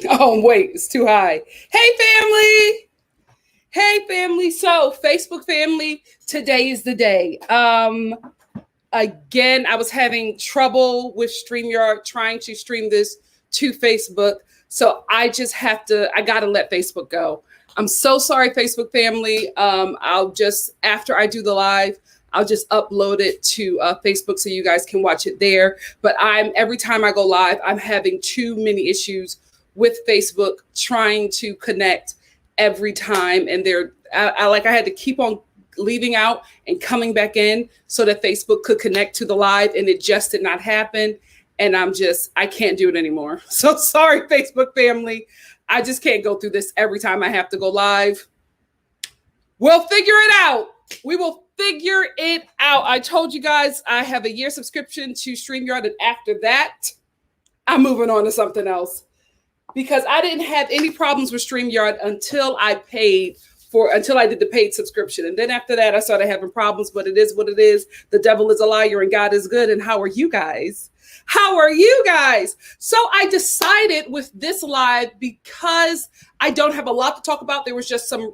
Oh, wait, it's too high. Hey, family. Hey, family. So, Facebook family, today is the day. Again, I was having trouble with StreamYard trying to stream this to Facebook. So I just I got to let Facebook go. I'm so sorry, Facebook family. I'll just, after I do the live, I'll just upload it to Facebook so you guys can watch it there. But every time I go live, I'm having too many issues with Facebook trying to connect every time. And I had to keep on leaving out and coming back in so that Facebook could connect to the live, and it just did not happen. And I can't do it anymore. So sorry, Facebook family. I just can't go through this every time I have to go live. We'll figure it out. We will figure it out. I told you guys I have a year subscription to StreamYard, and after that, I'm moving on to something else because I didn't have any problems with StreamYard until I did the paid subscription. And then after that, I started having problems, but it is what it is. The devil is a liar and God is good. And how are you guys? How are you guys? So I decided with this live, because I don't have a lot to talk about, there was just some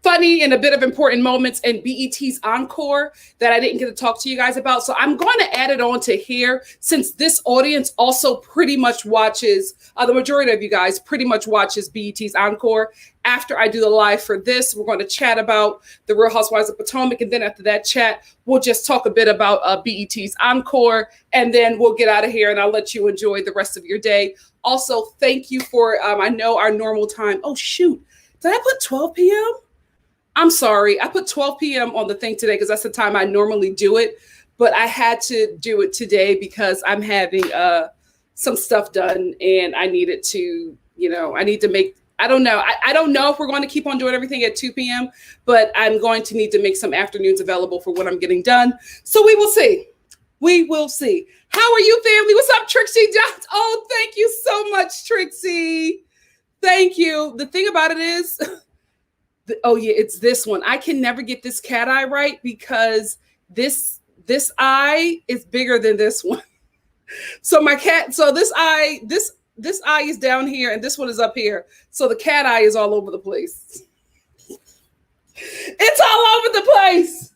funny and a bit of important moments in BET's Encore that I didn't get to talk to you guys about. So I'm going to add it on to here, since this audience also pretty much watches, the majority of you guys pretty much watches BET's Encore. After I do the live for this, we're going to chat about the Real Housewives of Potomac. And then after that chat, we'll just talk a bit about BET's Encore. And then we'll get out of here and I'll let you enjoy the rest of your day. Also, thank you for, I know our normal time. Oh, shoot. Did I put 12 p.m.? I'm sorry. I put 12 p.m. on the thing today because that's the time I normally do it. But I had to do it today because I'm having some stuff done and I needed to, I need to make, I don't know. I don't know if we're going to keep on doing everything at 2 p.m., but I'm going to need to make some afternoons available for what I'm getting done. So we will see. We will see. How are you, family? What's up, Trixie Jones? Oh, thank you so much, Trixie. Thank you. The thing about it is, oh yeah, it's this one. I can never get this cat eye right because this eye is bigger than this one. So this eye is down here and this one is up here. So the cat eye is all over the place. It's all over the place.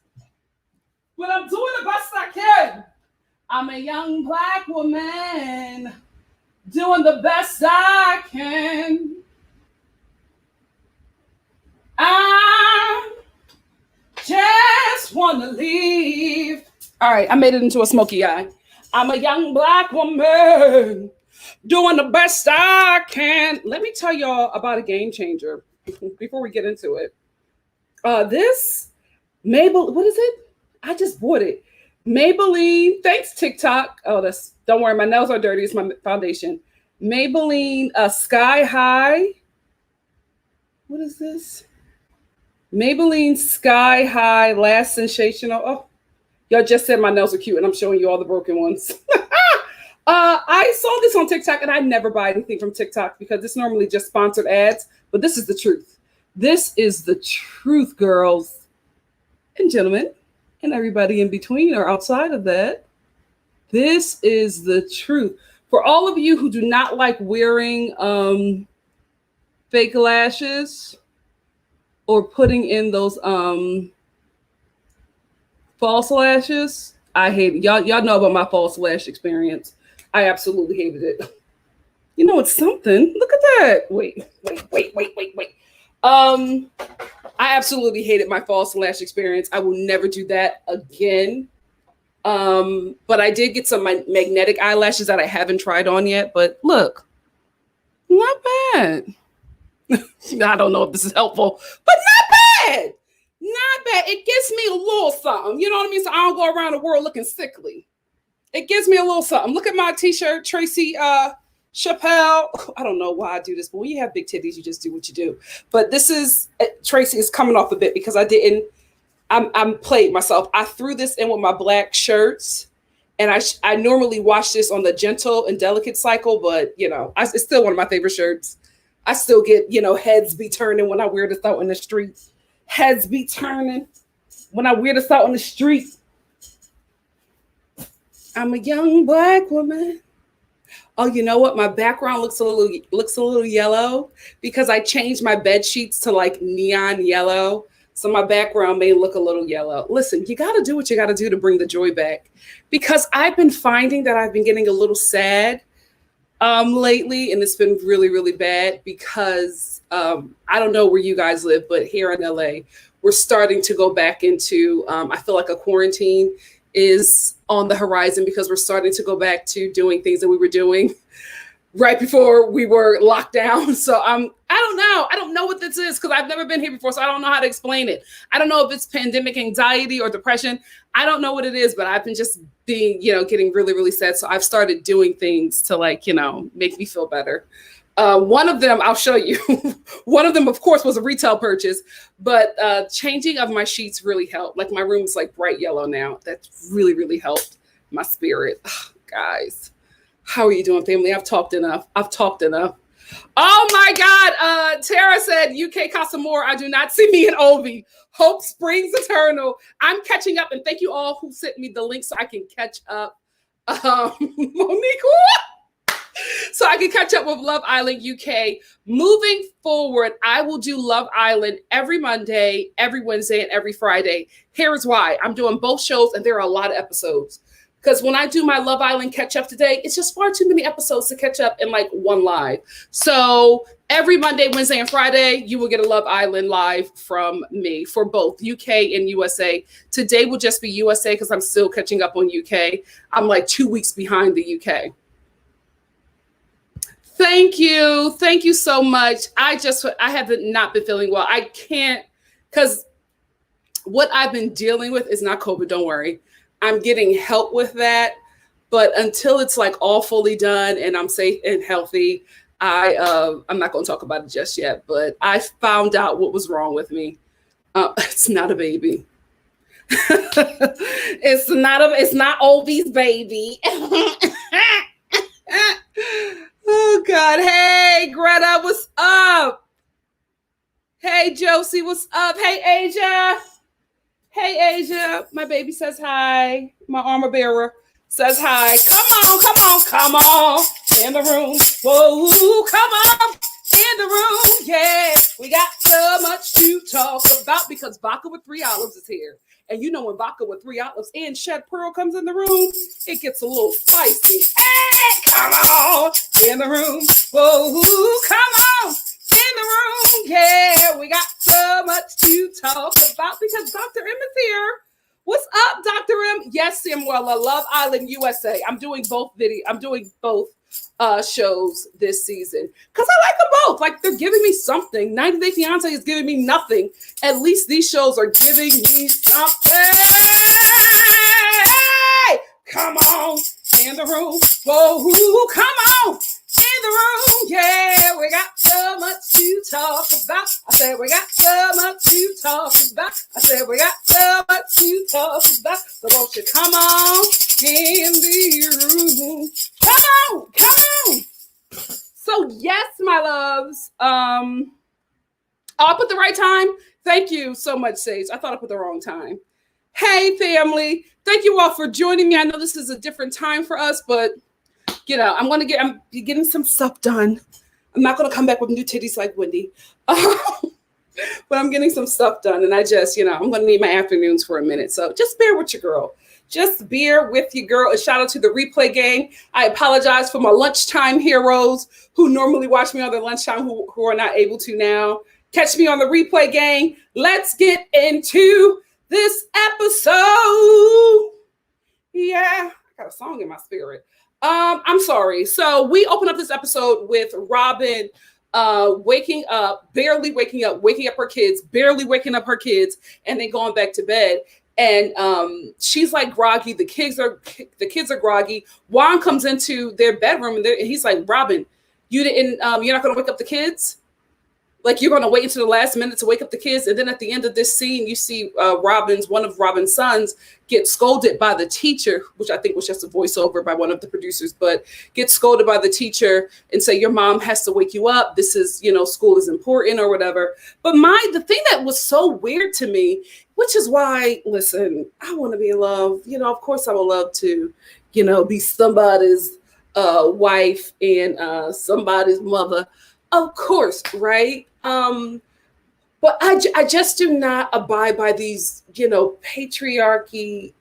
But I'm doing the best I can. I'm a young Black woman doing the best I can. I just want to leave. All right, I made it into a smoky eye. I'm a young Black woman doing the best I can. Let me tell y'all about a game changer before we get into it. This Maybelline, what is it? I just bought it. Maybelline, thanks TikTok. Oh, don't worry, my nails are dirty. It's my foundation. Maybelline Sky High. What is this? Maybelline Sky High Last Sensational. Oh, y'all just said my nails are cute and I'm showing you all the broken ones. I saw this on TikTok and I never buy anything from TikTok because it's normally just sponsored ads, but this is the truth. This is the truth, girls and gentlemen and everybody in between or outside of that. This is the truth. For all of you who do not like wearing fake lashes, or putting in those false lashes, I hate it. Y'all know about my false lash experience. I absolutely hated it. You know, it's something. Look at that. Wait. I absolutely hated my false lash experience. I will never do that again. But I did get some magnetic eyelashes that I haven't tried on yet. But look, not bad. I don't know if this is helpful, but not bad. Not bad. It gives me a little something. You know what I mean? So I don't go around the world looking sickly. It gives me a little something. Look at my t-shirt, Tracy Chappelle. I don't know why I do this, but when you have big titties, you just do what you do. But this is, Tracy is coming off a bit because I'm played myself. I threw this in with my black shirts. And I normally wash this on the gentle and delicate cycle, but it's still one of my favorite shirts. I still get, heads be turning when I wear this out in the streets. Heads be turning when I wear this out in the street. I'm a young Black woman Oh, you know what? My background looks a little yellow because I changed my bed sheets to like neon yellow. So my background may look a little yellow. Listen, you got to do what you got to do to bring the joy back, because I've been finding that I've been getting a little sad lately, and it's been really, really bad because I don't know where you guys live, but here in LA, we're starting to go back into, I feel like a quarantine is on the horizon because we're starting to go back to doing things that we were doing right before we were locked down. So I don't know. I don't know what this is because I've never been here before. So I don't know how to explain it. I don't know if it's pandemic anxiety or depression. I don't know what it is, but I've been just being, getting really, really sad. So I've started doing things to make me feel better. One of them, I'll show you. One of them, of course, was a retail purchase, but changing of my sheets really helped. Like my room is like bright yellow now. That's really, really helped my spirit. Ugh, guys, how are you doing, family? I've talked enough. Oh my God. Tara said, UK Casamore, I do not see me in Ovi. Hope springs eternal. I'm catching up, and thank you all who sent me the link so I can catch up. Monique, so I can catch up with Love Island UK. Moving forward, I will do Love Island every Monday, every Wednesday, and every Friday. Here's why. I'm doing both shows, and there are a lot of episodes. Because when I do my Love Island catch up today, it's just far too many episodes to catch up in like one live. So every Monday, Wednesday, and Friday, you will get a Love Island live from me for both UK and USA. Today will just be USA because I'm still catching up on UK. I'm like 2 weeks behind the UK. Thank you. Thank you so much. I have not been feeling well. I can't, because what I've been dealing with is not COVID, don't worry. I'm getting help with that. But until it's like all fully done and I'm safe and healthy, I'm not going to talk about it just yet. But I found out what was wrong with me. It's not a baby. It's not Ovi's baby. Oh God. Hey, Greta, what's up? Hey, Josie, what's up? Hey, Asia. Hey, Asia. My baby says hi. My armor bearer says hi. Come on. In the room. Whoa, come on. In the room. Yeah. We got so much to talk about because vodka with 3 olives is here. And you know when vodka with 3 olives and shed pearl comes in the room, it gets a little spicy. Hey, come on. In the room. Whoa, come on. In the room, yeah, we got so much to talk about because Dr. M is here. What's up, Dr. M? Yes, Samuela, Love Island USA. I'm doing both shows this season because I like them both. Like they're giving me something. 90 Day Fiance is giving me nothing. At least these shows are giving me something. Hey, come on in the room. Whoa, come on. In the room, yeah, we got so much to talk about. I said we got so much to talk about. I said we got so much to talk about. So won't you come on in the room? Come on. So yes, my loves. I put the right time. Thank you so much, Sage. I thought I put the wrong time. Hey, family. Thank you all for joining me. I know this is a different time for us, but I'm getting some stuff done. I'm not going to come back with new titties like Wendy, but I'm getting some stuff done. And I just, I'm going to need my afternoons for a minute. So just bear with your girl. Just bear with your girl. And shout out to the replay gang. I apologize for my lunchtime heroes who normally watch me on their lunchtime who are not able to now. Catch me on the replay gang. Let's get into this episode. Yeah, I got a song in my spirit. I'm sorry. So we open up this episode with Robyn waking up her kids, barely waking up her kids, and then going back to bed. And she's like groggy. The kids are groggy. Juan comes into their bedroom and he's like, Robyn, you're not going to wake up the kids? Like you're going to wait until the last minute to wake up the kids. And then at the end of this scene, you see one of Robyn's sons get scolded by the teacher, which I think was just a voiceover by one of the producers, but gets scolded by the teacher and say, your mom has to wake you up. This is, school is important or whatever. But the thing that was so weird to me, which is why, listen, I want to be in love. Of course I would love to, be somebody's wife and somebody's mother, of course, right? But I just do not abide by these, patriarchal.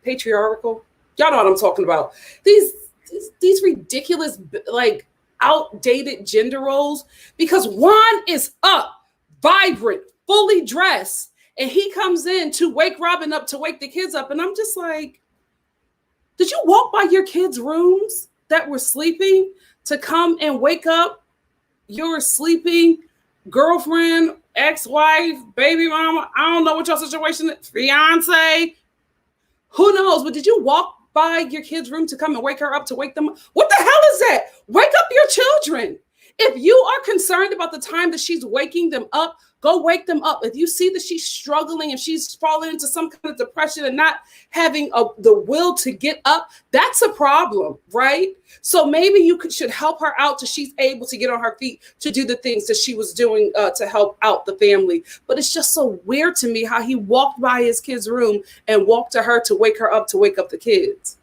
Y'all know what I'm talking about. These ridiculous, like, outdated gender roles. Because Juan is up, vibrant, fully dressed, and he comes in to wake Robyn up, to wake the kids up, and I'm just like, did you walk by your kids' rooms that were sleeping to come and wake up your sleeping girlfriend, ex-wife, baby mama? I don't know what your situation is, fiance, who knows? But did you walk by your kid's room to come and wake her up, to wake them up? What the hell is that? Wake up your children. If you are concerned about the time that she's waking them up, go wake them up. If you see that she's struggling and she's falling into some kind of depression and not having the will to get up, that's a problem, right? So maybe you should help her out till she's able to get on her feet to do the things that she was doing to help out the family. But it's just so weird to me how he walked by his kid's room and walked to her to wake her up, to wake up the kids.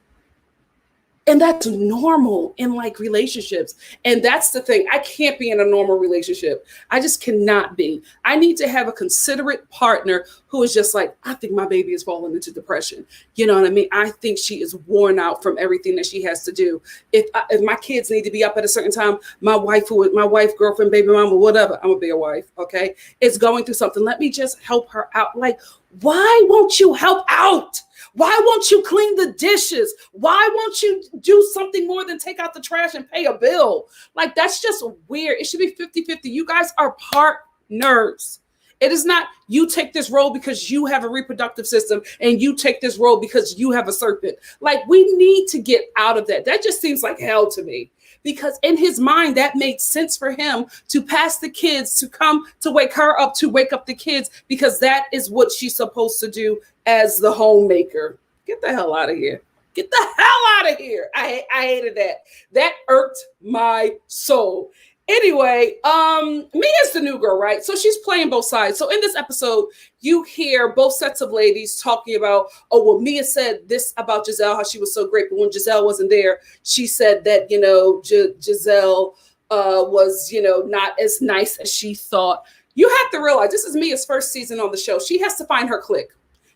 And that's normal in, like, relationships. And that's the thing. I can't be in a normal relationship. I just cannot be. I need to have a considerate partner who is just like, I think my baby is falling into depression. You know what I mean? I think she is worn out from everything that she has to do. If my kids need to be up at a certain time, my wife, girlfriend, baby mama, whatever, I'm gonna be a wife, okay? It's going through something. Let me just help her out. Like, why won't you help out? Why won't you clean the dishes? Why won't you do something more than take out the trash and pay a bill? Like, that's just weird. It should be 50-50. You guys are partners. It is not you take this role because you have a reproductive system and you take this role because you have a serpent. Like, we need to get out of that. That just seems like hell to me. Because in his mind, that made sense for him to pass the kids, to come to wake her up, to wake up the kids, because that is what she's supposed to do as the homemaker. Get the hell out of here. Get the hell out of here. I hated that. That irked my soul. Anyway, Mia's the new girl, right? So she's playing both sides. So in this episode, you hear both sets of ladies talking about, oh, well, Mia said this about Gizelle, how she was so great. But when Gizelle wasn't there, she said that, Gizelle was, not as nice as she thought. You have to realize this is Mia's first season on the show. She has to find her clique.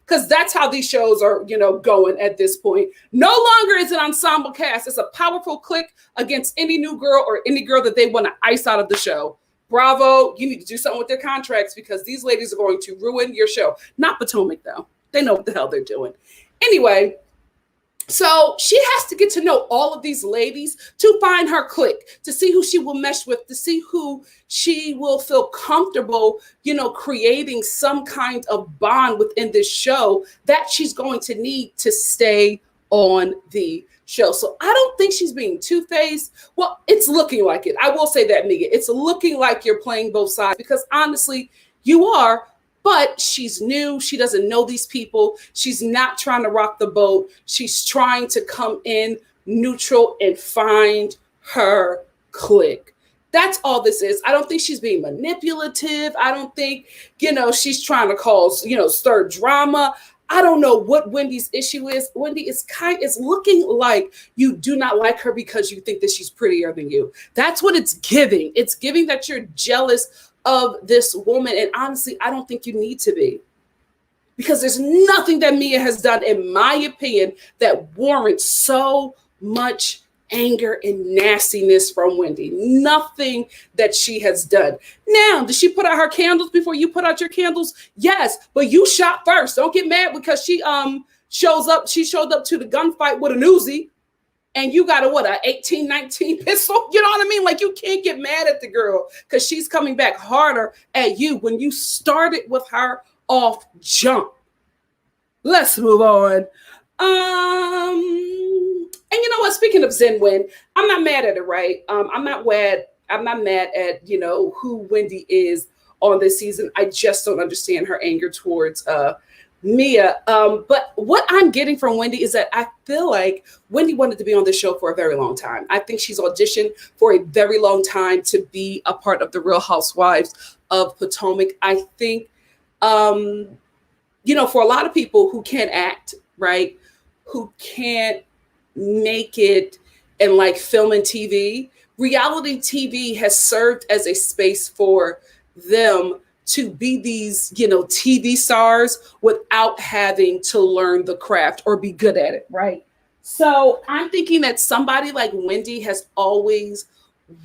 Because that's how these shows are, going at this point. No longer is it ensemble cast. It's a powerful clique against any new girl or any girl that they want to ice out of the show. Bravo. You need to do something with their contracts, because these ladies are going to ruin your show. Not Potomac, though. They know what the hell they're doing. Anyway, so she has to get to know all of these ladies to find her clique, to see who she will mesh with, to see who she will feel comfortable, creating some kind of bond within this show that she's going to need to stay on the show. So I don't think she's being two-faced. Well, it's looking like it. I will say that, Mia. It's looking like you're playing both sides, because honestly, you are. But she's new. She doesn't know these people. She's not trying to rock the boat. She's trying to come in neutral and find her clique. That's all this is. I don't think she's being manipulative. I don't think, she's trying to cause, stir drama. I don't know what Wendy's issue is. Wendy is looking like you do not like her because you think that she's prettier than you. That's what it's giving. It's giving that you're jealous of this woman. And honestly, I don't think you need to be, because there's nothing that Mia has done, in my opinion, that warrants so much anger and nastiness from Wendy. Nothing that she has done. Now, did she put out her candles before you put out your candles? Yes, but you shot first. Don't get mad because she showed up to the gunfight with an Uzi. And you got an 18, 19 pistol? You know what I mean? Like, you can't get mad at the girl because she's coming back harder at you when you started with her off jump. Let's move on. And you know what? Speaking of Zen Win, I'm not mad at it, right? I'm not mad at, who Wendy is on this season. I just don't understand her anger towards Mia. But what I'm getting from Wendy is that I feel like Wendy wanted to be on this show for a very long time. I think she's auditioned for a very long time to be a part of the Real Housewives of Potomac. I think, for a lot of people who can't act, right, who can't make it and like film and TV, reality TV has served as a space for them to be these, TV stars without having to learn the craft or be good at it, right? So I'm thinking that somebody like Wendy has always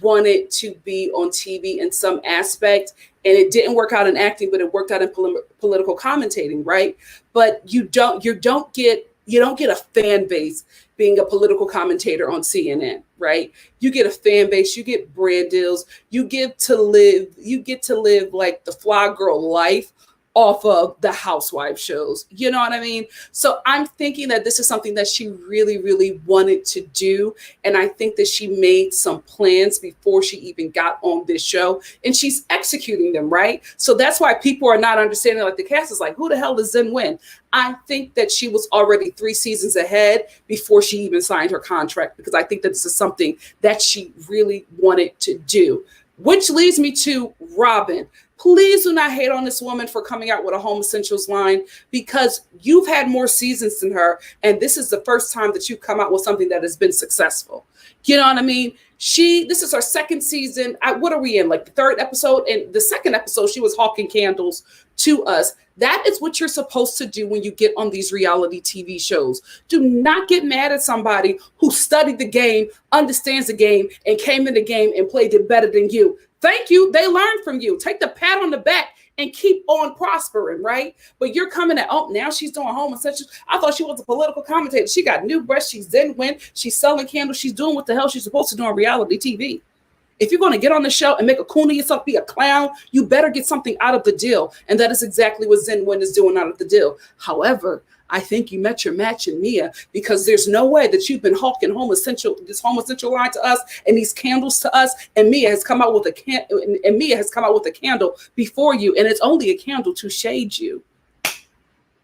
wanted to be on TV in some aspect, and it didn't work out in acting, but it worked out in political commentating, right? But you don't get a fan base being a political commentator on CNN, right? You get a fan base, you get brand deals, you get to live like the fly girl life off of the housewife shows. You know what I mean? So I'm thinking that this is something that she really, really wanted to do. And I think that she made some plans before she even got on this show, and she's executing them, right? So that's why people are not understanding, like the cast is like, who the hell is Zen Win? I think that she was already 3 seasons ahead before she even signed her contract, because I think that this is something that she really wanted to do. Which leads me to Robyn. Please do not hate on this woman for coming out with a Home Essentials line, because you've had more seasons than her, and this is the first time that you've come out with something that has been successful. You know what I mean? This is her second season. What are we in? Like the 3rd episode? And the 2nd episode, she was hawking candles to us. That is what you're supposed to do when you get on these reality TV shows. Do not get mad at somebody who studied the game, understands the game, and came in the game and played it better than you. Thank you. They learned from you. Take the pat on the back and keep on prospering, right? But you're coming at, now she's doing Home Essentials. I thought she was a political commentator. She got new breasts. She's Zen Win. She's selling candles. She's doing what the hell she's supposed to do on reality TV. If you're going to get on the show and make a coon of yourself, be a clown, you better get something out of the deal. And that is exactly what Zen Win is doing out of the deal. However, I think you met your match in Mia, because there's no way that you've been hawking this Home Essential line to us and these candles to us. And Mia has come out with a candle before you, and it's only a candle to shade you.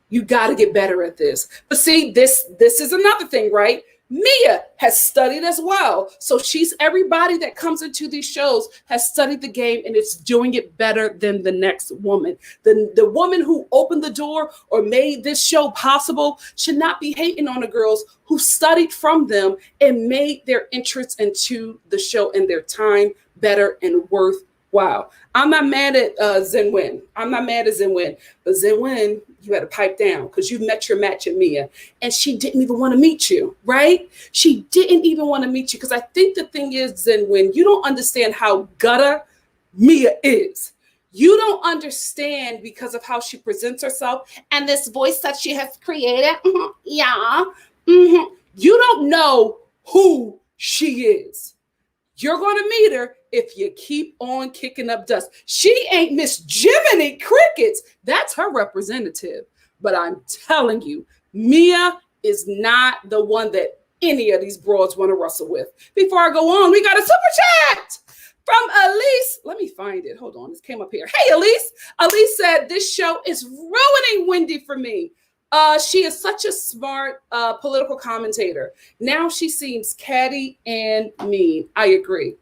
You got to get better at this. But see, this is another thing, right? Mia has studied as well. So everybody that comes into these shows has studied the game, and it's doing it better than the next woman. The woman who opened the door or made this show possible should not be hating on the girls who studied from them and made their entrance into the show and their time better and worthwhile. I'm not mad at Zen Win. I'm not mad at Zen Win. But Zen Win, you had to pipe down, because you met your match in Mia. And she didn't even want to meet you, right? She didn't even want to meet you, because I think the thing is, Zen Win, you don't understand how gutter Mia is. You don't understand because of how she presents herself and this voice that she has created. Yeah. You don't know who she is. You're going to meet her if you keep on kicking up dust. She ain't Miss Jimiy Crickets. That's her representative. But I'm telling you, Mia is not the one that any of these broads want to wrestle with. Before I go on, we got a super chat from Elise. Let me find it. Hold on. This came up here. Hey, Elise. Elise said, this show is ruining Wendy for me. She is such a smart political commentator. Now she seems catty and mean. I agree.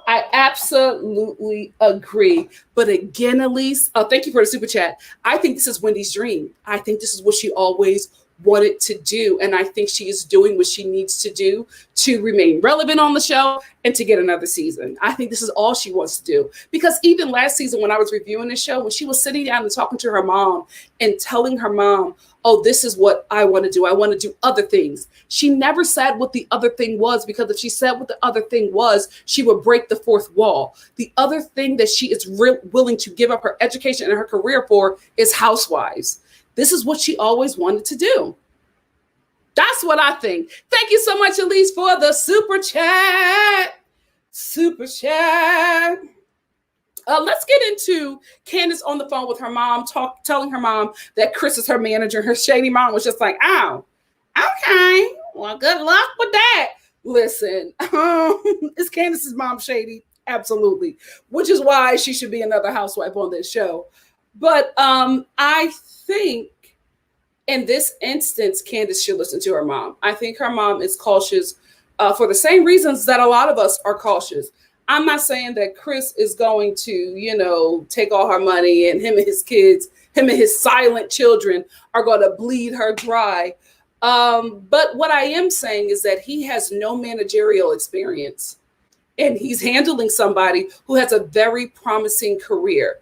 I absolutely agree. But again, Elise, thank you for the super chat. I think this is Wendy's dream. I think this is what she always wanted to do. And I think she is doing what she needs to do to remain relevant on the show and to get another season. I think this is all she wants to do. Because even last season, when I was reviewing the show, when she was sitting down and talking to her mom and telling her mom, oh, this is what I want to do. I want to do other things. She never said what the other thing was, because if she said what the other thing was, she would break the fourth wall. The other thing that she is willing to give up her education and her career for is Housewives. This is what she always wanted to do. That's what I think. Thank you so much, Elise, for the super chat. Super chat. Let's get into Candace on the phone with her mom, telling her mom that Chris is her manager. Her shady mom was just like, oh, okay. Well, good luck with that. Listen, is Candace's mom shady? Absolutely. Which is why she should be another housewife on this show. But I think in this instance, Candace should listen to her mom. I think her mom is cautious for the same reasons that a lot of us are cautious. I'm not saying that Chris is going to, take all her money, and him and his kids, him and his silent children are going to bleed her dry. But what I am saying is that he has no managerial experience, and he's handling somebody who has a very promising career.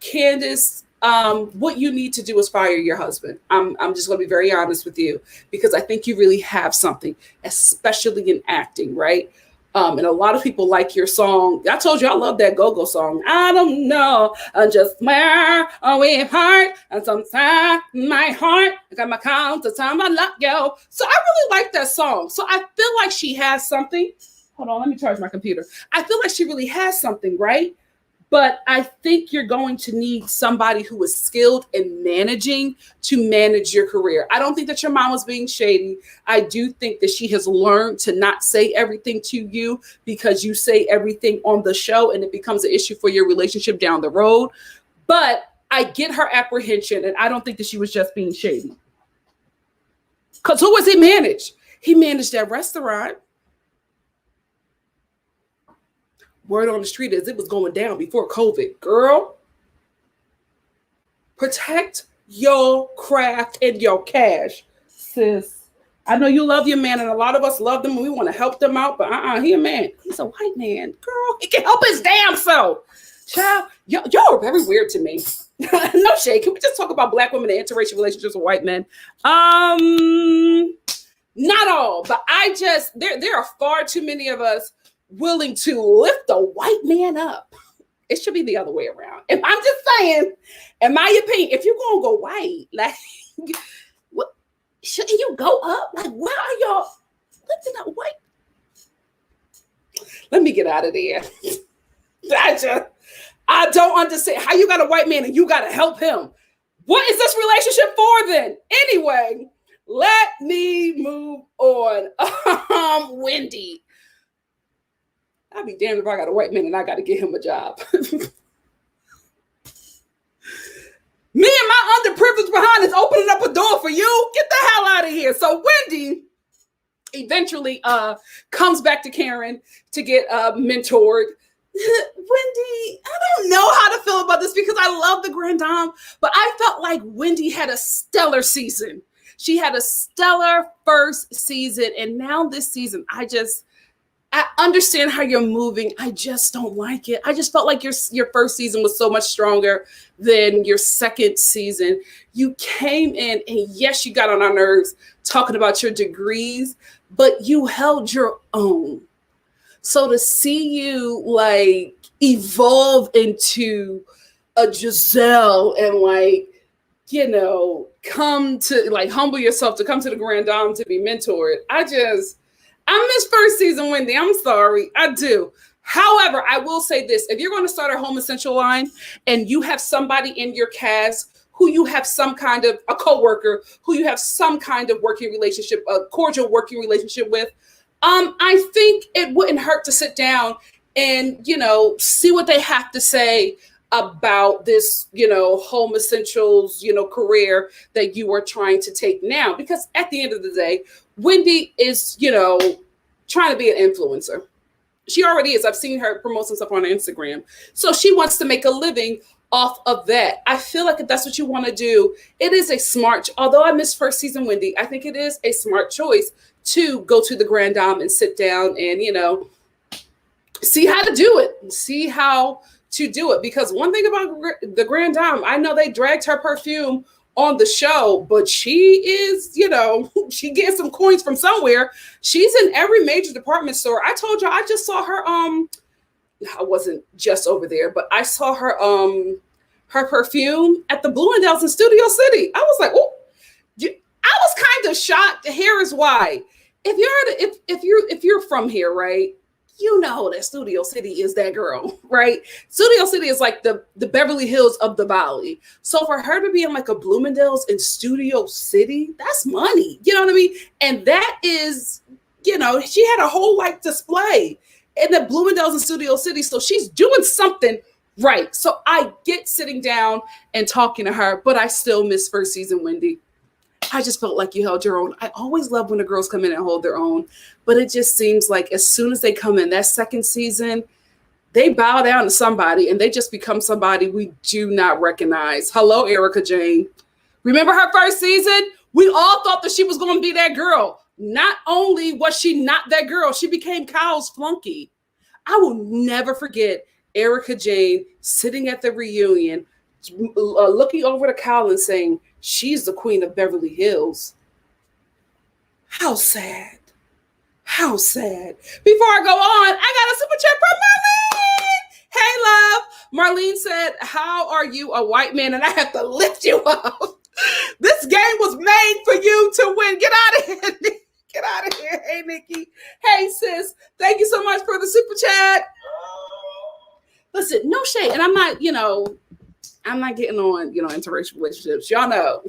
Candace, what you need to do is fire your husband. I'm just going to be very honest with you, because I think you really have something, especially in acting, right? And a lot of people like your song. I told you I love that go-go song. I don't know, just where we heart, and sometimes my heart, I got my count the time I love you. So I really like that song. So I feel like she has something. Hold on, let me charge my computer. I feel like she really has something, right? But I think you're going to need somebody who is skilled in managing to manage your career. I don't think that your mom was being shady. I do think that she has learned to not say everything to you, because you say everything on the show and it becomes an issue for your relationship down the road. But I get her apprehension, and I don't think that she was just being shady. Because who was he managed? He managed that restaurant. Word on the street is it was going down before COVID. Girl, protect your craft and your cash, sis. I know you love your man, and a lot of us love them and we want to help them out, but he a man. He's a white man. Girl, he can help his damn self. Child, y'all are very weird to me. No shade. Can we just talk about Black women and interracial relationships with white men? Not all, but there are far too many of us willing to lift a white man up. It should be the other way around. If I'm just saying, in my opinion, if you're gonna go white, like, what shouldn't you go up? Like, why are y'all lifting up white? Let me get out of there. I don't understand how you got a white man and you gotta help him. What is this relationship for then? Anyway, let me move on. Wendy. I'd be damned if I got a white man and I got to get him a job. Me and my underprivileged behind is opening up a door for you. Get the hell out of here. So Wendy eventually comes back to Karen to get mentored. Wendy, I don't know how to feel about this, because I love the Grand Dame, but I felt like Wendy had a stellar season. She had a stellar first season, and now this season, I understand how you're moving. I just don't like it. I just felt like your first season was so much stronger than your second season. You came in and yes, you got on our nerves talking about your degrees, but you held your own. So to see you like evolve into a Gizelle and like, you know, come to like humble yourself to come to the Grand Dame to be mentored. I miss first season, Wendy. I'm sorry. I do. However, I will say this. If you're going to start a home essential line and you have somebody in your cast who you have some kind of a coworker, who you have some kind of working relationship, a cordial working relationship with, I think it wouldn't hurt to sit down and, you know, see what they have to say about this, you know, home essentials, you know, career that you are trying to take now. Because at the end of the day, Wendy is, you know, trying to be an influencer. She already is. I've seen her promote some stuff on Instagram. So she wants to make a living off of that. I feel like if that's what you want to do, it is a smart, although I missed first season, Wendy, I think it is a smart choice to go to the Grand Dame and sit down and, you know, see how to do it, see how to do it. Because one thing about the Grand Dame, I know they dragged her perfume on the show, but she is, you know, she gets some coins from somewhere. She's in every major department store. I told you, I just saw her, I wasn't just over there, but I saw her, her perfume at the Bloomingdale's in Studio City. I was like, oh, I was kind of shocked. Here is why. If you're from here, right? You know that Studio City is that girl, right? Studio City is like the Beverly Hills of the Valley. So for her to be in like a Bloomingdale's in Studio City, that's money. You know what I mean? And that is, you know, she had a whole like display in the Bloomingdale's in Studio City. So she's doing something right. So I get sitting down and talking to her, but I still miss first season, Wendy. I just felt like you held your own. I always love when the girls come in and hold their own, but it just seems like as soon as they come in that second season, they bow down to somebody and they just become somebody we do not recognize. Hello, Erica Jane. Remember her first season? We all thought that she was going to be that girl. Not only was she not that girl, she became Kyle's flunky. I will never forget Erica Jane sitting at the reunion, looking over to Kyle and saying, she's the queen of Beverly Hills. How sad. How sad. Before I go on, I got a super chat from Marlene. Hey, love. Marlene said, how are you, a white man, and I have to lift you up? This game was made for you to win. Get out of here. Get out of here. Hey, Nikki. Hey, sis. Thank you so much for the super chat. Listen, no shade. And I'm not, I'm not getting on, interracial relationships. Y'all know.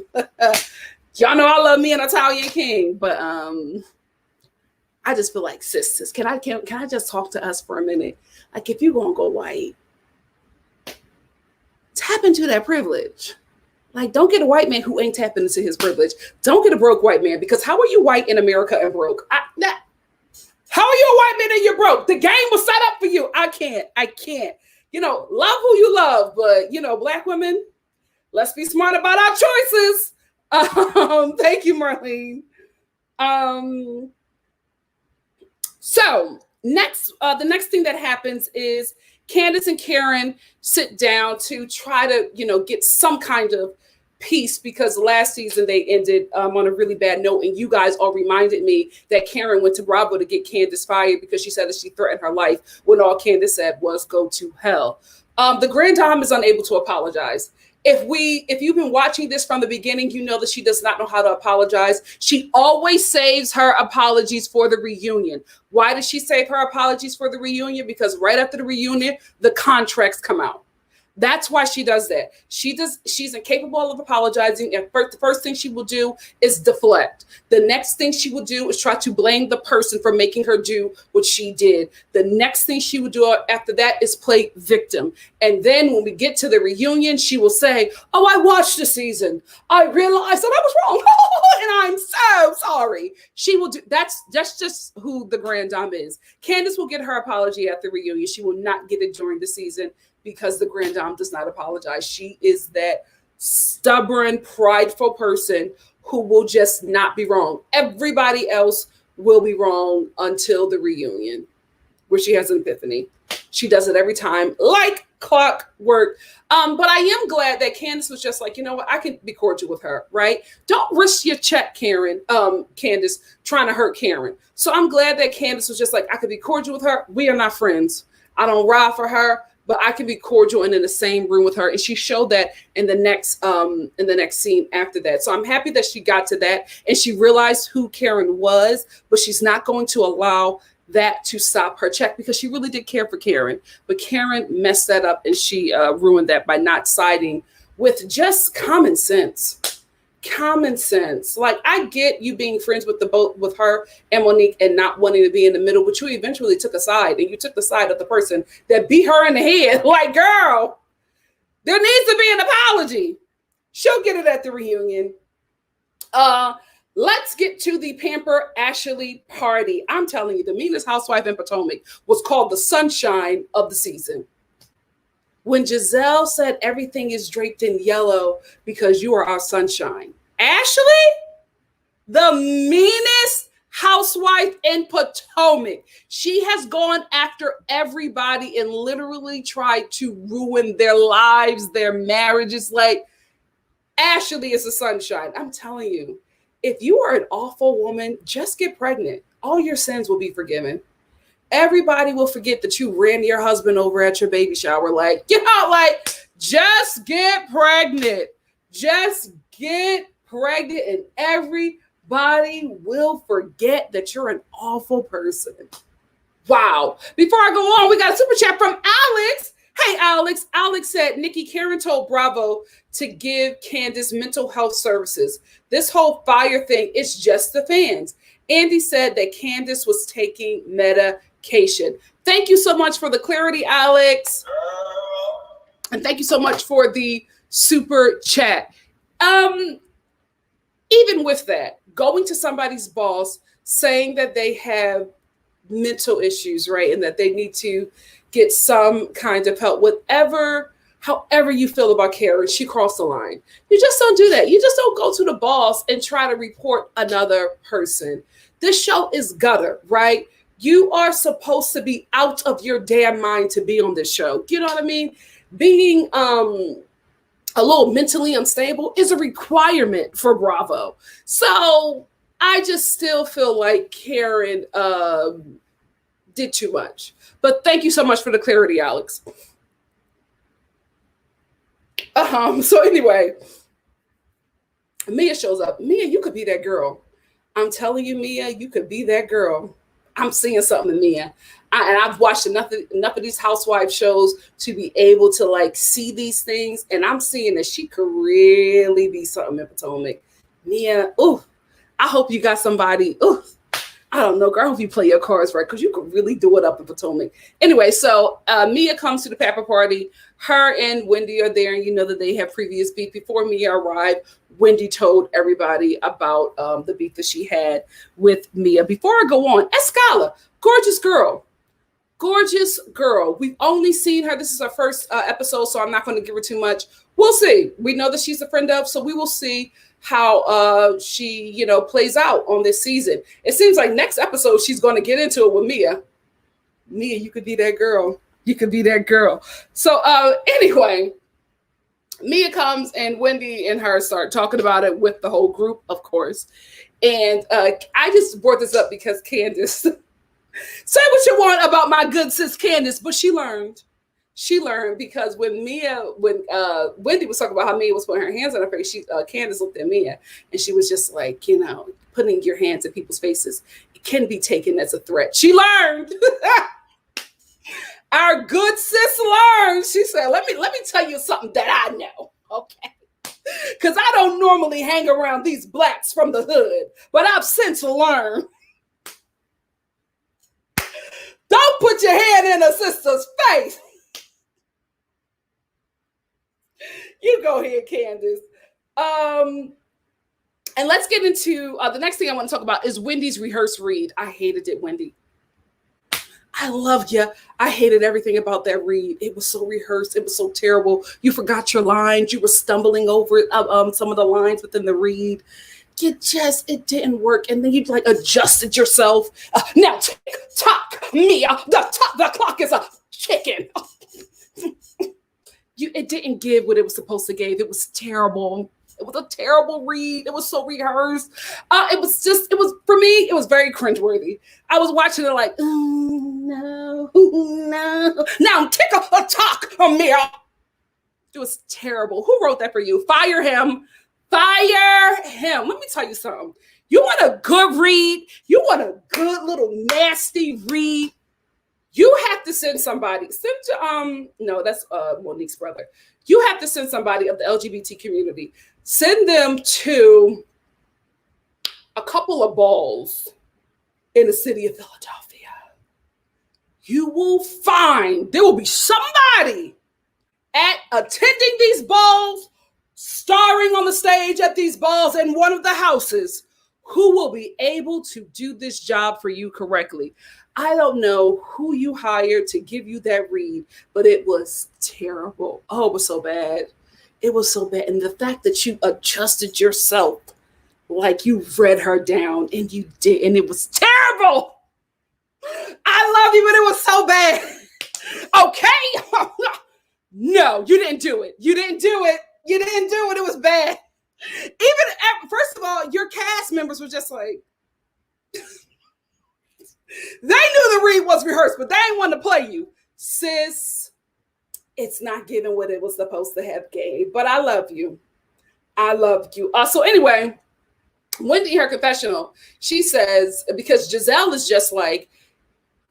Y'all know I love me an Italian king. But I just feel like, sis, can I just talk to us for a minute? Like, if you're going to go white, tap into that privilege. Like, don't get a white man who ain't tapping into his privilege. Don't get a broke white man, because how are you white in America and broke? How are you a white man and you're broke? The game was set up for you. I can't. Love who you love, but Black women, let's be smart about our choices. Thank you, Marlene. So the next thing that happens is Candace and Karen sit down to try to, get some kind of peace, because last season they ended on a really bad note. And you guys all reminded me that Karen went to Bravo to get Candace fired because she said that she threatened her life, when all Candace said was go to hell. The Grand Dame is unable to apologize. If you've been watching this from the beginning, you know that she does not know how to apologize. She always saves her apologies for the reunion. Why does she save her apologies for the reunion? Because right after the reunion, the contracts come out. That's why she does that. She's incapable of apologizing. And the first thing she will do is deflect. The next thing she will do is try to blame the person for making her do what she did. The next thing she will do after that is play victim. And then when we get to the reunion, she will say, oh, I watched the season. I realized that I was wrong. And I'm so sorry. She will do that's just who the Grand Dame is. Candace will get her apology at the reunion. She will not get it during the season, because the Grand Dame does not apologize. She is that stubborn, prideful person who will just not be wrong. Everybody else will be wrong until the reunion, where she has an epiphany. She does it every time, like clockwork. But I am glad that Candace was just like, you know what, I can be cordial with her, right? Don't risk your check, Candace, trying to hurt Karen. So I'm glad that Candace was just like, I could be cordial with her. We are not friends. I don't ride for her, but I can be cordial and in the same room with her. And she showed that in the next scene after that. So I'm happy that she got to that and she realized who Karen was, but she's not going to allow that to stop her check, because she really did care for Karen. But Karen messed that up, and she ruined that by not siding with just common sense. Common sense. Like, I get you being friends with with her and Monique and not wanting to be in the middle, but you eventually took a side, and you took the side of the person that beat her in the head. Like, girl, there needs to be an apology. She'll get it at the reunion. Let's get to the Pamper Ashley party. I'm telling you, the meanest housewife in Potomac was called the sunshine of the season. When Gizelle said everything is draped in yellow because you are our sunshine. Ashley, the meanest housewife in Potomac. She has gone after everybody and literally tried to ruin their lives, their marriages. Like, Ashley is the sunshine. I'm telling you, if you are an awful woman, just get pregnant. All your sins will be forgiven. Everybody will forget that you ran your husband over at your baby shower. Like, just get pregnant. Just get pregnant, and everybody will forget that you're an awful person. Wow. Before I go on, we got a super chat from Alex. Hey, Alex. Alex said, Nikki, Karen told Bravo to give Candace mental health services. This whole fire thing is just the fans. Andy said that Candace was taking medication. Thank you so much for the clarity, Alex. And thank you so much for the super chat. Even with that, going to somebody's boss, saying that they have mental issues, right? And that they need to get some kind of help, whatever however you feel about Karen, she crossed the line. You just don't do that. You just don't go to the boss and try to report another person. This show is gutter, right? You are supposed to be out of your damn mind to be on this show. You know what I mean? Being a little mentally unstable is a requirement for Bravo. So I just still feel like Karen did too much. But thank you so much for the clarity, Alex. So anyway, Mia shows up. Mia, you could be that girl. I'm telling you, Mia, you could be that girl. I'm seeing something in Mia. And I've watched enough of these housewife shows to be able to like see these things. And I'm seeing that she could really be something in Potomac. Mia, ooh, I hope you got somebody. Ooh, I don't know, girl. I hope you play your cards right, because you could really do it up in Potomac. Anyway, so Mia comes to the Pamper Party. Her and Wendy are there, and you know that they have previous beef. Before Mia arrived, Wendy told everybody about the beef that she had with Mia. Before I go on, Escala, gorgeous girl. Gorgeous girl. We've only seen her. This is her first episode, so I'm not going to give her too much. We'll see. We know that she's a friend of, so we will see how she, you know, plays out on this season. It seems like next episode she's going to get into it with Mia. Mia, you could be that girl. You could be that girl. So anyway, Mia comes and Wendy and her start talking about it with the whole group, of course. And I just brought this up because Candace, say what you want about my good sis Candace, but she learned. She learned because when Wendy was talking about how Mia was putting her hands on her face, Candace looked at Mia and she was just like, you know, putting your hands in people's faces, it can be taken as a threat. She learned. Our good sis learned. She said, let me tell you something that I know, okay? Because I don't normally hang around these blacks from the hood, but I've since learned. Don't put your hand in a sister's face. You go ahead, Candace. And let's get into the next thing I want to talk about is Wendy's rehearsed read. I hated it, Wendy. I loved you. I hated everything about that read. It was so rehearsed. It was so terrible. You forgot your lines. You were stumbling over some of the lines within the read. It didn't work. And then you like adjusted yourself. Now tick tock, Mia. The clock is a ticking. It didn't give what it was supposed to give. It was terrible. It was a terrible read. It was so rehearsed. It was for me, it was very cringeworthy. I was watching it like, no. Now tick a talk, Mia. It was terrible. Who wrote that for you? Fire him. Fire him. Let me tell you something. You want a good read? You want a good little nasty read? You have to send somebody. No, that's Monique's brother. You have to send somebody of the LGBT community. Send them to a couple of balls in the city of Philadelphia. You will find there will be somebody at attending these balls, starring on the stage at these balls in one of the houses, who will be able to do this job for you correctly. I don't know who you hired to give you that read, but it was terrible. Oh, it was so bad. It was so bad. And the fact that you adjusted yourself like you read her down and you did, and it was terrible. I love you, but it was so bad. Okay. No, you didn't do it. You didn't do it. You didn't do it. It was bad. Even first of all, your cast members were just like, they knew the read was rehearsed, but they ain't want to play you. Sis, it's not giving what it was supposed to have gave, but I love you. I love you. So anyway, Wendy, her confessional, she says, because Gizelle is just like,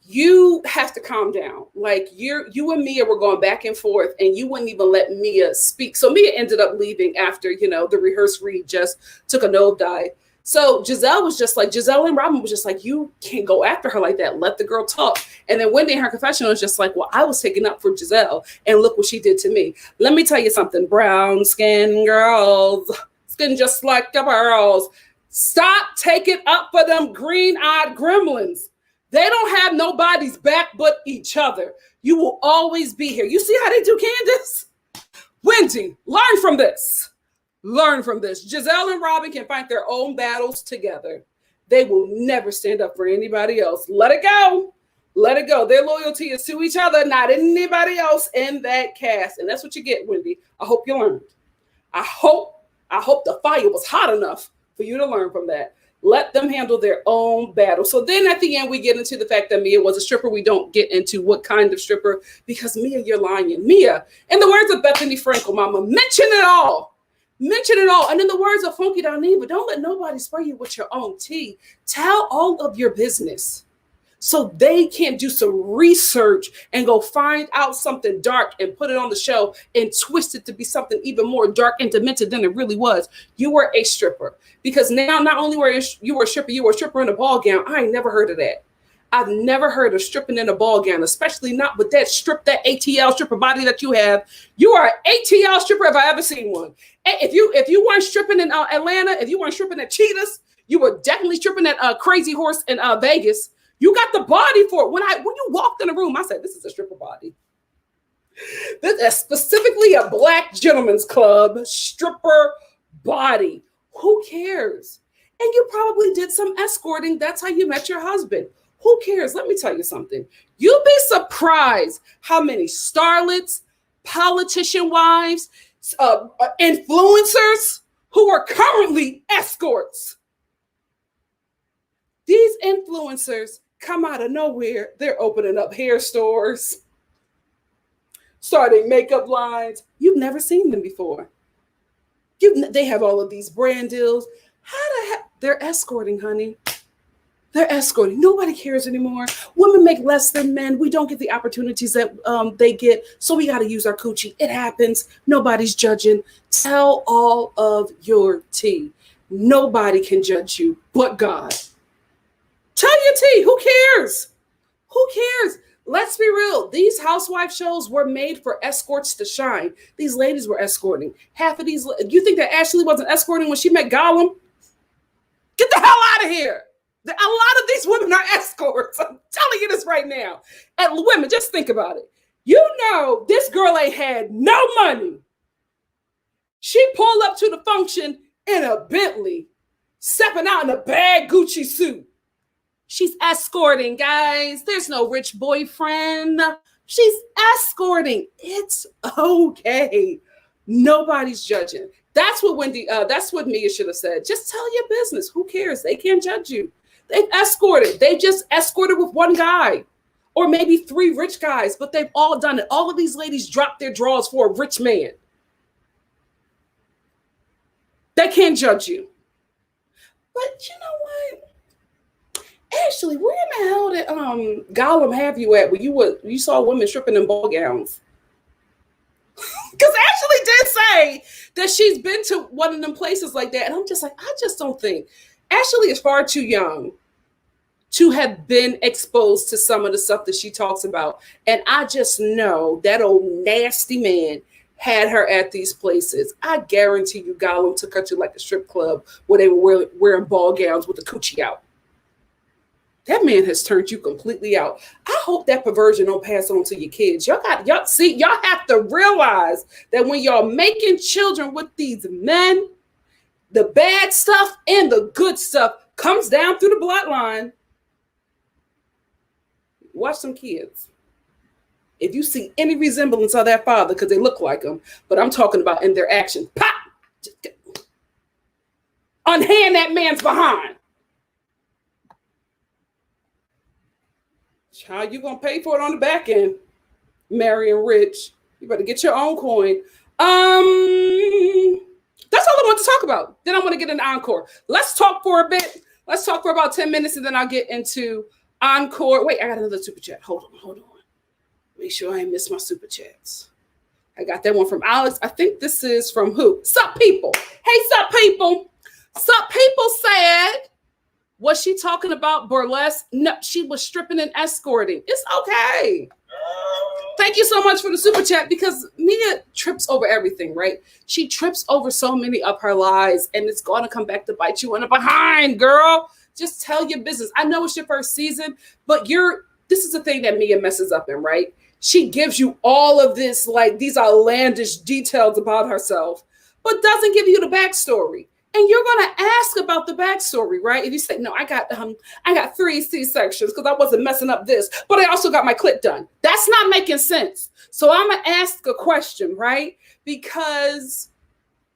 you have to calm down. Like you and Mia were going back and forth and you wouldn't even let Mia speak. So Mia ended up leaving after, the rehearsed read just took a nosedive. So Gizelle and Robyn was just like, you can't go after her like that. Let the girl talk. And then Wendy in her confessional was just like, well, I was taking up for Gizelle and look what she did to me. Let me tell you something, brown skin girls, skin just like the pearls. Stop taking up for them green-eyed gremlins. They don't have nobody's back but each other. You will always be here. You see how they do, Candace? Wendy, learn from this. Learn from this. Gizelle and Robyn can fight their own battles together. They will never stand up for anybody else. Let it go. Let it go. Their loyalty is to each other, not anybody else in that cast. And that's what you get, Wendy. I hope you learned. I hope the fire was hot enough for you to learn from that. Let them handle their own battle. So then at the end, we get into the fact that Mia was a stripper. We don't get into what kind of stripper, because Mia, you're lying. Mia, in the words of Bethany Frankel, mama, mention it all. Mention it all. And in the words of Funky Donnie, but don't let nobody spray you with your own tea. Tell all of your business so they can do some research and go find out something dark and put it on the show and twist it to be something even more dark and demented than it really was. You were a stripper, because now not only were you a stripper in a ball gown. I ain't never heard of that. I've never heard of stripping in a ball gown, especially not with that ATL stripper body that you have. You are an ATL stripper if I ever seen one. If you weren't stripping in Atlanta, if you weren't stripping at Cheetahs, you were definitely stripping at Crazy Horse in Vegas. You got the body for it. When you walked in the room, I said, this is a stripper body. This is specifically a black gentleman's club stripper body. Who cares? And you probably did some escorting. That's how you met your husband. Who cares? Let me tell you something. You'll be surprised how many starlets, politician wives, influencers who are currently escorts. These influencers come out of nowhere. They're opening up hair stores, starting makeup lines. You've never seen them before. They have all of these brand deals. They're escorting, honey. They're escorting. Nobody cares anymore. Women make less than men. We don't get the opportunities that they get. So we got to use our coochie. It happens. Nobody's judging. Tell all of your tea. Nobody can judge you but God. Tell your tea. Who cares? Who cares? Let's be real. These housewife shows were made for escorts to shine. These ladies were escorting. Half of these. You think that Ashley wasn't escorting when she met Gollum? Get the hell out of here. A lot of these women are escorts. I'm telling you this right now. And women, just think about it. You know, this girl ain't had no money. She pulled up to the function in a Bentley, stepping out in a bad Gucci suit. She's escorting, guys. There's no rich boyfriend. She's escorting. It's okay. Nobody's judging. That's what Mia should have said. Just tell your business. Who cares? They can't judge you. They've escorted. They just escorted with one guy or maybe 3 rich guys, but they've all done it. All of these ladies dropped their drawers for a rich man. They can't judge you. But you know what? Ashley, where in the hell did Gollum have you at when you saw women stripping in ball gowns? Because Ashley did say that she's been to one of them places like that. And I'm just like, I just don't think. Ashley is far too young to have been exposed to some of the stuff that she talks about. And I just know that old nasty man had her at these places. I guarantee you Gollum took her to like a strip club where they were wearing ball gowns with the coochie out. That man has turned you completely out. I hope that perversion don't pass on to your kids. Y'all have to realize that when y'all making children with these men, the bad stuff and the good stuff comes down through the bloodline. Watch some kids. If you see any resemblance of that father, because they look like him, but I'm talking about in their actions, pop! Unhand that man's behind. Child, you're going to pay for it on the back end. Marion Rich. You better get your own coin. That's all I want to talk about. Then I want to get into Encore. Let's talk for a bit. Let's talk for about 10 minutes, and then I'll get into Encore. Wait, I got another super chat. Hold on. Make sure I ain't miss my super chats. I got that one from Alex. I think this is from who? Sup, people. Hey, sup, people. Sup, people said, was she talking about burlesque? No, she was stripping and escorting. It's okay. Thank you so much for the super chat, because Mia trips over everything, right? She trips over so many of her lies, and it's going to come back to bite you in the behind, girl. Just tell your business. I know it's your first season, but this is the thing that Mia messes up in, right? She gives you all of this, like these outlandish details about herself, but doesn't give you the backstory. And you're gonna ask about the backstory, right? If you say, no, I got 3 C-sections because I wasn't messing up this, but I also got my clit done. That's not making sense. So I'm gonna ask a question, right? Because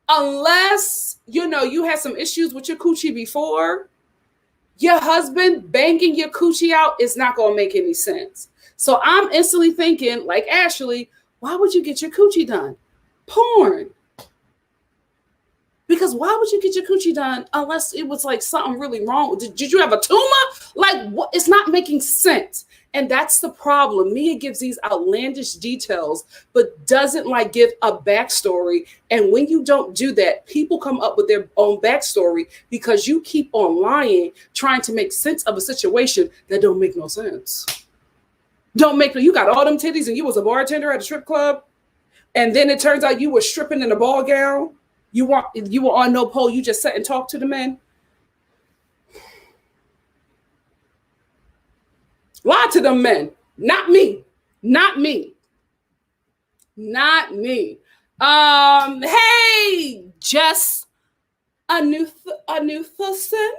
unless you had some issues with your coochie before, your husband banging your coochie out is not gonna make any sense. So I'm instantly thinking, like Ashley, why would you get your coochie done? Porn. Because why would you get your coochie done unless it was like something really wrong? Did you have a tumor? Like, what? It's not making sense. And that's the problem. Mia gives these outlandish details, but doesn't like give a backstory. And when you don't do that, people come up with their own backstory because you keep on lying, trying to make sense of a situation that don't make no sense. You got all them titties and you was a bartender at a strip club. And then it turns out you were stripping in a ball gown. You were on no pole. You just sat and talked to the men. Lie to them men. Not me. Not me. Not me. Hey, Jess Anuthason.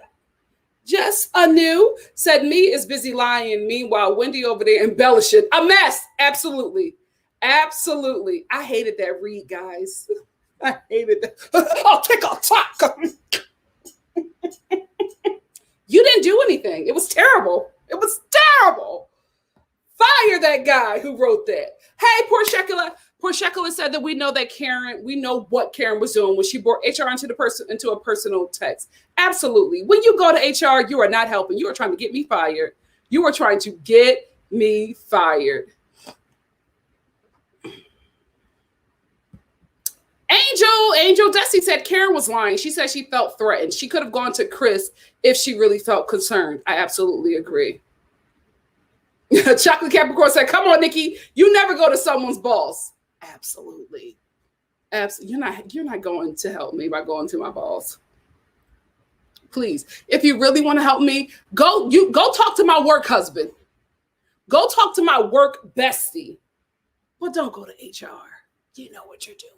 Jess Anu said me is busy lying. Meanwhile, Wendy over there embellishing. A mess. Absolutely. Absolutely. I hated that read, guys. I hated that. I'll take a talk. You didn't do anything. It was terrible. It was terrible. Fire that guy who wrote that. Hey, poor Shekula said that we know what Karen was doing when she brought HR into a personal text. Absolutely. When you go to HR, you are not helping. You are trying to get me fired. You are trying to get me fired. Angel Desi said Karen was lying. She said she felt threatened. She could have gone to Chris if she really felt concerned. I absolutely agree. Chocolate Capricorn said, come on, Nikki. You never go to someone's boss. Absolutely. You're not going to help me by going to my boss. Please. If you really want to help me, go talk to my work husband. Go talk to my work bestie. But don't go to HR. You know what you're doing.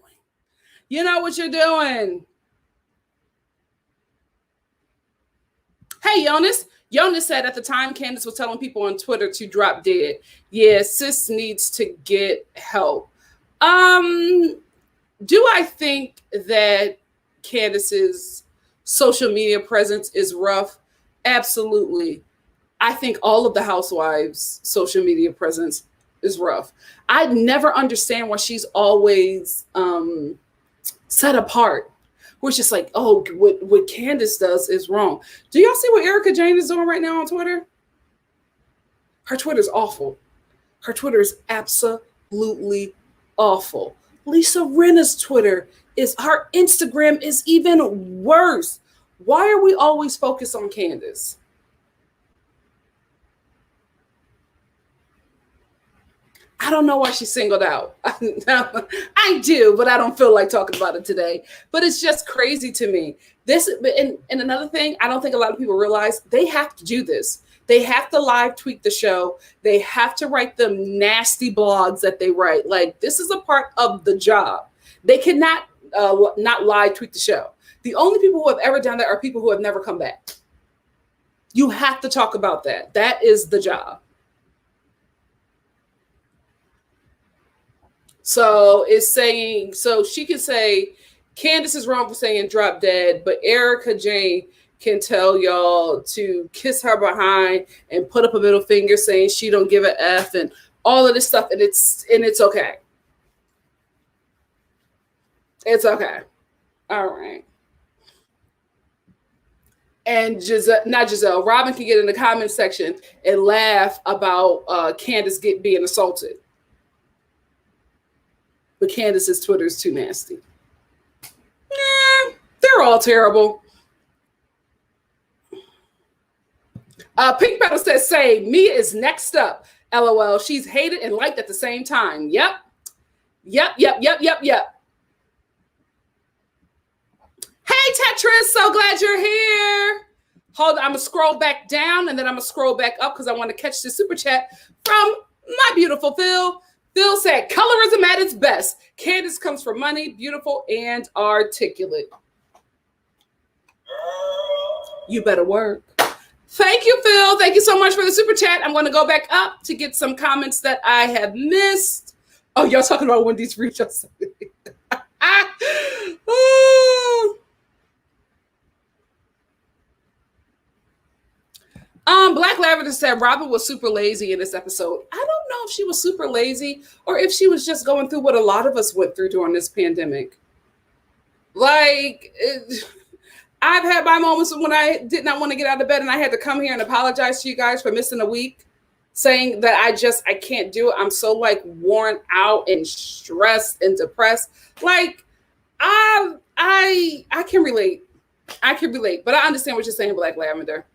You know what you're doing. Hey, Jonas. Jonas said at the time Candace was telling people on Twitter to drop dead. Yeah, sis needs to get help. Do I think that Candace's social media presence is rough? Absolutely. I think all of the housewives' social media presence is rough. I never understand why she's always set apart. We're just like, oh, what Candace does is wrong. Do y'all see what Erica Jane is doing right now on Twitter? Her Twitter's awful. Her Twitter is absolutely awful. Lisa Rinna's her Instagram is even worse. Why are we always focused on Candace? I don't know why she's singled out. I do, but I don't feel like talking about it today. But it's just crazy to me. And another thing, I don't think a lot of people realize they have to do this. They have to live tweet the show. They have to write them nasty blogs that they write. Like, this is a part of the job. They cannot not live tweet the show. The only people who have ever done that are people who have never come back. You have to talk about that. That is the job. So she can say Candace is wrong for saying drop dead, but Erica Jane can tell y'all to kiss her behind and put up a middle finger saying she don't give a F and all of this stuff, and it's okay. It's okay. All right. And Gizelle, Robyn can get in the comment section and laugh about Candace being assaulted. But Candace's Twitter is too nasty. They're all terrible. Pink Petal says, say, Mia is next up. LOL. She's hated and liked at the same time. Yep. Hey, Tetris, so glad you're here. Hold on, I'm going to scroll back down and then I'm going to scroll back up because I want to catch the super chat from my beautiful Phil. Phil said, colorism at its best. Candace comes from money, beautiful, and articulate. You better work. Thank you, Phil. Thank you so much for the super chat. I'm going to go back up to get some comments that I have missed. Oh, y'all talking about Wendy's reach. Black Lavender said Robyn was super lazy in this episode. I don't know if she was super lazy or if she was just going through what a lot of us went through during this pandemic. Like, I've had my moments when I did not want to get out of bed and I had to come here and apologize to you guys for missing a week, saying that I can't do it. I'm so like worn out and stressed and depressed. Like, I can relate. I can relate, but I understand what you're saying, Black Lavender.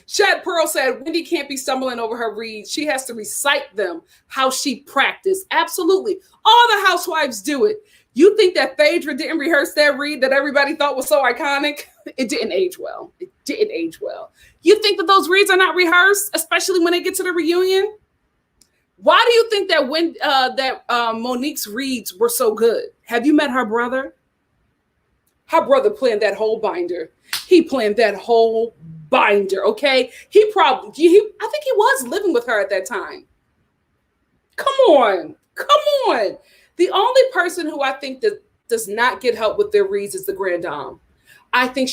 Chad Pearl said, Wendy can't be stumbling over her reads. She has to recite them how she practiced. Absolutely. All the housewives do it. You think that Phaedra didn't rehearse that read that everybody thought was so iconic? It didn't age well. It didn't age well. You think that those reads are not rehearsed, especially when they get to the reunion? Why do you think that Monique's reads were so good? Have you met her brother? Her brother planned that whole binder. He planned that whole binder, okay? I think he was living with her at that time. Come on. The only person who I think that does not get help with their reads is the Grand Dame. I think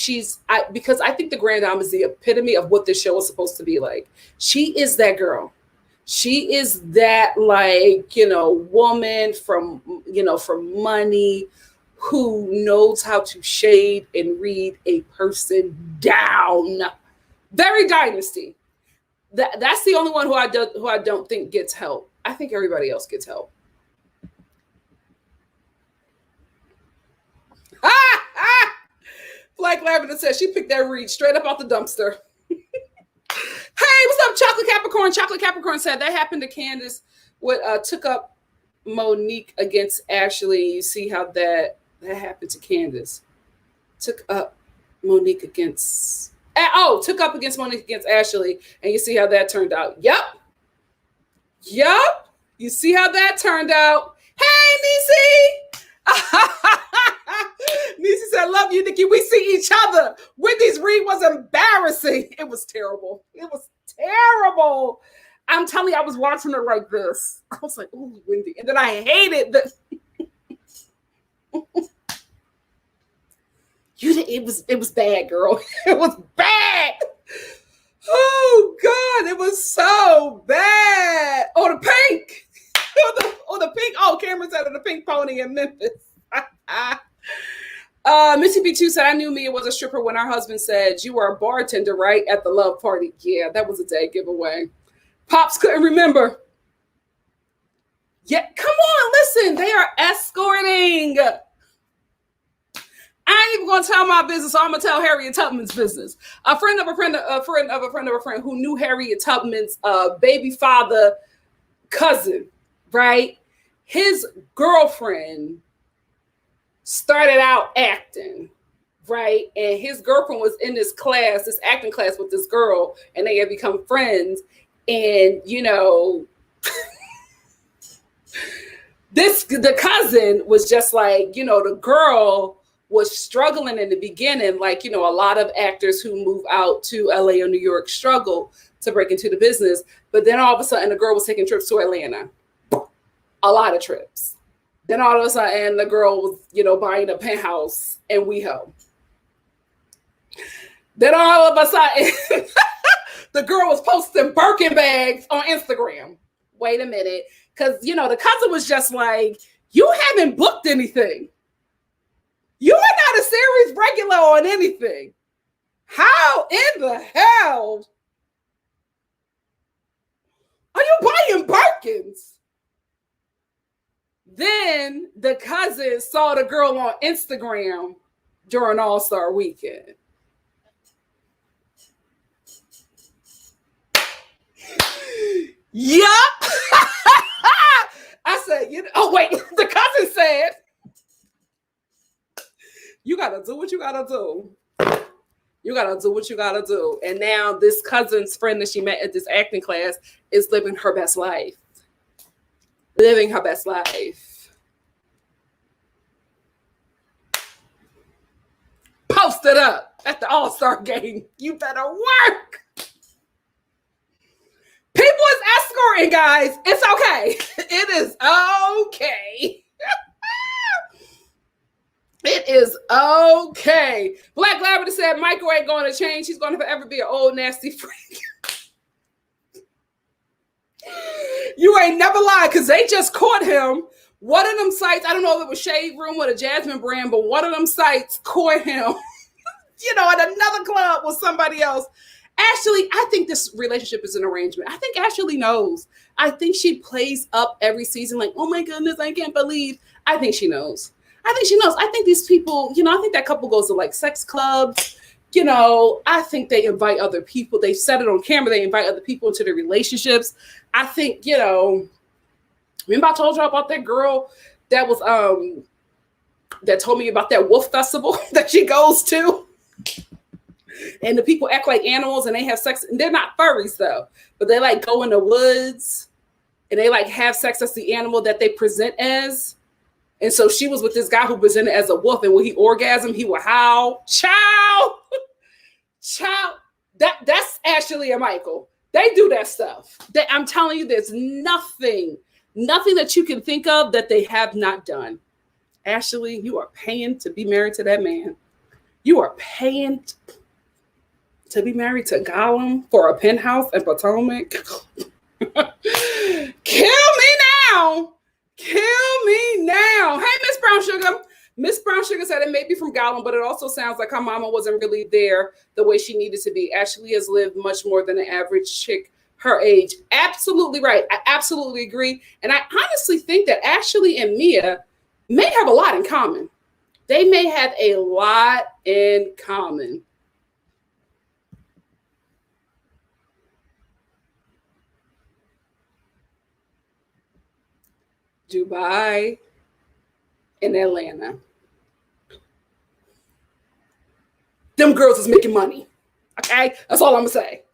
because I think the Grand Dame is the epitome of what this show is supposed to be like. She is that girl. She is that, like, woman from money, who knows how to shade and read a person down. Very Dynasty. That's the only one who I don't think gets help. I think everybody else gets help. Black Lavender says she picked that read straight up out the dumpster. Hey, what's up, Chocolate Capricorn? Chocolate Capricorn said that happened to Candace. What took up Monique against Ashley. You see how that happened to Candace. Took up Monique against Ashley, and you see how that turned out. Yep. You see how that turned out. Hey, Niecy. Niecy said, love you, Nikki. We see each other. Wendy's read was embarrassing. It was terrible. I'm telling you, I was watching it like this. I was like, ooh, Wendy. And then I hated the it was bad, girl. It was bad. Oh God, it was so bad. Oh, the pink. the pink. Oh, Cameron said the pink pony in Memphis. Missy B2 said, I knew Mia was a stripper when her husband said, you were a bartender, right? At the love party. Yeah, that was a dead giveaway. Pops couldn't remember. Yeah, come on, listen. They are escorting. I ain't even gonna tell my business, so I'm gonna tell Harriet Tubman's business. A friend of a friend who knew Harriet Tubman's baby father cousin, right? His girlfriend started out acting, right? And his girlfriend was in this acting class with this girl, and they had become friends. And the cousin was just like, the girl was struggling in the beginning, like, a lot of actors who move out to LA or New York struggle to break into the business. But then all of a sudden, the girl was taking trips to Atlanta, a lot of trips. Then all of a sudden, the girl was, buying a penthouse in WeHo. Then all of a sudden, the girl was posting Birkin bags on Instagram. Wait a minute. Because, the cousin was just like, you haven't booked anything. You are not a series regular on anything. How in the hell are you buying Birkins? Then the cousin saw the girl on Instagram during All-Star Weekend. Yup. I said, oh wait, the cousin said, you gotta do what you gotta do. You gotta do what you gotta do. And now this cousin's friend that she met at this acting class is living her best life. living her best life. Posted up at the All-Star game. You better work. People is escorting, guys. It's okay. It is okay. It is okay. Black Lavender said Michael ain't going to change. He's going to forever be an old nasty freak. You ain't never lied, because they just caught him. One of them sites, I don't know if it was Shade Room or the Jasmine brand, but one of them sites caught him, at another club with somebody else. Ashley, I think this relationship is an arrangement. I think Ashley knows. I think she plays up every season like, oh my goodness, I can't believe. I think she knows. I think these people, I think that couple goes to like sex clubs. I think they invite other people. They set it on camera. They invite other people into their relationships. I think, remember I told you about that girl that was, that told me about that wolf festival that she goes to. And the people act like animals and they have sex. And they're not furries though, but they like go in the woods and they like have sex as the animal that they present as. And so she was with this guy who presented as a wolf, and when he orgasmed, he would howl. Chow. That's Ashley and Michael. They do that stuff. I'm telling you, there's nothing that you can think of that they have not done. Ashley, you are paying to be married to that man. You are paying to be married to Gollum for a penthouse in Potomac. Kill me now. Kill me now. Hey, Miss Brown Sugar. Miss Brown Sugar said it may be from Gollum, but it also sounds like her mama wasn't really there the way she needed to be. Ashley has lived much more than an average chick her age. Absolutely right. I absolutely agree. And I honestly think that Ashley and Mia may have a lot in common. They may have a lot in common. Dubai and Atlanta. Them girls is making money. Okay? That's all I'm gonna say.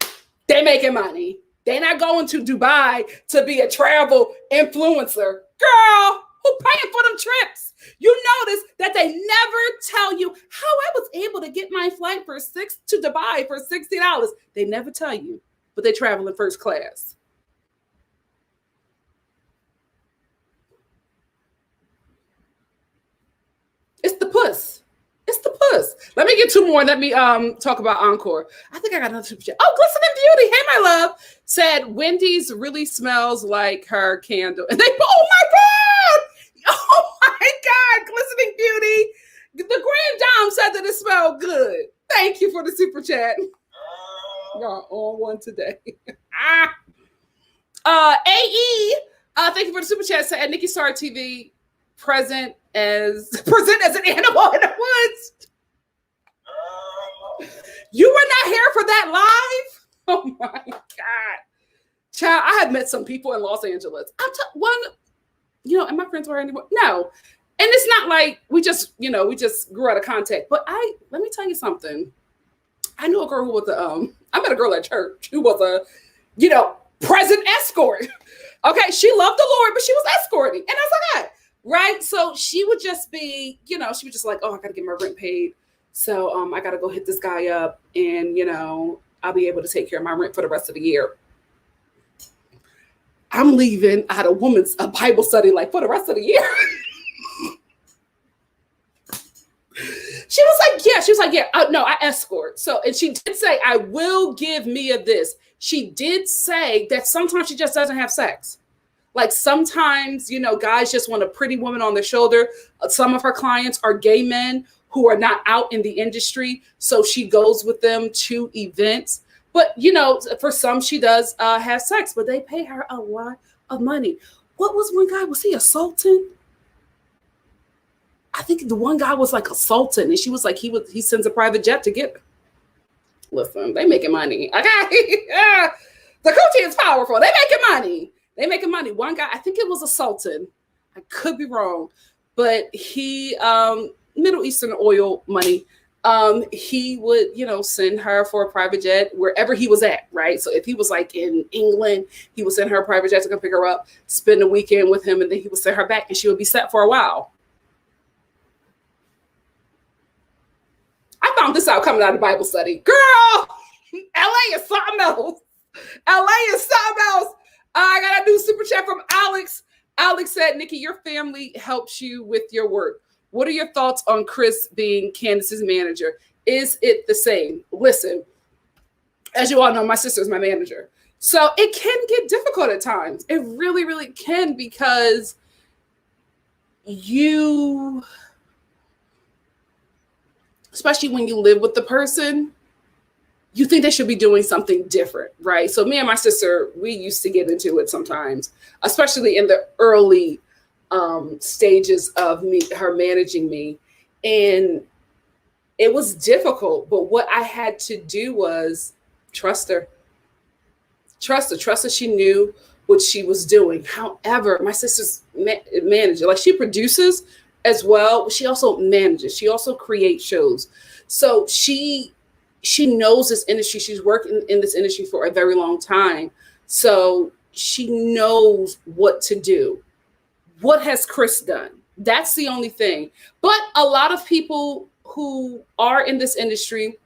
They making money. They're not going to Dubai to be a travel influencer. Girl, who paying for them trips? You notice that they never tell you how I was able to get my flight to Dubai for $60. They never tell you, but they travel in first class. It's the puss. It's the puss. Let me get two more. Let me talk about Encore. I think I got another super chat. Oh, Glistening Beauty. Hey, my love. Said Wendy's really smells like her candle. And oh my God. Oh my God. Glistening Beauty. The Grand Dame said that it smelled good. Thank you for the super chat. Y'all on one today. AE. Thank you for the super chat. Said NikkiStar TV. Present as an animal in the woods. You were not here for that live? Oh my God. Child, I had met some people in Los Angeles. And my friends were anymore. No. And it's not like we just grew out of contact. But let me tell you something. I knew a girl who was I met a girl at church who was a present escort. Okay, she loved the Lord, but she was escorting. And I was like, right? So she would just be, she was just like, oh, I got to get my rent paid. So I got to go hit this guy up and, I'll be able to take care of my rent for the rest of the year. I'm leaving. I had a Bible study like for the rest of the year. She was like, yeah, no, I escort. So, and she did say, I will give Mia this. She did say that sometimes she just doesn't have sex. Like sometimes, guys just want a pretty woman on their shoulder. Some of her clients are gay men who are not out in the industry. So she goes with them to events. But, for some, she does have sex, but they pay her a lot of money. What was one guy? Was he a sultan? I think the one guy was like a sultan. And she was like, he sends a private jet to get her. Listen, they making money. Okay. The coochie is powerful. They making money. One guy, I think it was a sultan. I could be wrong, but he, Middle Eastern oil money. he would, send her for a private jet wherever he was at, right? So if he was like in England, he would send her a private jet to come pick her up, spend the weekend with him, and then he would send her back and she would be set for a while. I found this out coming out of Bible study. Girl, LA is something else. LA is something else. I got a new super chat from Alex. Alex said, Nikki, your family helps you with your work. What are your thoughts on Chris being Candace's manager? Is it the same? Listen, as you all know, my sister is my manager. So it can get difficult at times. It really, really can, because especially when you live with the person, you think they should be doing something different, right? So me and my sister, we used to get into it sometimes, especially in the early stages of her managing me. And it was difficult, but what I had to do was trust her. Trust her. She knew what she was doing. However, my sister's manager, like, she produces as well. She also manages. She also creates shows. So she knows this industry. She's worked in this industry for a very long time. So she knows what to do. What has Chris done? That's the only thing. But a lot of people who are in this industry,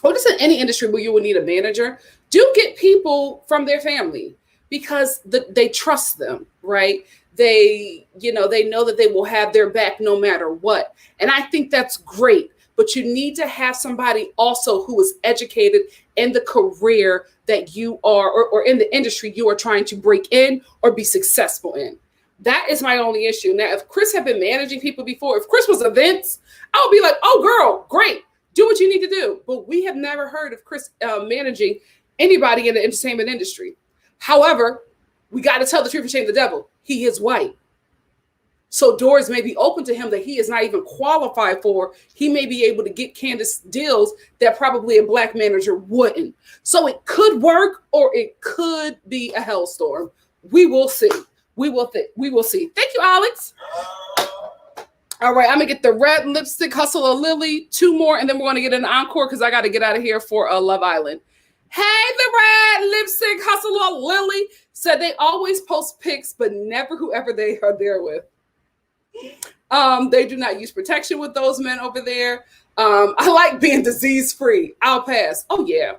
or just in any industry where you would need a manager, do get people from their family, because they trust them, right? They know that they will have their back no matter what. And I think that's great. But you need to have somebody also who is educated in the career that you are, or in the industry you are trying to break in or be successful in. That is my only issue. Now, if Chris had been managing people before, if Chris was events, I would be like, oh, girl, great. Do what you need to do. But we have never heard of Chris managing anybody in the entertainment industry. However, we got to tell the truth and shame the devil. He is white. So doors may be open to him that he is not even qualified for. He may be able to get Candace deals that probably a black manager wouldn't. So it could work, or it could be a hellstorm. We will see. We will see. Thank you, Alex. All right, I'm going to get the red lipstick hustle of Lily. 2 more, and then we're going to get an encore because I got to get out of here for Love Island. Hey, the red lipstick hustle of Lily said they always post pics, but never whoever they are there with. They do not use protection with those men over there. I like being disease-free. I'll pass. Oh, yeah.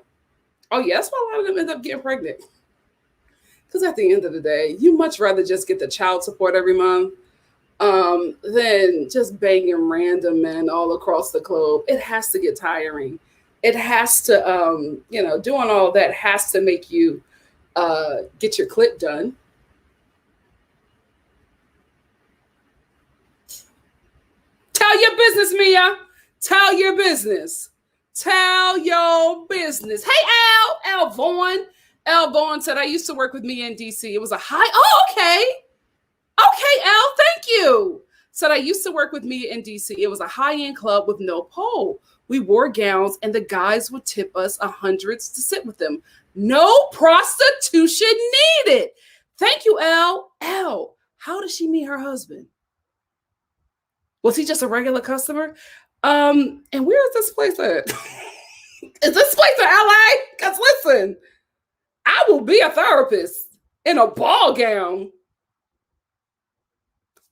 That's why a lot of them end up getting pregnant. Because at the end of the day, you much rather just get the child support every month than just banging random men all across the globe. It has to get tiring. It has to, doing all that has to make you get your clit done. Tell your business, Mia. Tell your business. Tell your business. Hey, Al Vaughn. Al Vaughn said, I used to work with Mia in DC. It was a high. Oh, okay. Okay, Al, thank you. Said, I used to work with Mia in DC. It was a high-end club with no pole. We wore gowns, and the guys would tip us hundreds to sit with them. No prostitution needed. Thank you, Al. Al, how did she meet her husband? Was he just a regular customer? And where is this place at? Is this place in LA? Because listen, I will be a therapist in a ball gown.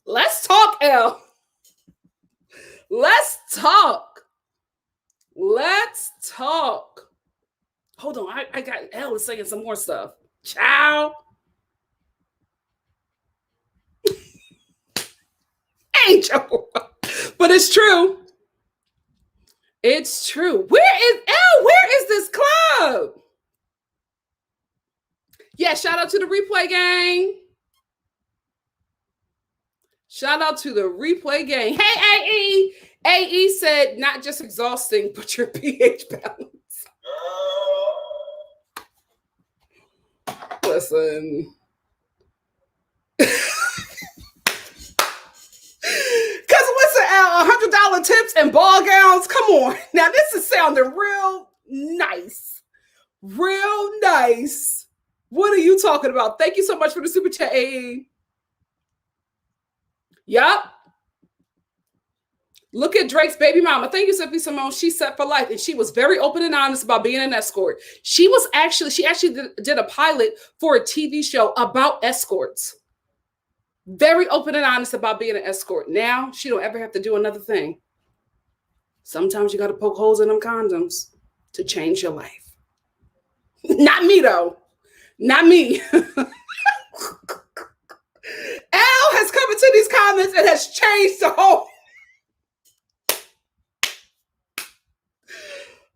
Let's talk, Elle. Let's talk. Hold on, I got Elle is saying some more stuff. Ciao. Angel. But it's true. It's true. Where is this club? Yeah, shout out to the replay gang. Shout out to the replay gang. Hey, AE. AE said, not just exhausting, but your pH balance. Listen. Because listen, Al, $100 tips and ball gowns. Come on. Now, this is sounding real nice. Real nice. What are you talking about? Thank you so much for the super chat, AE. Yup. Look at Drake's baby mama. Thank you, Sophie Simone. She's set for life. And she was very open and honest about being an escort. She actually did a pilot for a TV show about escorts. Very open and honest about being an escort. Now she don't ever have to do another thing. Sometimes you got to poke holes in them condoms to change your life. Not me, though. Not me. Elle has come into these comments and has changed the whole.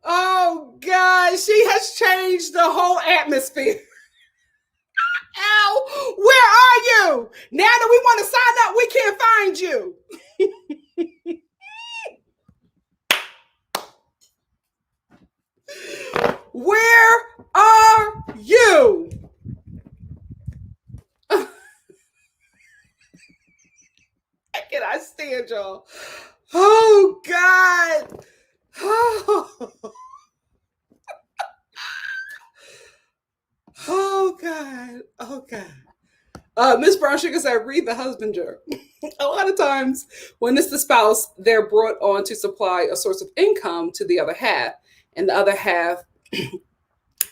Oh, God. She has changed the whole atmosphere. Elle, where are you? Now that we want to sign up, we can't find you. Where are you? Can I stand y'all? Oh, God. Oh. Oh, God. Oh, God. Miss Brown Sugar said, read the husbander. A lot of times when it's the spouse, they're brought on to supply a source of income to the other half. And the other half,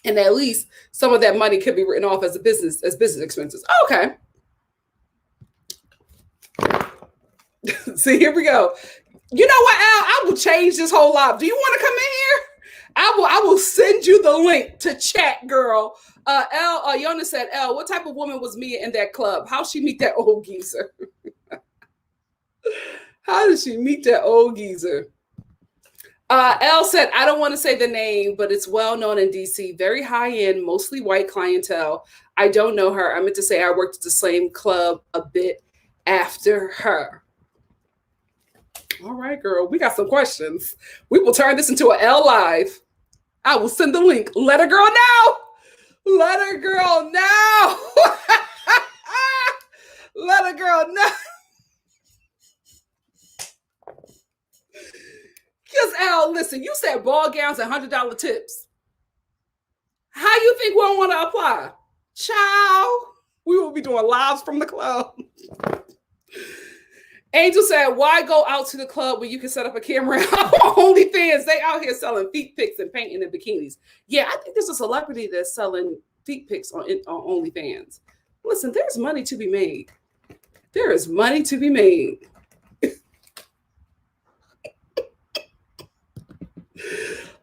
and at least some of that money could be written off as business expenses. Okay. See, here we go. You know what, Al? I will change this whole lot. Do you want to come in here? I will send you the link to chat, girl. Yona said, Elle, what type of woman was Mia in that club? How'd she meet that old geezer? How did she meet that old geezer? Elle said, I don't want to say the name, but it's well known in DC. Very high end, mostly white clientele. I don't know her. I meant to say I worked at the same club a bit after her. All right, girl. We got some questions. We will turn this into an Elle Live. I will send the link. Let a girl know. Let a girl know. Let a girl know. Because, Elle, listen, you said ball gowns and $100 tips. How you think we don't want to apply? Ciao. We will be doing lives from the club. Angel said, why go out to the club when you can set up a camera on OnlyFans? They out here selling feet pics and painting in bikinis. Yeah, I think there's a celebrity that's selling feet pics on OnlyFans. Listen, there's money to be made. There is money to be made.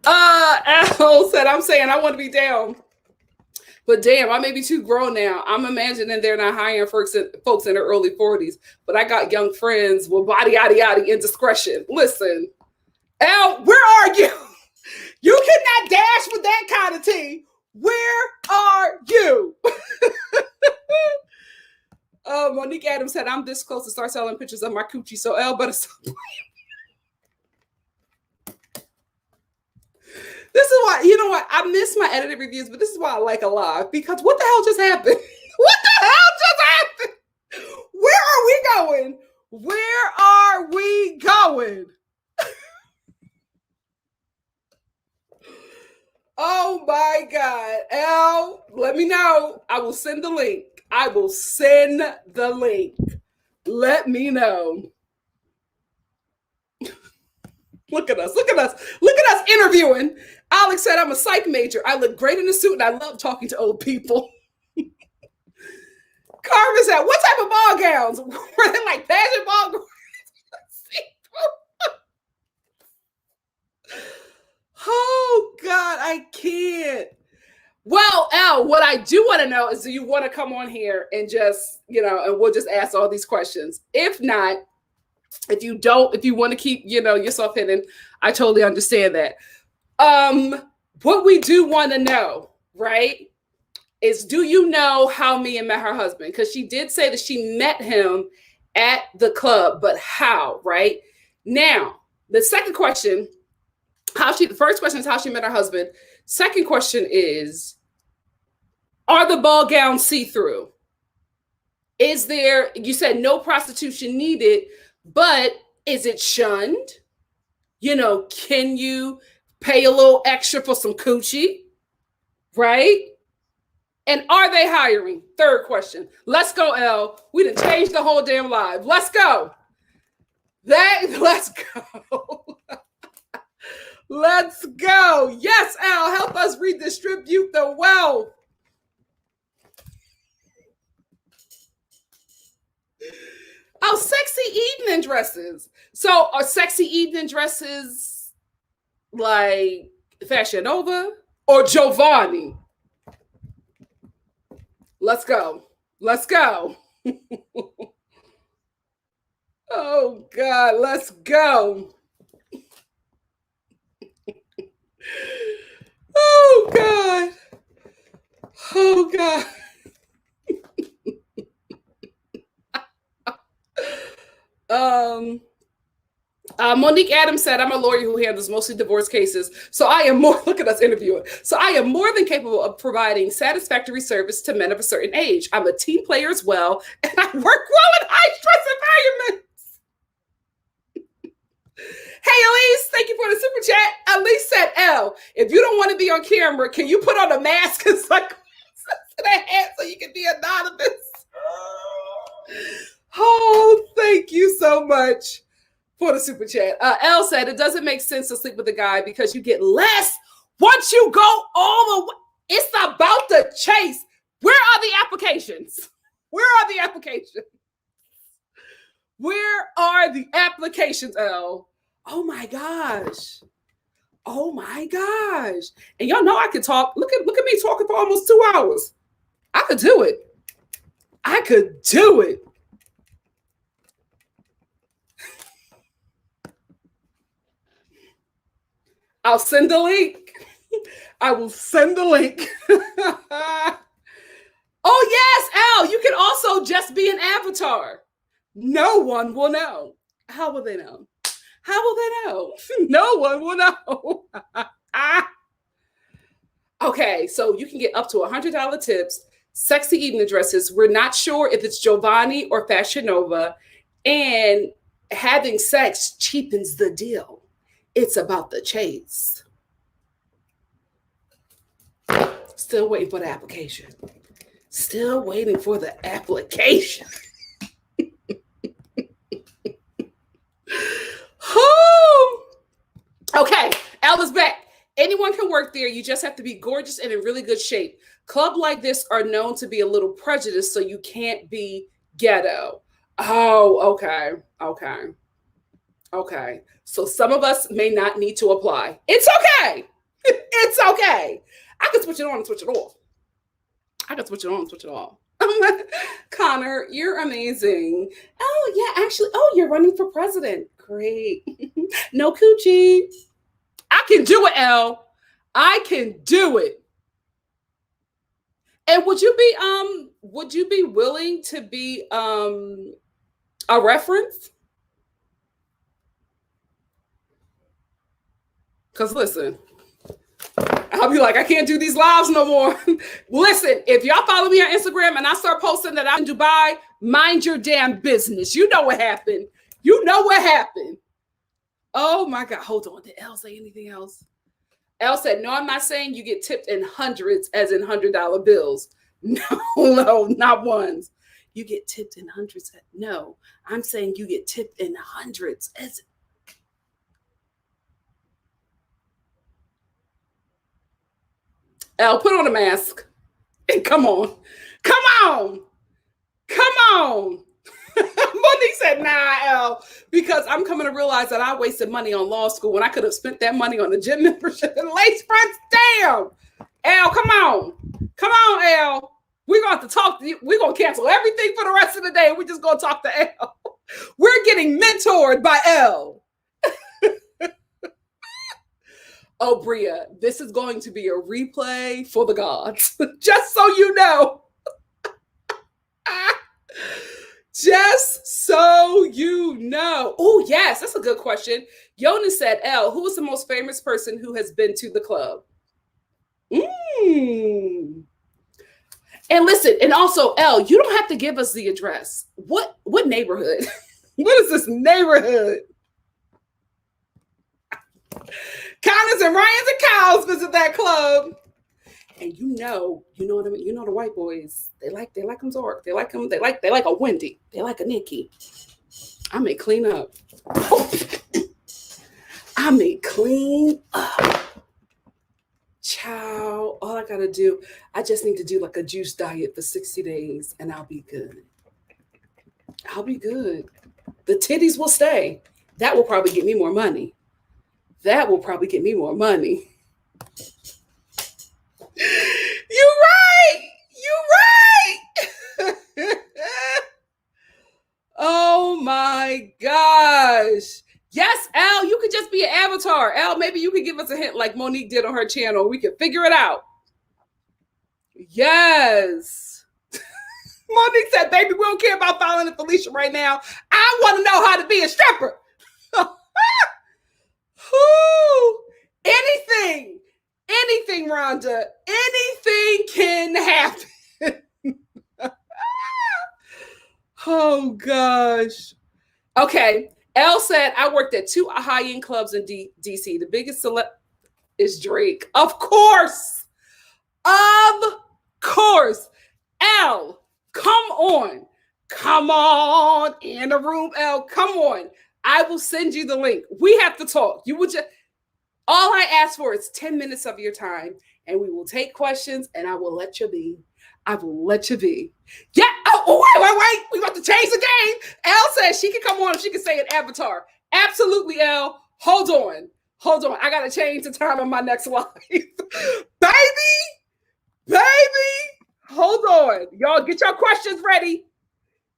Al said, I'm saying I want to be down. But damn, I may be too grown now. I'm imagining they're not hiring folks in their early 40s. But I got young friends with body, yada, yada, indiscretion. Listen, Al, where are you? You cannot dash with that kind of tea. Where are you? Monique Adams said, I'm this close to start selling pictures of my coochie. So Al better stop playing. This is why, you know what? I miss my edited reviews, but this is why I like a live, because what the hell just happened? What the hell just happened? Where are we going? Where are we going? Oh my God. Al, let me know. I will send the link. I will send the link. Let me know. Look at us. Look at us. Look at us interviewing. Alex said, I'm a psych major. I look great in a suit and I love talking to old people. Carmen said, what type of ball gowns? Were they like pageant ball gowns? Oh, God, I can't. Well, Al, what I do want to know is, do you want to come on here and just, and we'll just ask all these questions. If not, if you want to keep, yourself hidden, I totally understand that. What we do want to know, right, is, do you know how Mia met her husband? Because she did say that she met him at the club, but how, right? Now, the second question, the first question is how she met her husband. Second question is, are the ball gowns see-through? Is there, you said no prostitution needed, but is it shunned? Can you pay a little extra for some coochie? Right? And are they hiring? Third question. Let's go, Elle. We done changed the whole damn live. Let's go. Let's go. Let's go. Yes, Al, help us redistribute the wealth. Oh, sexy evening dresses. So are sexy evening dresses like Fashion Nova or Giovanni? Let's go. Let's go. Oh, God. Let's go. Oh, God. Oh, God. Monique Adams said, I'm a lawyer who handles mostly divorce cases. So I am more, look at us interviewing. So I am more than capable of providing satisfactory service to men of a certain age. I'm a team player as well, and I work well in high stress environments. Hey, Elise, thank you for the super chat. Elise said, Elle, if you don't want to be on camera, can you put on a mask and like to the head so you can be anonymous? Oh, thank you so much for the super chat. Elle said, it doesn't make sense to sleep with a guy because you get less once you go all the way. It's about the chase. Where are the applications? Where are the applications? Where are the applications, Elle? Oh my gosh. Oh my gosh. And y'all know I could talk. Look at me talking for almost 2 hours. I could do it. I could do it. I'll send the link. I will send the link. Oh, yes, Al, you can also just be an avatar. No one will know. How will they know? How will they know? No one will know. Okay, so you can get up to $100 tips, sexy evening dresses. We're not sure if it's Giovanni or Fashion Nova, and having sex cheapens the deal. It's about the chase. Still waiting for the application. Still waiting for the application. Okay, Elle is back. Anyone can work there. You just have to be gorgeous and in really good shape. Clubs like this are known to be a little prejudiced, so you can't be ghetto. Oh, okay. Okay. So some of us may not need to apply. It's okay. It's okay. I can switch it on and switch it off. I can switch it on and switch it off. Connor, you're amazing. Oh, yeah, actually. Oh, you're running for president. Great. No coochie. I can do it, Elle. I can do it. And would you be willing to be a reference? Because listen, I'll be like, I can't do these lives no more. Listen, if y'all follow me on Instagram and I start posting that I'm in Dubai, mind your damn business. You know what happened. You know what happened. Oh my God. Hold on. Did Elle say anything else? Elle said, no, I'm not saying you get tipped in hundreds as in $100 bills. No, not ones. You get tipped in hundreds. No, I'm saying you get tipped in hundreds as Elle, put on a mask and come on. Monique said, nah, Elle, because I'm coming to realize that I wasted money on law school when I could have spent that money on the gym membership and lace fronts. Damn. Elle, come on, Elle. We're going to have to talk to you. We're going to cancel everything for the rest of the day. We're just going to talk to Elle. We're getting mentored by Elle. Oh, Bria, this is going to be a replay for the gods. Just so you know. Just so you know. Oh, yes, that's a good question. Yona said, Elle, who is the most famous person who has been to the club? And listen, and also, Elle, you don't have to give us the address. What neighborhood? What is this neighborhood? Connors and Ryans and cows visit that club. And you know what I mean? You know the white boys, they like them dark. They like a Wendy. They like a Nikki. I may clean up. I may clean up. Ciao. All I gotta do, I just need to do like a juice diet for 60 days and I'll be good. I'll be good. The titties will stay. That will probably get me more money. That will probably get me more money. You're right. You're right. Oh my gosh. Yes, Elle, you could just be an avatar. Elle, maybe you could give us a hint like Monique did on her channel. We could figure it out. Yes. Monique said, baby, we don't care about following Felicia right now. I want to know how to be a stripper. Anything, Rhonda. Anything can happen. Oh, gosh. Okay. Elle said, I worked at 2 high-end clubs in DC. The biggest celeb is Drake. Of course. Of course. Elle, come on. Come on in the room, Elle. Come on. I will send you the link. We have to talk. You would just, all I ask for is 10 minutes of your time, and we will take questions, and I will let you be. I will let you be. Yeah. Oh, wait. We got to change the game. Elle says she can come on if she can say an avatar. Absolutely, Elle. Hold on. I got to change the time of my next live. Baby. Hold on. Y'all get your questions ready.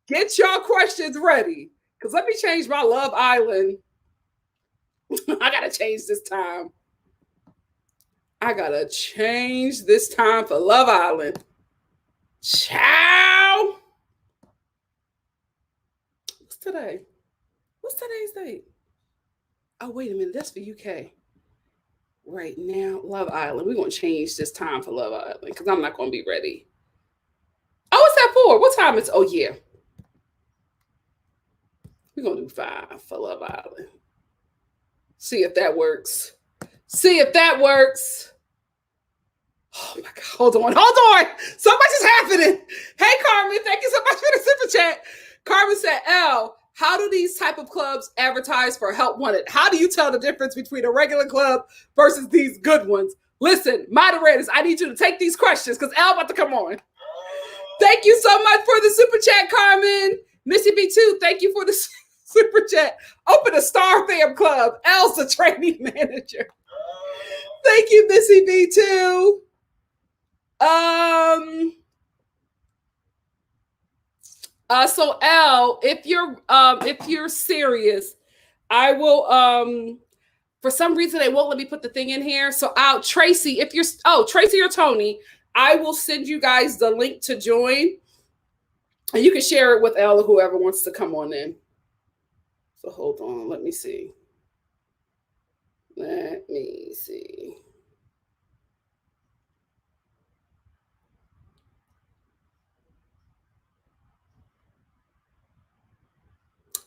Because let me change my Love Island. I got to change this time. For Love Island. Ciao. What's today's date? Oh, wait a minute. That's for UK. Right now, Love Island. We're going to change this time for Love Island because I'm not going to be ready. Oh, what's that for? What time is? Oh, yeah. We're going to do 5 for Love Island. See if that works. Oh my God, hold on. So much is happening. Hey, Carmen, thank you so much for the super chat. Carmen said, Elle, how do these type of clubs advertise for help wanted? How do you tell the difference between a regular club versus these good ones? Listen, moderators, I need you to take these questions because Elle about to come on. Thank you so much for the super chat, Carmen. Missy B2, thank you for the super chat. Open a Star Fam Club. Elle's the training manager. Thank you, Missy B2. So Elle, if you're serious, I will for some reason they won't let me put the thing in here. So Tracy, Tracy or Tony, I will send you guys the link to join. And you can share it with Elle or whoever wants to come on in. So hold on, let me see.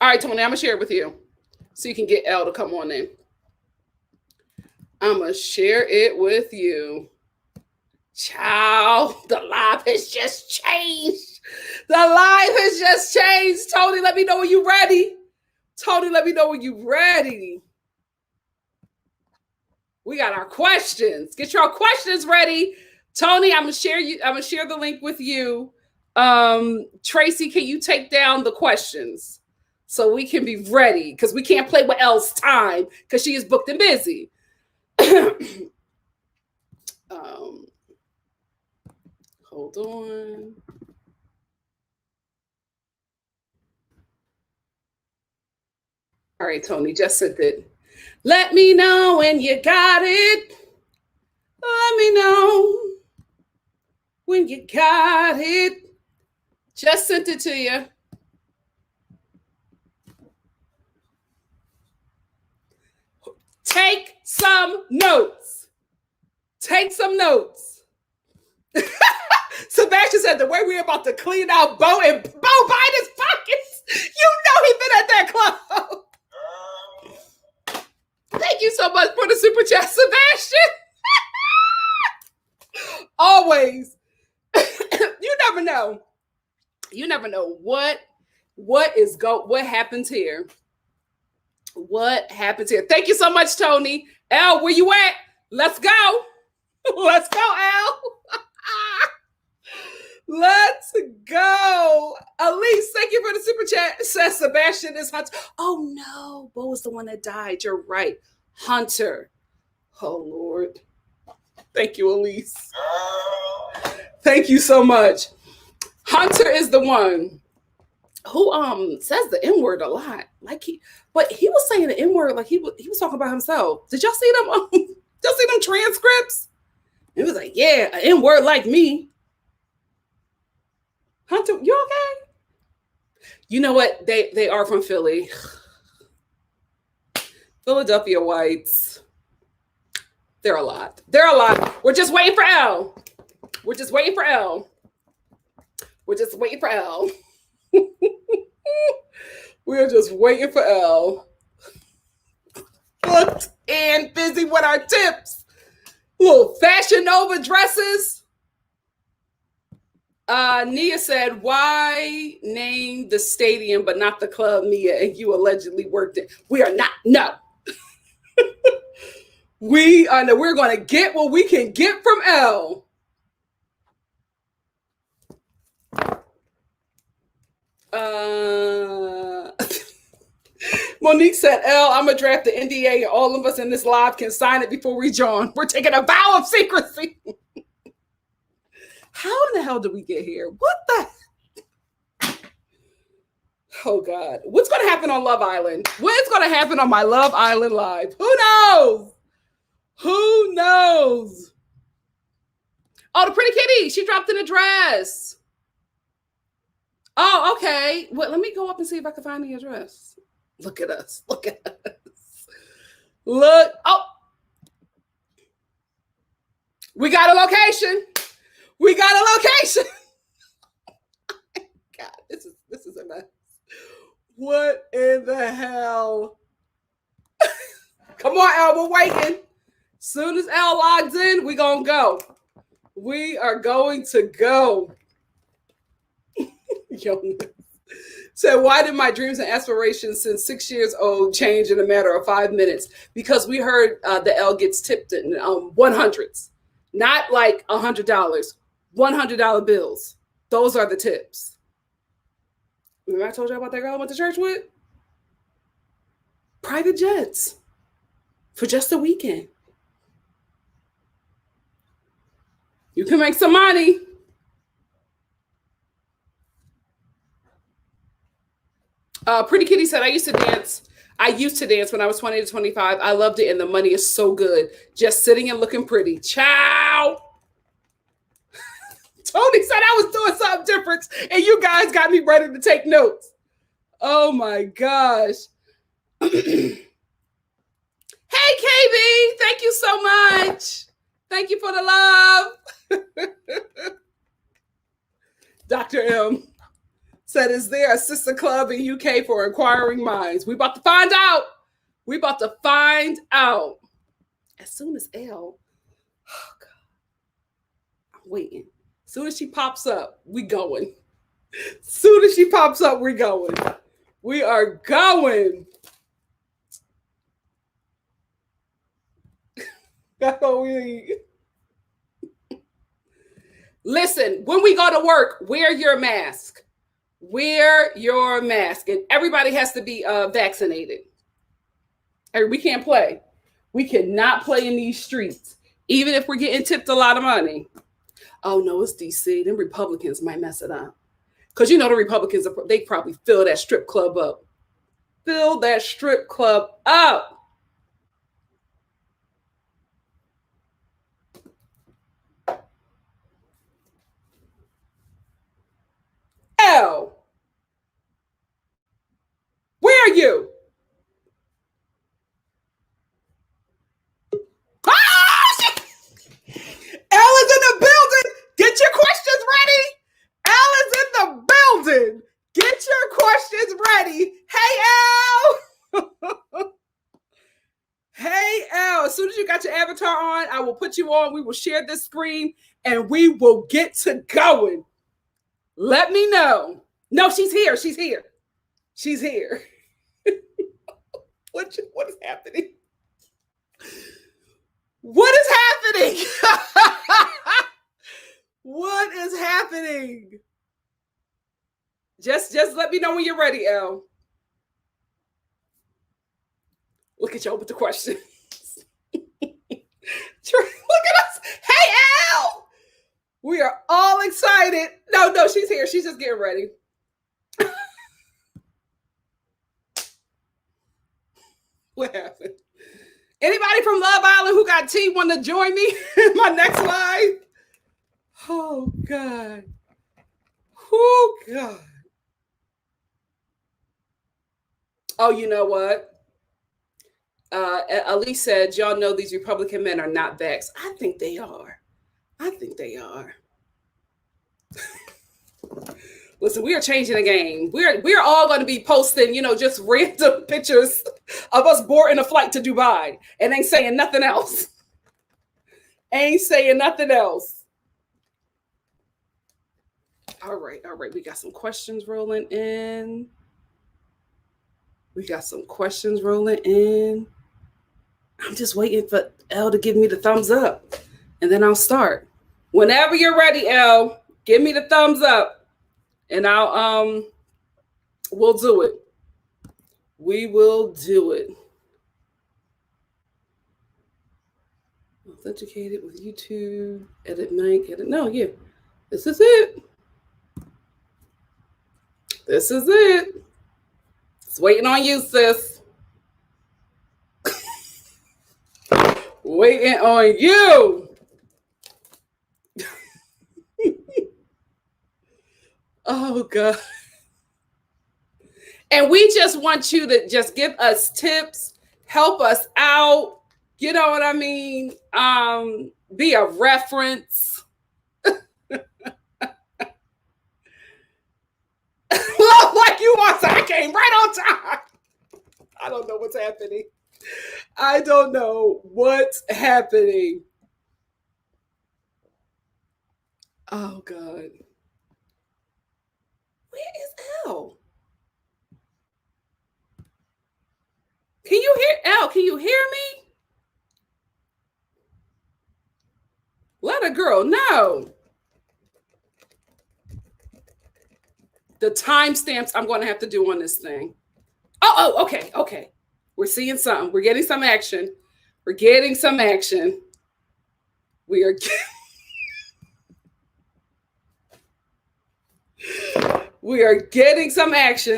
All right, Tony, I'm going to share it with you so you can get Elle to come on in. I'm going to share it with you. Ciao. The live has just changed. Tony, let me know when you're ready. We got our questions. Get your questions ready. Tony, I'm going to share the link with you. Tracy, can you take down the questions? So we can be ready because we can't play with Elle's time because she is booked and busy. Hold on. All right, Tony, just sent it. Let me know when you got it. Let me know when you got it. Just sent it to you. Take some notes. Sebastian said the way we're about to clean out Bo and Bo Biden's pockets. You know he been at that club. Thank you so much for the super chat, Sebastian. Always. You never know. What happens here. What happens here? Thank you so much, Tony. Elle, where you at? Let's go. Let's go, Elle. Let's go. Elise, thank you for the super chat. Says Sebastian is Hunter. Oh no, Bo was the one that died. You're right. Hunter. Oh Lord. Thank you, Elise. Thank you so much. Hunter is the one who says the N-word a lot. But he was saying the N-word like he was talking about himself. Did y'all see them? Y'all see them transcripts? It was like, yeah, an N-word like me. Hunter, you okay? You know what? They are from Philly. Philadelphia whites. They're a lot. They're a lot. We're just waiting for Elle. We're just waiting for Elle. We're just waiting for Elle. We're just waiting for Elle. Booked and busy with our tips. Little Fashion Nova dresses. Nia said, why name the stadium but not the club, Nia, and you allegedly worked it? We are not. No. We're going to get what we can get from Elle. Monique said, Elle, I'm going to draft the NDA and all of us in this live can sign it before we join. We're taking a vow of secrecy. How in the hell did we get here? What the? Oh, God. What's going to happen on Love Island? What's going to happen on my Love Island live? Who knows? Who knows? Oh, the pretty kitty. She dropped in a dress. Oh, okay. Well, let me go up and see if I can find the address. Look at us. Look at us. Look. Oh. We got a location. We got a location. God, this is a mess. What in the hell? Come on, Elle, we're waiting. Soon as Elle logs in, we gonna go. We are going to go. Yo, so why did my dreams and aspirations since 6 years old change in a matter of 5 minutes? Because we heard the Elle gets tipped in 100s, not like $100, $100 bills. Those are the tips. Remember I told you about that girl I went to church with? Private jets for just a weekend. You can make some money. Pretty Kitty said, I used to dance when I was 20 to 25. I loved it, and the money is so good. Just sitting and looking pretty. Ciao. Tony said I was doing something different, and you guys got me ready to take notes. Oh, my gosh. Hey, KB. Thank you so much. Thank you for the love. Dr. M said, is there a sister club in UK for inquiring minds? We about to find out. We about to find out. As soon as Elle, oh God, I'm waiting. As soon as she pops up, we going. As soon as she pops up, we're going. We are going. Listen, when we go to work, wear your mask. Wear your mask. And everybody has to be vaccinated. We can't play. We cannot play in these streets, even if we're getting tipped a lot of money. Oh, no, it's DC. Them Republicans might mess it up. Because you know the Republicans, they probably fill that strip club up. Fill that strip club up. Elle, where are you? Elle is in the building. Get your questions ready. Elle is in the building. Get your questions ready. Hey, Elle. Hey, Elle. As soon as you got your avatar on, I will put you on. We will share this screen and we will get to going. Let me know. No, she's here. She's here. She's here. What happening? What is happening? What is happening? Just let me know when you're ready, Elle. Look at y'all with the questions. Look at us. Hey, Elle. We are all excited. No, she's here. She's just getting ready. What happened? Anybody from Love Island who got tea want to join me in my next live? Oh, God. Oh, God. Oh, you know what? Ali said, y'all know these Republican men are not vaxxed. I think they are. Listen, we are changing the game. We're all going to be posting, just random pictures of us boarding a flight to Dubai and ain't saying nothing else. All right. We got some questions rolling in. I'm just waiting for Elle to give me the thumbs up, and then I'll start. Whenever you're ready, Elle, give me the thumbs up, and we'll do it. We will do it. Authenticated with YouTube, edit mic, edit. No, yeah. This is it. It's waiting on you, sis. Waiting on you. Oh, God. And we just want you to just give us tips, help us out. You know what I mean? Be a reference. Like you want, I came right on time. I don't know what's happening. Oh, God. Where is Elle? Can you hear Elle? Can you hear me? Let a girl know. The timestamps I'm going to have to do on this thing. Oh, okay. We're seeing something. We're getting some action. We are getting some action.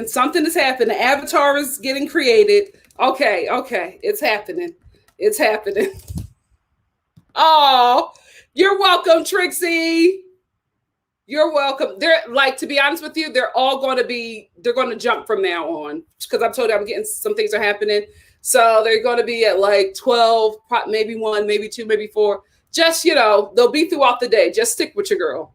Something is happening. The avatar is getting created. Okay. It's happening. Oh, you're welcome, Trixie. You're welcome. They're like, to be honest with you, they're going to jump from now on, because I've told you I'm getting some things are happening. So they're going to be at like 12, maybe 1, maybe 2, maybe 4. Just, they'll be throughout the day. Just stick with your girl.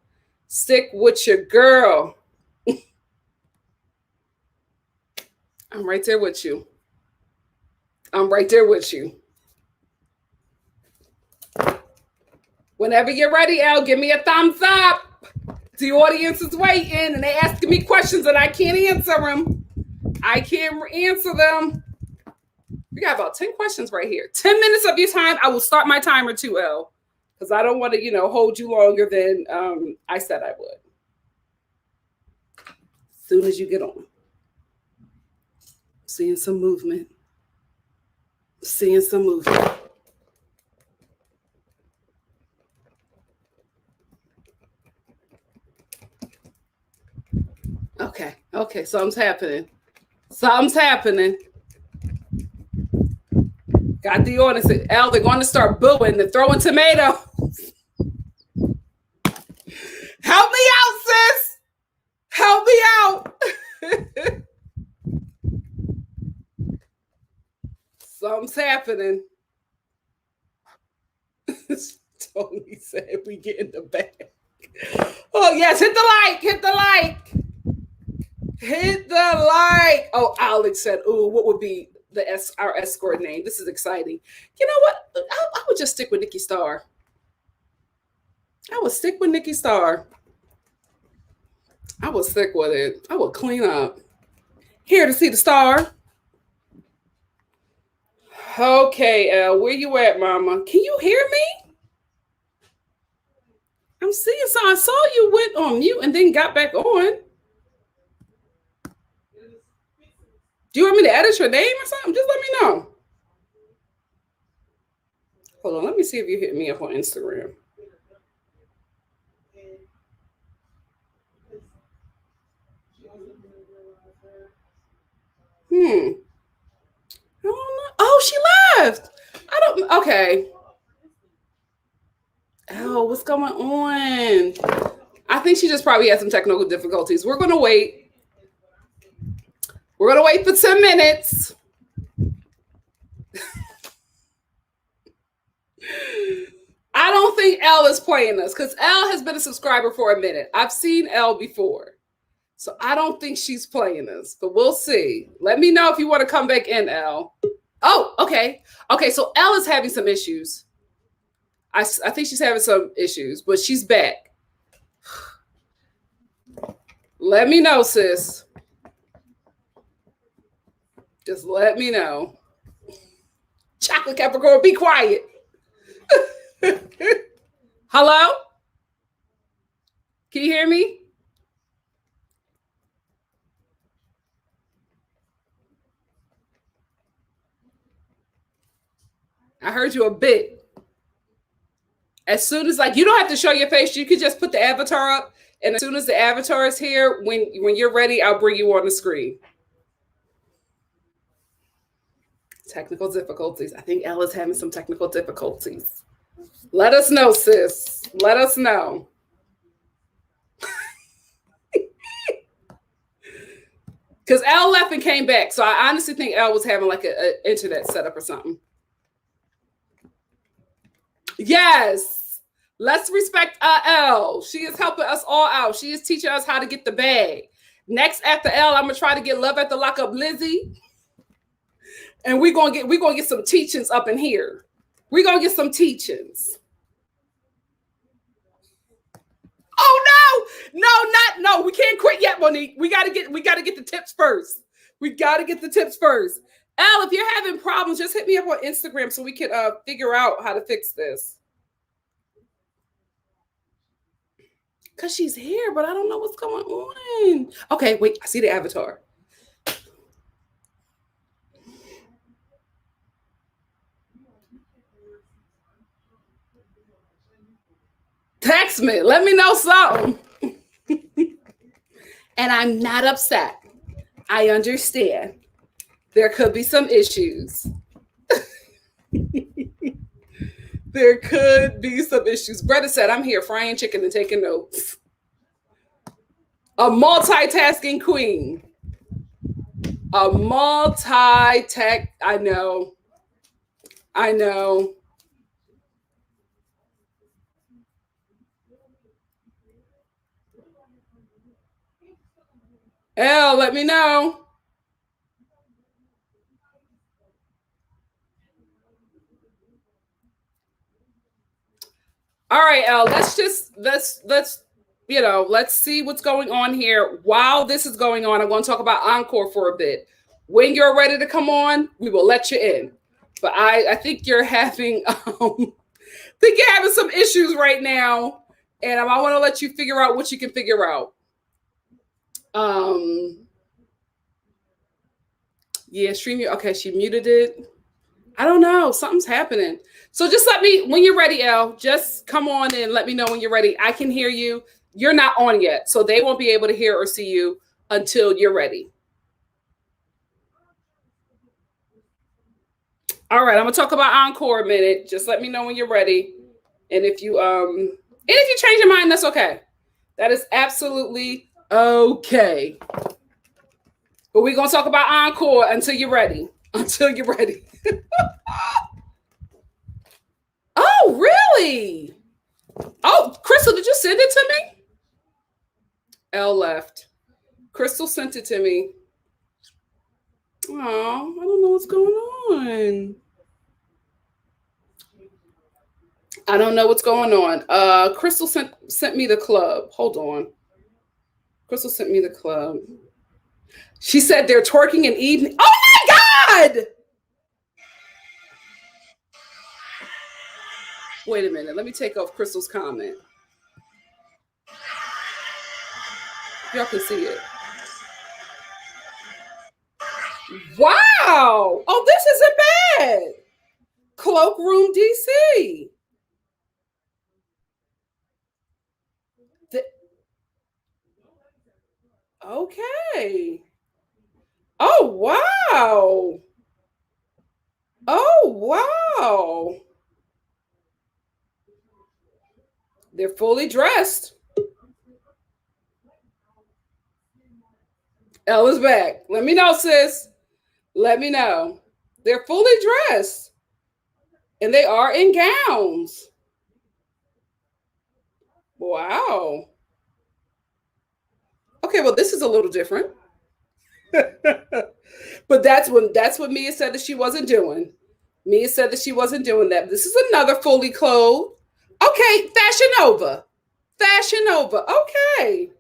I'm right there with you. Whenever you're ready, Elle, give me a thumbs up. The audience is waiting, and they asking me questions, and I can't answer them. We got about 10 questions right here. 10 minutes of your time. I will start my timer too, Elle, because I don't want to, hold you longer than I said I would. As soon as you get on. Seeing some movement. Okay, something's happening. Got the audience. Elle, they're going to start booing. They're throwing tomatoes. Help me out, sis. Help me out. Something's happening. Tony said we get in the bag. Oh, yes. Hit the like. Oh, Alex said, "Ooh, what would be our escort name? This is exciting." You know what? I would just stick with NikkiStar. I would stick with it. I would clean up. Here to see the star. Okay, Elle, where you at, mama? Can you hear me? I'm seeing so I saw you went on mute and then got back on. Do you want me to edit your name or something? Just let me know. Hold on, let me see if you hit me up on Instagram. I don't know. Oh, she left. I don't. Okay. Oh, what's going on? I think she just probably had some technical difficulties. We're gonna wait. We're gonna wait for 10 minutes. I don't think Elle is playing us because Elle has been a subscriber for a minute. I've seen Elle before. So I don't think she's playing us, but we'll see. Let me know if you want to come back in, Elle. Oh, okay. Okay, so Elle is having some issues. I think she's having some issues, but she's back. Let me know, sis. Just let me know. Chocolate Capricorn, be quiet. Hello? Can you hear me? I heard you a bit. As soon as, like, you don't have to show your face. You can just put the avatar up. And as soon as the avatar is here, when you're ready, I'll bring you on the screen. Technical difficulties. I think Ella's having some technical difficulties. Let us know, sis. Let us know. Because Elle left and came back. So I honestly think Elle was having like an internet setup or something. Yes. Let's respect Elle. She is helping us all out. She is teaching us how to get the bag. Next after Elle, I'm going to try to get Love at the Lockup Lizzie. And we're gonna get some teachings up in here. We're gonna get some teachings. Oh no, we can't quit yet, Monique. We gotta get the tips first. We gotta get the tips first. Elle, if you're having problems, just hit me up on Instagram so we can figure out how to fix this. Cause she's here, but I don't know what's going on. Okay, wait, I see the avatar. Text me. Let me know something. And I'm not upset. I understand. There could be some issues. There could be some issues. Brenda said, I'm here frying chicken and taking notes. A multitasking queen. A multi-tech. I know. Elle, let me know. All right, Elle, let's see what's going on here. While this is going on, I'm going to talk about Encore for a bit. When you're ready to come on, we will let you in. But I think you're having some issues right now, and I want to let you figure out what you can figure out. Yeah, stream you. Okay, she muted it. I don't know. Something's happening. So just let me, when you're ready, Elle, just come on and let me know when you're ready. I can hear you. You're not on yet, so they won't be able to hear or see you until you're ready. All right, I'm gonna talk about Encore a minute. Just let me know when you're ready. And if you change your mind, that's okay. That is absolutely okay. But we're gonna talk about Encore until you're ready. Until you're ready. Oh, really? Oh, Crystal, did you send it to me? Elle left. Crystal sent it to me. Oh, I don't know what's going on. I don't know what's going on. Crystal sent me the club. Hold on. Crystal sent me the club. She said they're twerking in evening. Oh my God! Wait a minute. Let me take off Crystal's comment. Y'all can see it. Wow. Oh, this isn't bad. Cloakroom DC. Okay. Oh, wow. Oh, wow. They're fully dressed. Ella's back. Let me know, sis. Let me know. They're fully dressed. And they are in gowns. Wow. Okay, well, this is a little different. But that's what Mia said that she wasn't doing. Mia said that she wasn't doing that. This is another fully clothed. Okay, Fashion Nova. Fashion Nova. Okay.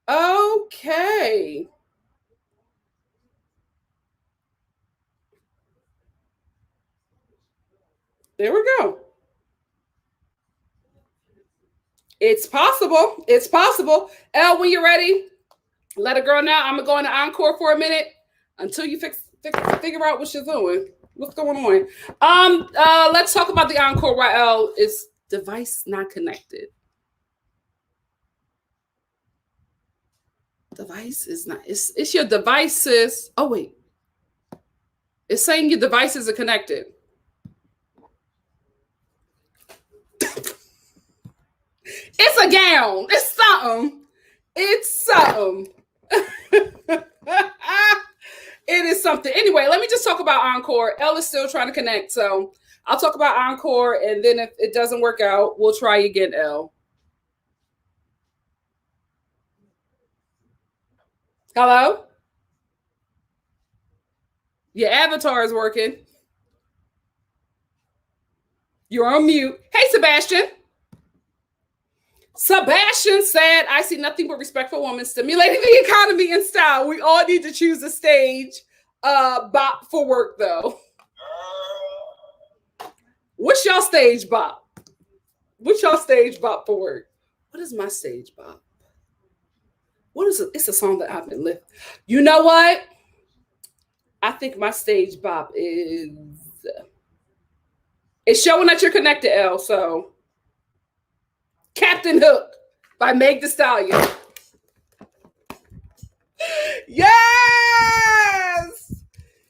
Okay. There we go. It's possible. It's possible. Elle, when you're ready, let a girl know. I'm gonna go into Encore for a minute until you figure out what you're doing. What's going on? Let's talk about the Encore while Elle is device not connected. Device is not. It's your devices. Oh wait, it's saying your devices are connected. It's a gown. It's something. It's something. It is something. Anyway, let me just talk about Encore. Elle is still trying to connect, so I'll talk about Encore, and then if it doesn't work out, we'll try again, Elle. Hello? Your avatar is working. You're on mute. Hey, Sebastian. Sebastian said, I see nothing but respectful women stimulating the economy and style. We all need to choose a stage bop for work, though. What's your stage bop? What's your stage bop for work? What is my stage bop? What is it? It's a song that I've been lifting. You know what? I think my stage bop is... It's showing that you're connected, Elle, so... Captain Hook by Meg Thee Stallion. Yes!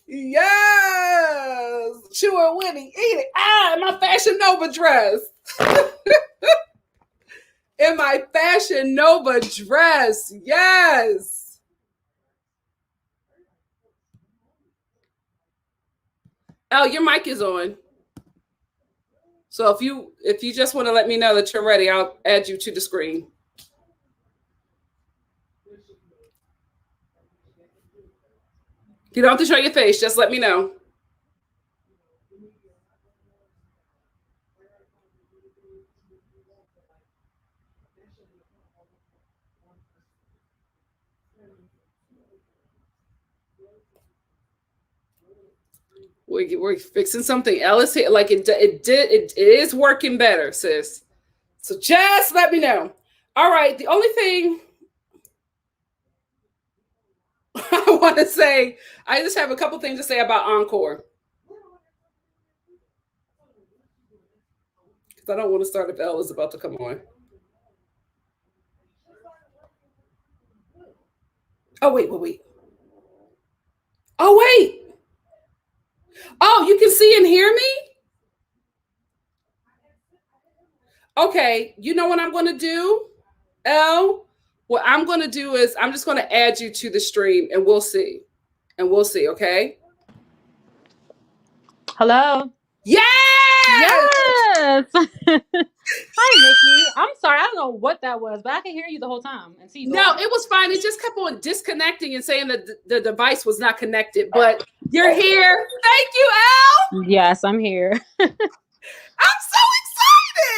Yes! Chew and Winnie, eat it. Ah, my Fashion Nova dress. In my Fashion Nova dress. Yes. Elle, your mic is on. So if you just want to let me know that you're ready, I'll add you to the screen. You don't have to show your face. Just let me know. We're fixing something else here. Like it is working better, sis. So just let me know. All right. The only thing I want to say, I just have a couple things to say about Encore. Because I don't want to start if Elle is about to come on. Oh, wait. Oh, wait. Oh, you can see and hear me? Okay, you know what I'm going to do, Elle? What I'm going to do is I'm just going to add you to the stream, and we'll see. Okay? Hello? Yes! Yes! Hi, Nikki. I'm sorry. I don't know what that was, but I can hear you the whole time and see you. No, it was fine. It just kept on disconnecting and saying that the device was not connected, but you're here. Thank you, Elle. Yes, I'm here. I'm so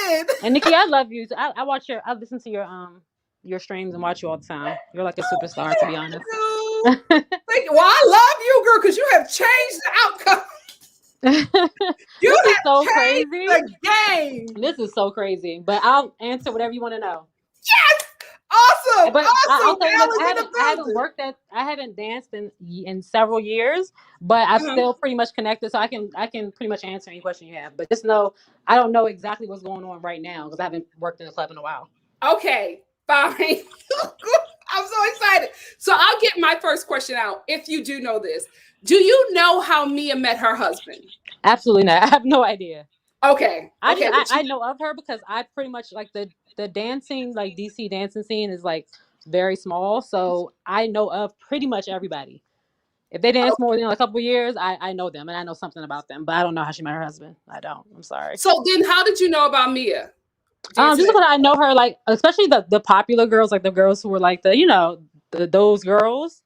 excited. And Nikki, I love you. I listen to your streams and watch you all the time. You're like a superstar, to be honest. Thank you. Well, I love you, girl, because you have changed the outcome. You This is have so changed crazy. the game. This is so crazy. But I'll answer whatever you want to know. Yes. Awesome. But I'll Awesome. tell you this: Elle is in the building. I haven't danced in several years, but I'm Uh-huh. still pretty much connected, so I can pretty much answer any question you have. But just know I don't know exactly what's going on right now because I haven't worked in a club in a while. Okay, fine. I'm so excited. So I'll get my first question out. If you do know this, do you know how Mia met her husband? Absolutely not. I have no idea. Okay. Okay. But I know of her because I pretty much like the dancing, like DC dancing scene is like very small, so I know of pretty much everybody. If they dance more than a couple of years, I know them and I know something about them, but I don't know how she met her husband. I don't. I'm sorry. so then how did you know about Mia dancing Just at because I know her, like especially the popular girls, like the girls who were like those girls,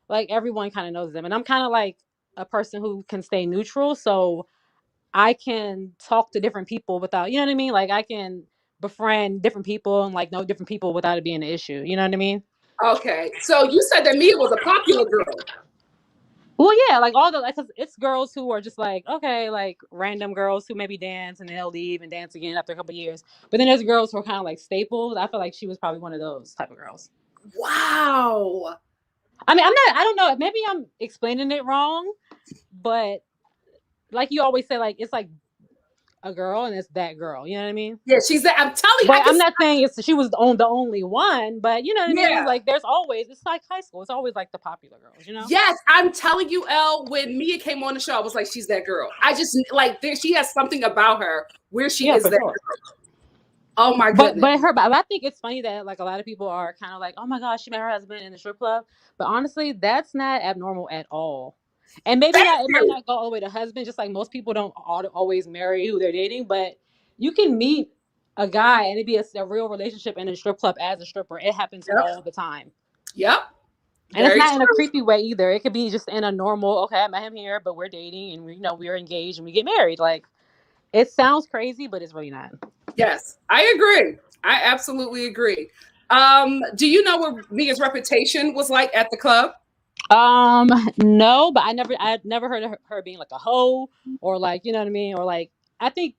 like everyone kind of knows them, and I'm kind of like a person who can stay neutral, so I can talk to different people without, you know what I mean? Like I can befriend different people and like know different people without it being an issue. You know what I mean? Okay. So you said that Mia was a popular girl. Well, yeah, like all the like 'cause it's girls who are just like okay, like random girls who maybe dance and then they'll leave and dance again after a couple of years. But then there's girls who are kind of like staples. I feel like she was probably one of those type of girls. Wow. I mean, I'm not. I don't know. Maybe I'm explaining it wrong, but like you always say, like it's like a girl and it's that girl. You know what I mean? Yeah, she's that. I'm telling you, I But can I'm not saying she was the only one. But you know what I mean? yeah. Like there's always it's like high school. It's always like the popular girls. You know? Yes, I'm telling you, Elle, when Mia came on the show, I was like, she's that girl. I just like there, she has something about her where she Yeah, is for that sure. girl. Oh my But goodness. but I think it's funny that like a lot of people are kind of like, oh my gosh, she met her husband in the strip club. But honestly, that's not abnormal at all. And maybe Thank not, it might you. not go all the way to husband. Just like most people don't always marry who they're dating, but you can meet a guy and it be a real relationship in a strip club as a stripper. It happens Yep. all the time, Yep. and it's Very not in a true. creepy way either. It could be just in a normal. Okay, I met him here, but we're dating and we're engaged and we get married. Like it sounds crazy, but it's really not. Yes, I agree. I absolutely agree. Do you know what Mia's reputation was like at the club? Um, no, but I never heard of her being like a hoe or like, you know what I mean? Or like, I think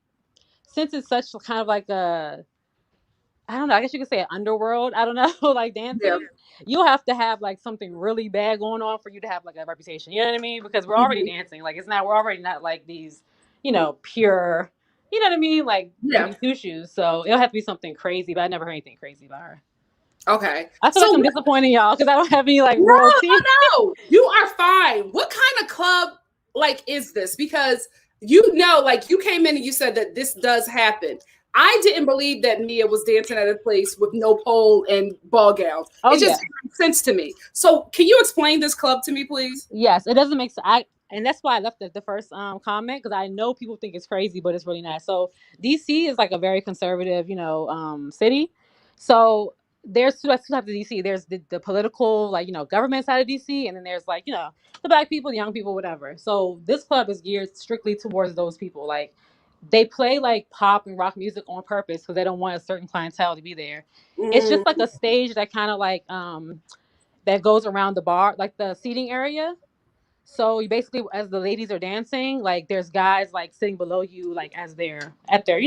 since it's such kind of like I don't know, I guess you could say an underworld, I don't know, like Yeah. dancing, you'll have to have like something really bad going on for you to have like a reputation. You know what I mean? Because we're already Mhm. dancing. Like we're already not like these, pure, you know what I mean? Like Yeah. goody two shoes. So it'll have to be something crazy, but I never heard anything crazy about her. Okay. I feel So like I'm disappointing y'all because I don't have any like no, royalty. no, you are fine. What kind of club like is this? Because like you came in and you said that this does happen. I didn't believe that Mia was dancing at a place with no pole and ball gowns. Oh It just yeah. didn't make sense to me. So can you explain this club to me, please? Yes, it doesn't make sense. And that's why I left the first comment because I know people think it's crazy, but it's really not. So DC is like a very conservative, city. So there's two types of DC. There's the political, like government side of DC, and then there's like the black people, the young people, whatever. So this club is geared strictly towards those people. Like they play like pop and rock music on purpose because they don't want a certain clientele to be there. It's Mm, just like a stage that kind of like that goes around the bar, like the seating area. So you basically, as the ladies are dancing, like there's guys like sitting below you, like as they're at their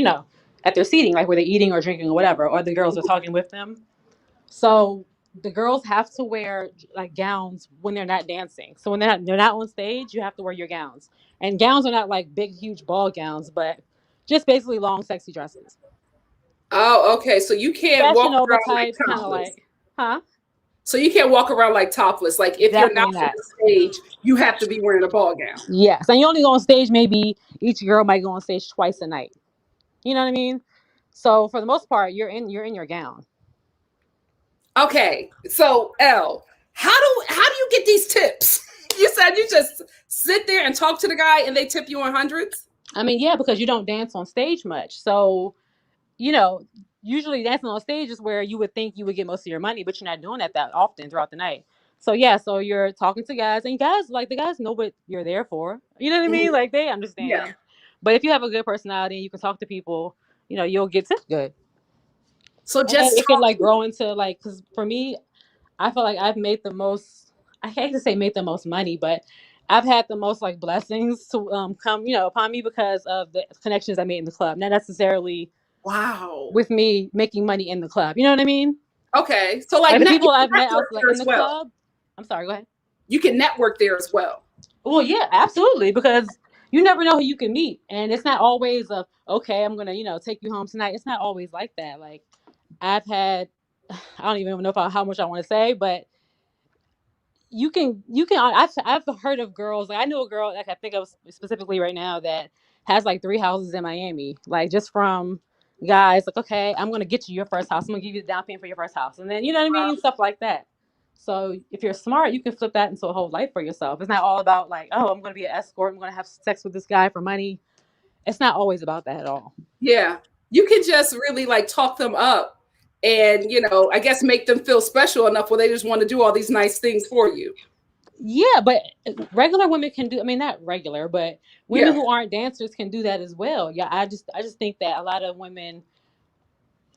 seating, like where they're eating or drinking or whatever, or the girls are talking with them. So the girls have to wear like gowns when they're not dancing. So when they're not on stage, you have to wear your gowns. And gowns are not like big, huge ball gowns, but just basically long, sexy dresses, oh, okay. So you can't fashion walk Nova around like type, kind of topless. like, huh? So you can't walk around like topless. Like if you're not Definitely on not. the stage, you have to be wearing a ball gown. Yes, and you only go on stage. Maybe each girl might go on stage twice a night. You know what I mean? So for the most part, you're in your gown. Okay, so Elle, how do you get these tips? You said you just sit there and talk to the guy and they tip you on hundreds? I mean, yeah, because you don't dance on stage much. So you know, usually dancing on stage is where you would think you would get most of your money, but you're not doing that often throughout the night. So yeah, so you're talking to guys, and guys like the guys know what you're there for. You know what I Mhm. mean? Like they Yeah. understand. But if you have a good personality and you can talk to people, you'll get tipped good. So And then just it could talk. like grow into like, because for me, I feel like I've made the most. I hate to say made the most money, but I've had the most like blessings to come, upon me because of the connections I made in the club. Not necessarily Wow. with me making money in the club. You know what I mean? Okay. So like Like the you people can I've met network out like there in as the well. club. I'm sorry, go ahead. You can network there as well. Well, yeah, absolutely, because you never know who you can meet, and it's not always a okay. I'm gonna, take you home tonight. It's not always like that. Like I've had, I don't even know how much I want to say, but you can. I've heard of girls. Like I knew a girl like I think of specifically right now that has like 3 houses in Miami. Like just from guys like, okay, I'm gonna get you your first house. I'm gonna give you the down payment for your first house, and then you know what I mean, stuff like that. So if you're smart, you can flip that into a whole life for yourself. It's not all about like, oh, I'm gonna be an escort. I'm gonna have sex with this guy for money. It's not always about that at all. Yeah. You can just really like talk them up and, I guess make them feel special enough where they just want to do all these nice things for you. Yeah, but regular women can do. I mean, not regular, but women Yeah. who aren't dancers can do that as well. Yeah, I just think that a lot of women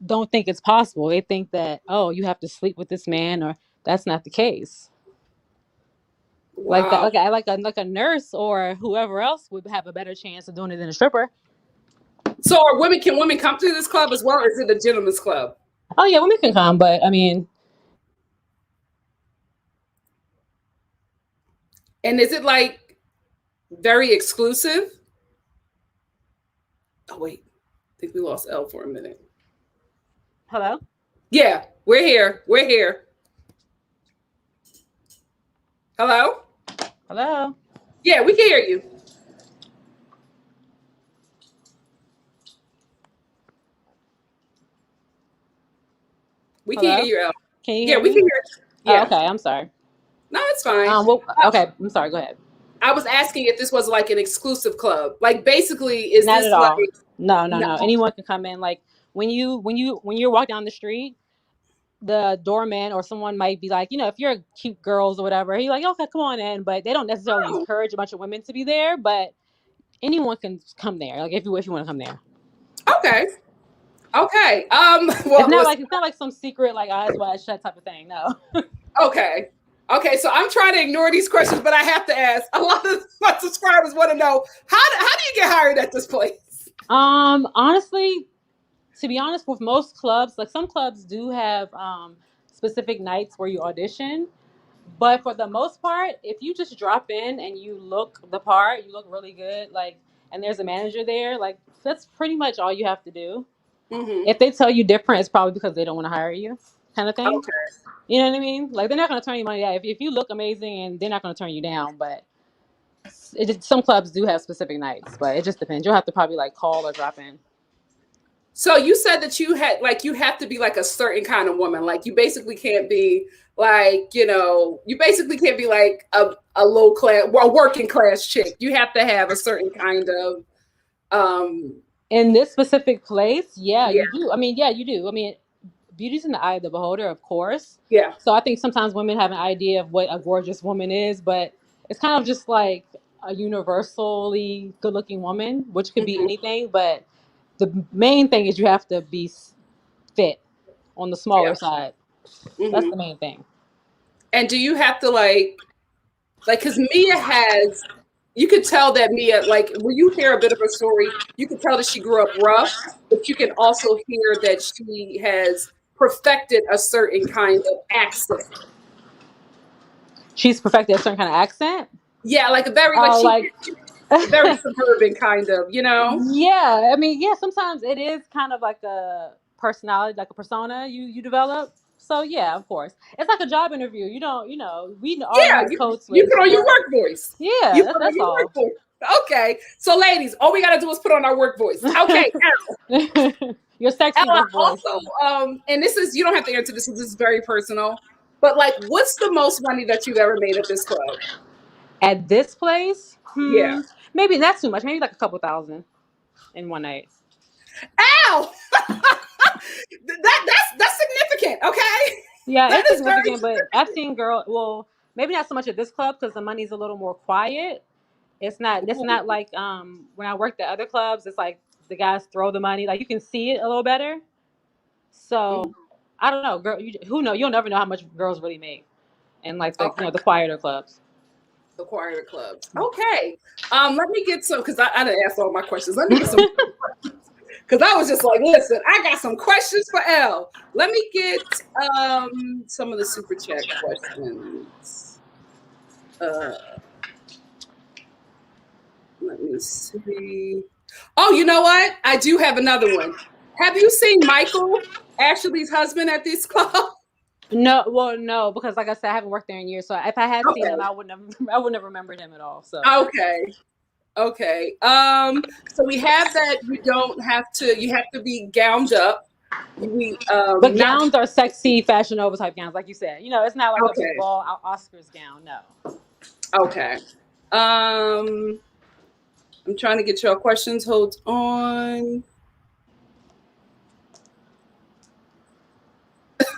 don't think it's possible. They think that, oh, you have to sleep with this man, or that's not the case. Like that, Wow. like a nurse or whoever else would have a better chance of doing it than a stripper. So can women come to this club as well, or is it a gentleman's club? Oh yeah, women can come, but I mean, And is it like very exclusive? Oh wait, I think we lost Elle for a minute. hello, Yeah, we're here. We're here. Hello? hello, Yeah, we can hear you. We can hear hello. you, Elle. Can you Yeah, hear we me? can hear you. Oh, Yeah. okay, I'm sorry. No, it's fine. Well, okay, I'm sorry. Go ahead. I was asking if this was like an exclusive club. Like basically, is Not at this like all. No, no, no, no. Anyone can come in. Like when you walk down the street, the doorman or someone might be like, if you're cute girls or whatever, he's like, okay, come on in. But they don't necessarily oh, encourage a bunch of women to be there. But anyone can come there. Like if you want to come there, okay. Okay. it's Well not listen, like it's not like some secret like eyes wide shut type of thing. No. okay. Okay, so I'm trying to ignore these questions, but I have to ask. A lot of my subscribers want to know how do you get hired at this place? Honestly, to be honest, with most clubs, like some clubs do have specific nights where you audition. But for the most part, if you just drop in and you look the part, you look really good, like, and there's a manager there, like, that's pretty much all you have to do. Mm-hmm. If they tell you different, it's probably because they don't want to hire you, kind of thing. Okay. You know what I mean? Like, they're not going to turn you money down. If you look amazing, and they're not going to turn you down, but some clubs do have specific nights, but it just depends. You'll have to probably like call or drop in. So you said that you have to be like a certain kind of woman. Like you basically can't be like, you basically can't be like a low class, well, working class chick. You have to have a certain kind of In this specific place, yeah, yeah, you do. I mean, yeah, you do. I mean, beauty's in the eye of the beholder, of course. yeah. So I think sometimes women have an idea of what a gorgeous woman is, but it's kind of just like a universally good-looking woman, which could be Hmm. anything. But the main thing is you have to be fit on the Yeah. smaller side. That's Hmm. the main thing. And do you have to like because Mia has you could tell that Mia, like when you hear a bit of her story, you can tell that she grew up rough, but you can also hear that she has perfected a certain kind of accent. She's perfected a certain kind of accent. Yeah, like a very like Oh, she like very suburban kind of. yeah. I mean, yeah. Sometimes it is kind of like a personality, like a persona you develop. So yeah, of course, it's like a job interview. You don't, we all know Yeah, how to code you switch. put on your work voice. Yeah, You put on that's your work all. voice. Okay. So ladies, all we gotta do is put on our work voice. Okay, Your sexy Ella, work voice. also, and this is you don't have to answer this, this is very personal. But like, what's the most money that you've ever made at this club? At this place, Yeah. maybe that's too much. Maybe like a couple thousand in one night. Ow! That's significant, okay? Yeah, That it's is very significant, but I've significant. seen girl. Well, maybe not so much at this club because the money's a little more quiet. It's not like when I worked at other clubs, it's like the guys throw the money, like you can see it a little better. So I don't know, girl. Who know? You'll never know how much girls really make in like the Okay. the quieter clubs. Acquire clubs. Okay. Let me get some, because I didn't ask all my questions. Let me get some because I was just like, listen, I got some questions for Elle. Let me get some of the super chat questions. Let me see. Oh, you know what? I do have another one. Have you seen Michael, Ashley's husband, at this club? No, well, no, because like I said, I haven't worked there in years. So if I had seen him, I wouldn't have remembered him at all. So okay. So we have that you have to be gowned up. But gowns are sexy Fashion Nova type gowns, like you said. You know, it's not like a big ball Oscars gown. No. Okay. I'm trying to get your questions. Hold on.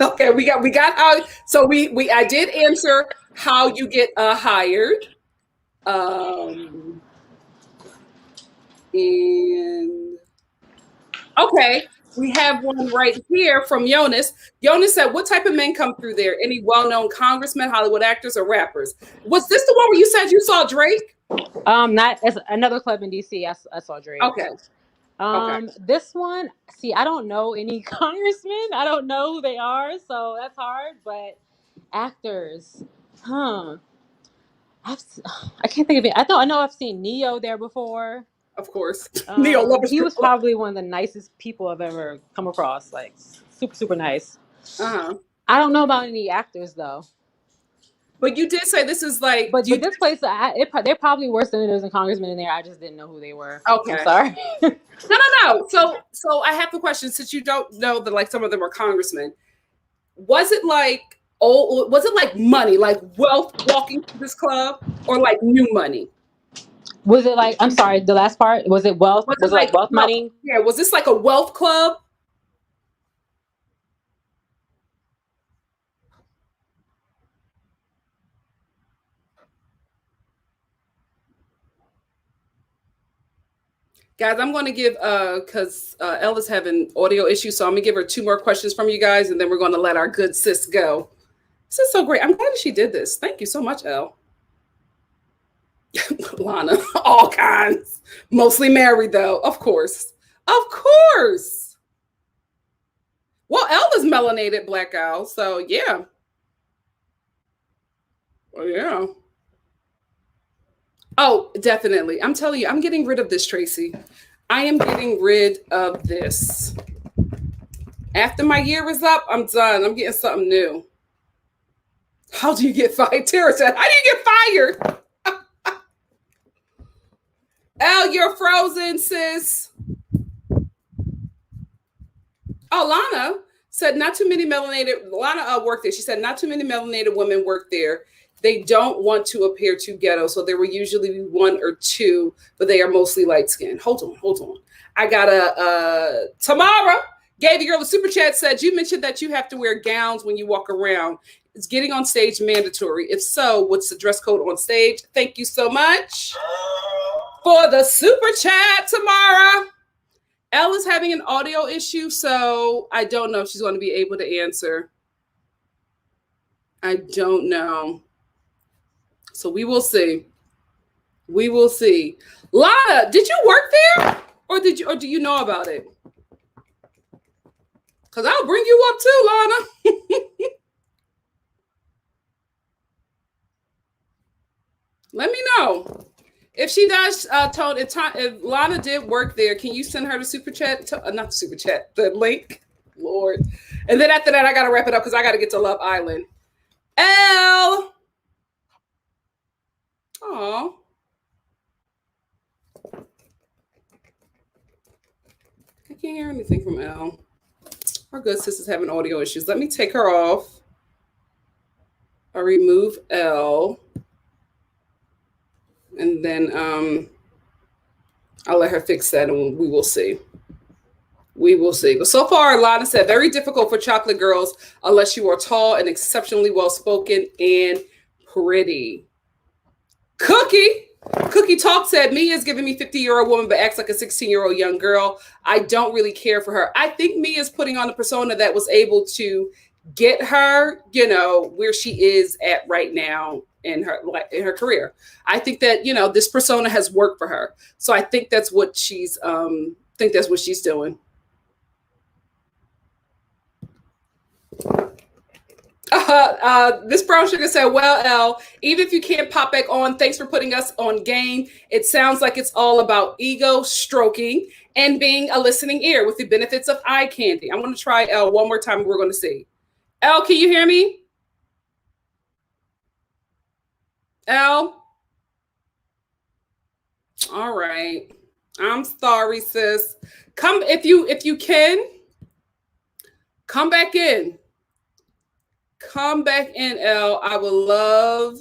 Okay, we got how. So I did answer how you get hired. And okay, we have one right here from Jonas. Jonas said, "What type of men come through there? Any well-known congressmen, Hollywood actors, or rappers?" Was this the one where you said you saw Drake? Not as another club in DC. I saw Drake. Okay. This one, see, I don't know any congressmen. I don't know who they are, so that's hard. But actors, I can't think of it. I know I've seen Neo there before. Of course, Neo lovers. He was probably one of the nicest people I've ever come across. Like super, super nice. I don't know about any actors though. But you did say this is like. But this place, they're probably worse than it is in congressmen in there. I just didn't know who they were. Okay, I'm sorry. No. So I have the question, since you don't know that like some of them are congressmen. Was it like money, like wealth walking to this club, or like new money? Was it like, I'm sorry, the last part, was it wealth? Was it like wealth money? Yeah, was this like a wealth club? Guys, I'm going to give, because Ella's having audio issues, so I'm going to give her 2 more questions from you guys, and then we're going to let our good sis go. This is so great. I'm glad she did this. Thank you so much, Elle. Lana, all kinds. Mostly married, though. Of course. Of course. Well, Elle is melanated black gal, so yeah. Oh, yeah. Oh, definitely. I'm telling you, I'm getting rid of this, Tracy. I am getting rid of this. After my year is up, I'm done. I'm getting something new. How do you get fired? Tara said, how do you get fired? Elle, you're frozen, sis. Oh, Lana said not too many melanated. Lana worked there. She said not too many melanated women work there. They don't want to appear too ghetto, so there will usually be 1 or 2, but they are mostly light skinned. Hold on. I got Tamara gave the girl a super chat, said, you mentioned that you have to wear gowns when you walk around. Is getting on stage mandatory? If so, what's the dress code on stage? Thank you so much for the super chat, Tamara. Elle is having an audio issue, so I don't know if she's going to be able to answer. I don't know. So we will see. We will see. Lana, did you work there? Or do you know about it? Because I'll bring you up too, Lana. Let me know. If she does, if Lana did work there, can you send her the super chat? Not the super chat, the link. Lord. And then after that, I got to wrap it up because I got to get to Love Island. Elle. Oh. I can't hear anything from Elle. Our good sister's having audio issues. Let me take her off. I remove Elle. And then I'll let her fix that and we will see. We will see. But so far, Lana said, very difficult for chocolate girls unless you are tall and exceptionally well-spoken and pretty. Cookie Talk said, Mia's giving me 50-year-old woman but acts like a 16-year-old young girl. I don't really care for her. I think Mia's putting on a persona that was able to get her, you know, where she is at right now in her career. I think that, you know, this persona has worked for her. So I think that's what she's doing. This brown sugar said, well, Elle, even if you can't pop back on, thanks for putting us on game. It sounds like it's all about ego stroking and being a listening ear with the benefits of eye candy. I'm going to try Elle one more time. We're going to see. Elle, can you hear me? Elle? All right. I'm sorry, sis. Come if you can, come back in. Come back in, Elle. I would love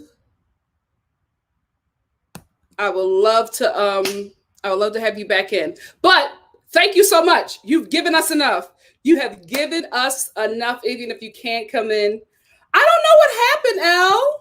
to have you back in. But thank you so much. You've given us enough. You have given us enough, even if you can't come in. I don't know what happened, Elle.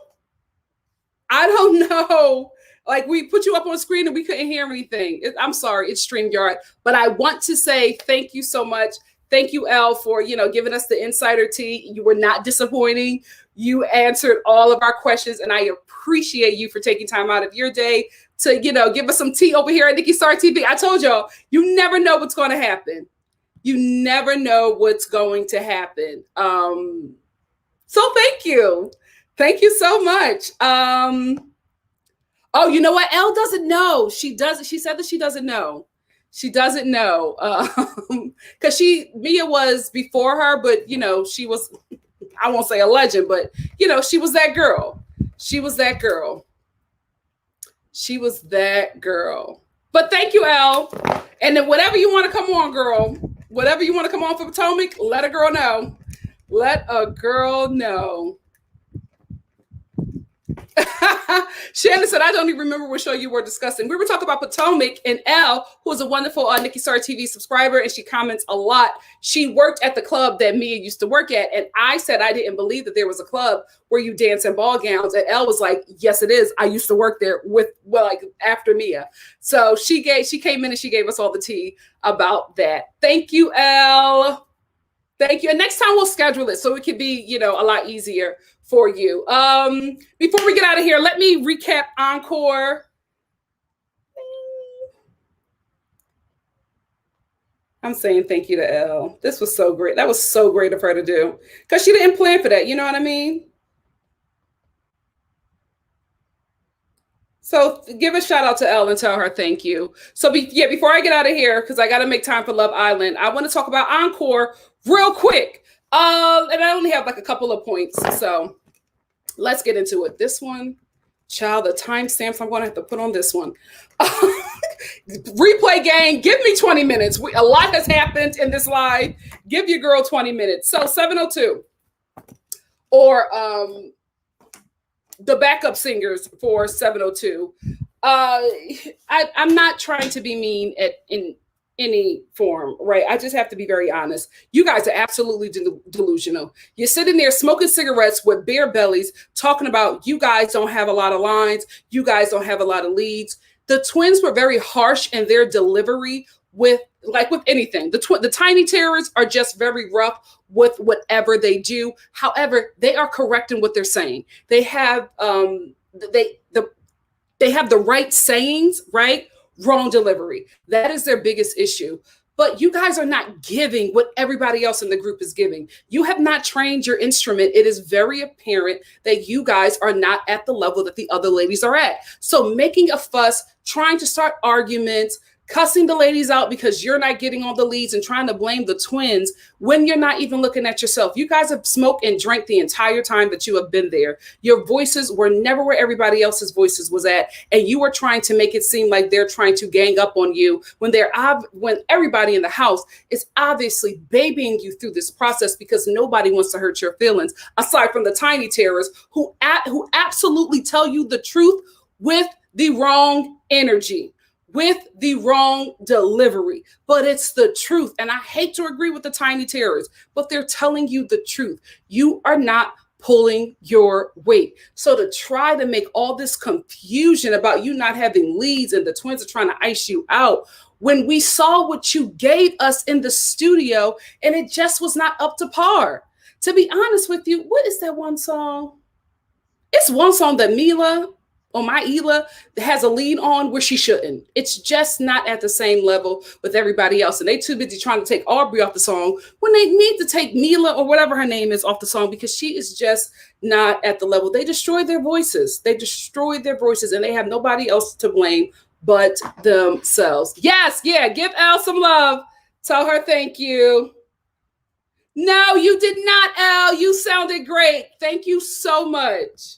I don't know. Like, we put you up on screen and we couldn't hear anything. I'm sorry, it's StreamYard. But I want to say thank you so much. Thank you, Elle, for, you know, giving us the insider tea. You were not disappointing. You answered all of our questions, and I appreciate you for taking time out of your day to, you know, give us some tea over here at NikkiStar TV. I told y'all, you never know what's going to happen. You never know what's going to happen. So thank you. Thank you so much. Oh, you know what? Elle doesn't know. She said that she doesn't know. She doesn't know. Because Mia was before her, but, you know, she was, I won't say a legend, but, you know, she was that girl. She was that girl. She was that girl. But thank you, Elle. And then whatever you want to come on, girl, whatever you want to come on for Potomac, let a girl know. Let a girl know. Shannon said, I don't even remember what show you were discussing. We were talking about Potomac, and Elle, who is a wonderful NikkiStar TV subscriber, and she comments a lot. She worked at the club that Mia used to work at, and I said I didn't believe that there was a club where you dance in ball gowns, and Elle was like, yes, it is. I used to work there like after Mia. So she came in and she gave us all the tea about that. Thank you, Elle. Thank you. And next time we'll schedule it so it can be, you know, a lot easier for you. Before we get out of here, let me recap Encore. I'm saying thank you to Elle. This was so great. That was so great of her to do, because she didn't plan for that. You know what I mean? So give a shout out to Elle and tell her thank you. So before I get out of here, because I got to make time for Love Island, I want to talk about Encore real quick. And I only have like a couple of points. So let's get into it. This one, child, the timestamps I'm going to have to put on this one. Replay gang, give me 20 minutes. A lot has happened in this live. Give your girl 20 minutes. So 702 or the backup singers for 702. I'm not trying to be mean in any form, right? I just have to be very honest. You guys are absolutely delusional. You're sitting there smoking cigarettes with bare bellies, talking about you guys don't have a lot of lines. You guys don't have a lot of leads. The twins were very harsh in their delivery with anything. The tiny terrors are just very rough with whatever they do. However, they are correct in what they're saying. They have they have the right sayings, right? Wrong delivery. That is their biggest issue. But you guys are not giving what everybody else in the group is giving. You have not trained your instrument. It is very apparent that you guys are not at the level that the other ladies are at. So making a fuss, trying to start arguments, cussing the ladies out because you're not getting on the leads and trying to blame the twins when you're not even looking at yourself. You guys have smoked and drank the entire time that you have been there. Your voices were never where everybody else's voices was at. And you were trying to make it seem like they're trying to gang up on you when when everybody in the house is obviously babying you through this process because nobody wants to hurt your feelings, aside from the tiny terrorists who absolutely tell you the truth with the wrong energy, with the wrong delivery, but it's the truth. And I hate to agree with the tiny terrorists, but they're telling you the truth. You are not pulling your weight. So to try to make all this confusion about you not having leads and the twins are trying to ice you out, when we saw what you gave us in the studio and it just was not up to par. To be honest with you, what is that one song? It's one song that Mila or my Ela has a lead on where she shouldn't. It's just not at the same level with everybody else. And they too busy trying to take Aubrey off the song when they need to take Mila or whatever her name is off the song because she is just not at the level. They destroyed their voices. They destroyed their voices and they have nobody else to blame but themselves. Yes, yeah, give Elle some love. Tell her thank you. No, you did not, Elle. You sounded great. Thank you so much.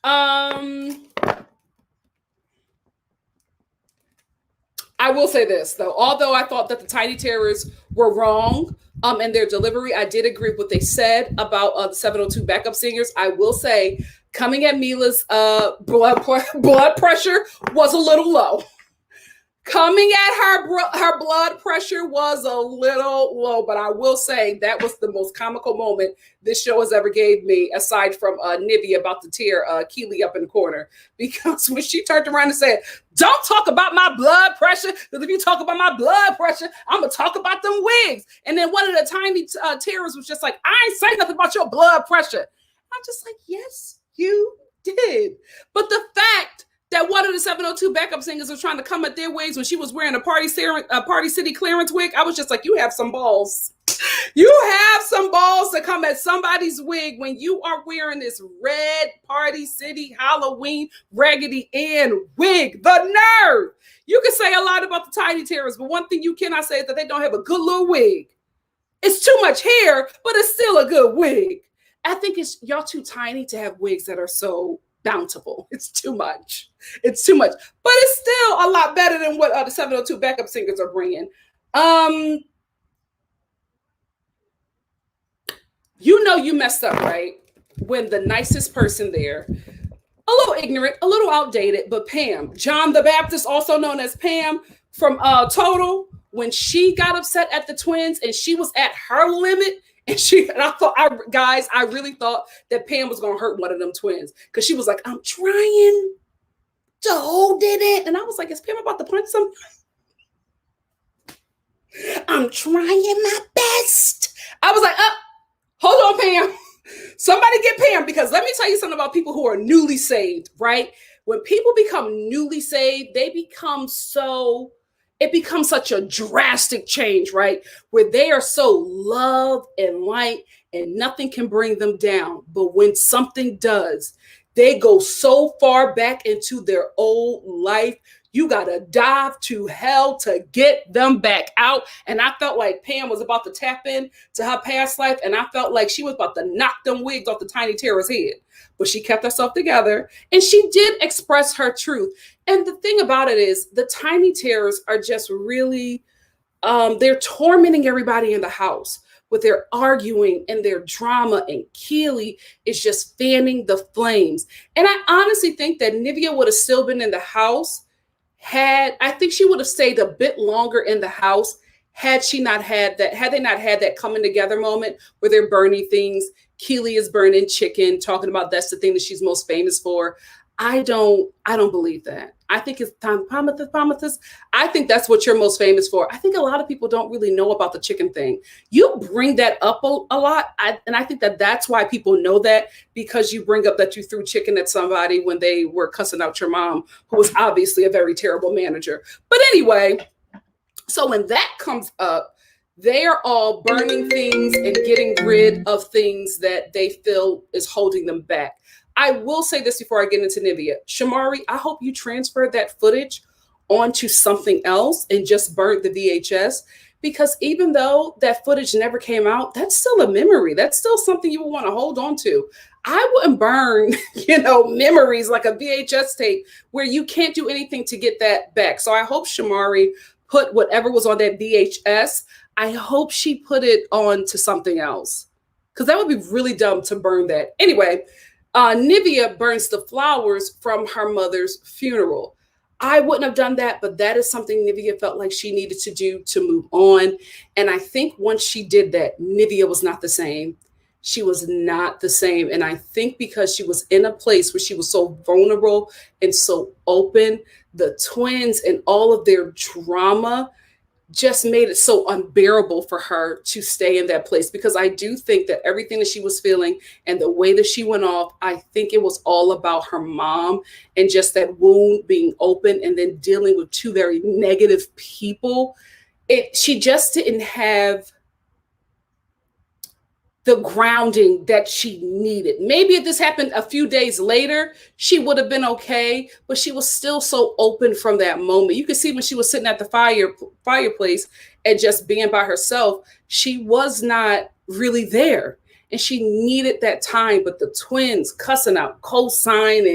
I will say this though, although I thought that the Tiny Terrors were wrong in their delivery, I did agree with what they said about the 702 backup singers. I will say coming at Mila's blood pressure was a little low. Coming at her blood pressure was a little low, but I will say that was the most comical moment this show has ever gave me, aside from Nivea about to tear Keely up in the corner. Because when she turned around and said, "Don't talk about my blood pressure, because if you talk about my blood pressure, I'm going to talk about them wigs." And then one of the Tiny Terrors was just like, "I ain't saying nothing about your blood pressure." I'm just like, yes, you did. But the fact that one of the 702 backup singers was trying to come at their wigs when she was wearing a Party City clearance wig, I was just like, you have some balls. You have some balls to come at somebody's wig when you are wearing this red Party City Halloween Raggedy Ann wig. The nerve! You can say a lot about the Tiny Terrors, but one thing you cannot say is that they don't have a good little wig. It's too much hair, but it's still a good wig. I think it's y'all too tiny to have wigs that are so bountiful. It's too much. It's too much. But it's still a lot better than what the 702 backup singers are bringing. You know you messed up, right? When the nicest person there, a little ignorant, a little outdated, but Pam, John the Baptist, also known as Pam from Total, when she got upset at the twins and she was at her limit, and I really thought that Pam was gonna hurt one of them twins because she was like, "I'm trying to hold it," and I was like, "Is Pam about to punch something?" "I'm trying my best." I was like, hold on, Pam. Somebody get Pam, because let me tell you something about people who are newly saved, right? When people become newly saved, it becomes such a drastic change, right? Where they are so love and light and nothing can bring them down. But when something does, they go so far back into their old life. You got to dive to hell to get them back out. And I felt like Pam was about to tap in to her past life. And I felt like she was about to knock them wigs off the Tiny Terror's head. But she kept herself together and she did express her truth. And the thing about it is the Tiny Terrors are just really, they're tormenting everybody in the house with their arguing and their drama. And Keely is just fanning the flames. And I honestly think that Nivea would have still been in the house I think she would have stayed a bit longer in the house had they not had that coming together moment where they're burning things. Keely is burning chicken, talking about that's the thing that she's most famous for. I don't believe that. I think it's Pomathus. I think that's what you're most famous for. I think a lot of people don't really know about the chicken thing. You bring that up a lot. And I think that that's why people know that, because you bring up that you threw chicken at somebody when they were cussing out your mom, who was obviously a very terrible manager. But anyway, so when that comes up, they are all burning things and getting rid of things that they feel is holding them back. I will say this before I get into Nivea. Shamari, I hope you transferred that footage onto something else and just burned the VHS, because even though that footage never came out, that's still a memory. That's still something you would want to hold on to. I wouldn't burn, memories like a VHS tape where you can't do anything to get that back. So I hope Shamari put whatever was on that VHS, I hope she put it on to something else, because that would be really dumb to burn that. Anyway, Nivea burns the flowers from her mother's funeral. I wouldn't have done that, but that is something Nivea felt like she needed to do to move on. And I think once she did that, Nivea was not the same. She was not the same. And I think because she was in a place where she was so vulnerable and so open, the twins and all of their drama just made it so unbearable for her to stay in that place, because I do think that everything that she was feeling and the way that she went off, I think it was all about her mom and just that wound being open and then dealing with two very negative people. She just didn't have the grounding that she needed. Maybe if this happened a few days later, she would have been okay, but she was still so open from that moment. You could see when she was sitting at the fireplace and just being by herself, she was not really there. And she needed that time. But the twins cussing out cosign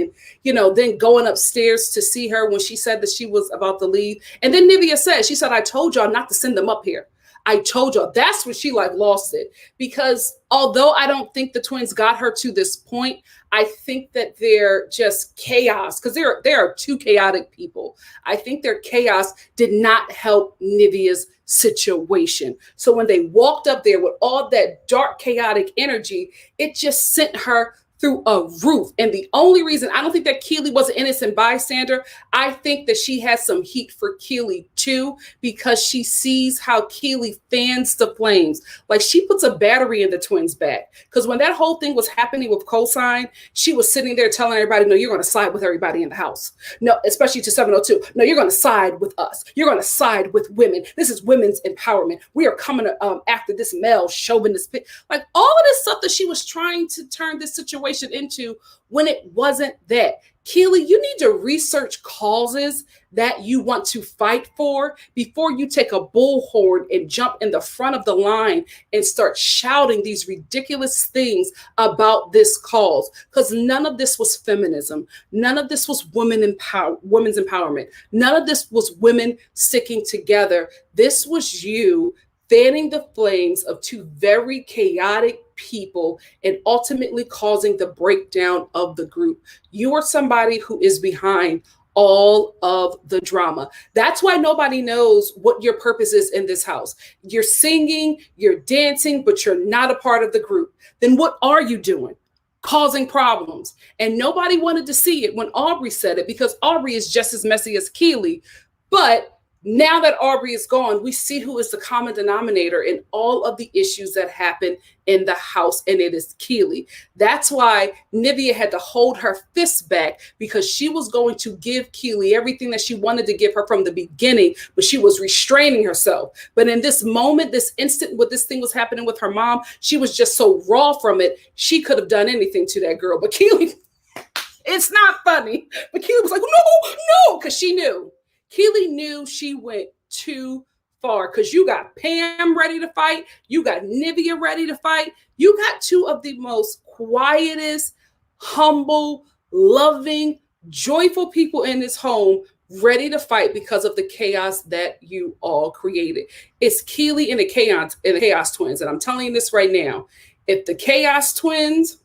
and, then going upstairs to see her when she said that she was about to leave. And then Nivea said, she said, I told y'all not to send them up here. I told y'all. That's when she lost it, because although I don't think the twins got her to this point, I think that they're just chaos, because there are two chaotic people. I think their chaos did not help Nivea's situation. So when they walked up there with all that dark, chaotic energy, it just sent her through a roof. And the only reason, I don't think that Keely was an innocent bystander. I think that she has some heat for Keely too, because she sees how Keely fans the flames. Like, she puts a battery in the twins' back. Because when that whole thing was happening with cosign, she was sitting there telling everybody, no, you're going to side with everybody in the house. No, especially to 702. No, you're going to side with us. You're going to side with women. This is women's empowerment. We are coming after this male chauvinist. Like, all of this stuff that she was trying to turn this situation into, when it wasn't that. Keely, you need to research causes that you want to fight for before you take a bullhorn and jump in the front of the line and start shouting these ridiculous things about this cause. Because none of this was feminism. None of this was women's empowerment. None of this was women sticking together. This was you fanning the flames of two very chaotic people and ultimately causing the breakdown of the group. You are somebody who is behind all of the drama. That's why nobody knows what your purpose is in this house. You're singing, you're dancing, but you're not a part of the group. Then what are you doing? Causing problems. And nobody wanted to see it when Aubrey said it, because Aubrey is just as messy as Keely. But now that Aubrey is gone, we see who is the common denominator in all of the issues that happen in the house, and it is Keely. That's why Nivea had to hold her fists back, because she was going to give Keely everything that she wanted to give her from the beginning, but she was restraining herself. But in this moment, this instant, when this thing was happening with her mom, she was just so raw from it, she could have done anything to that girl. But Keely, it's not funny, but Keely was like, no, because she knew. Keely knew she went too far, because you got Pam ready to fight. You got Nivea ready to fight. You got two of the most quietest, humble, loving, joyful people in this home ready to fight because of the chaos that you all created. It's Keely and the Chaos Twins. And I'm telling you this right now. If the Chaos Twins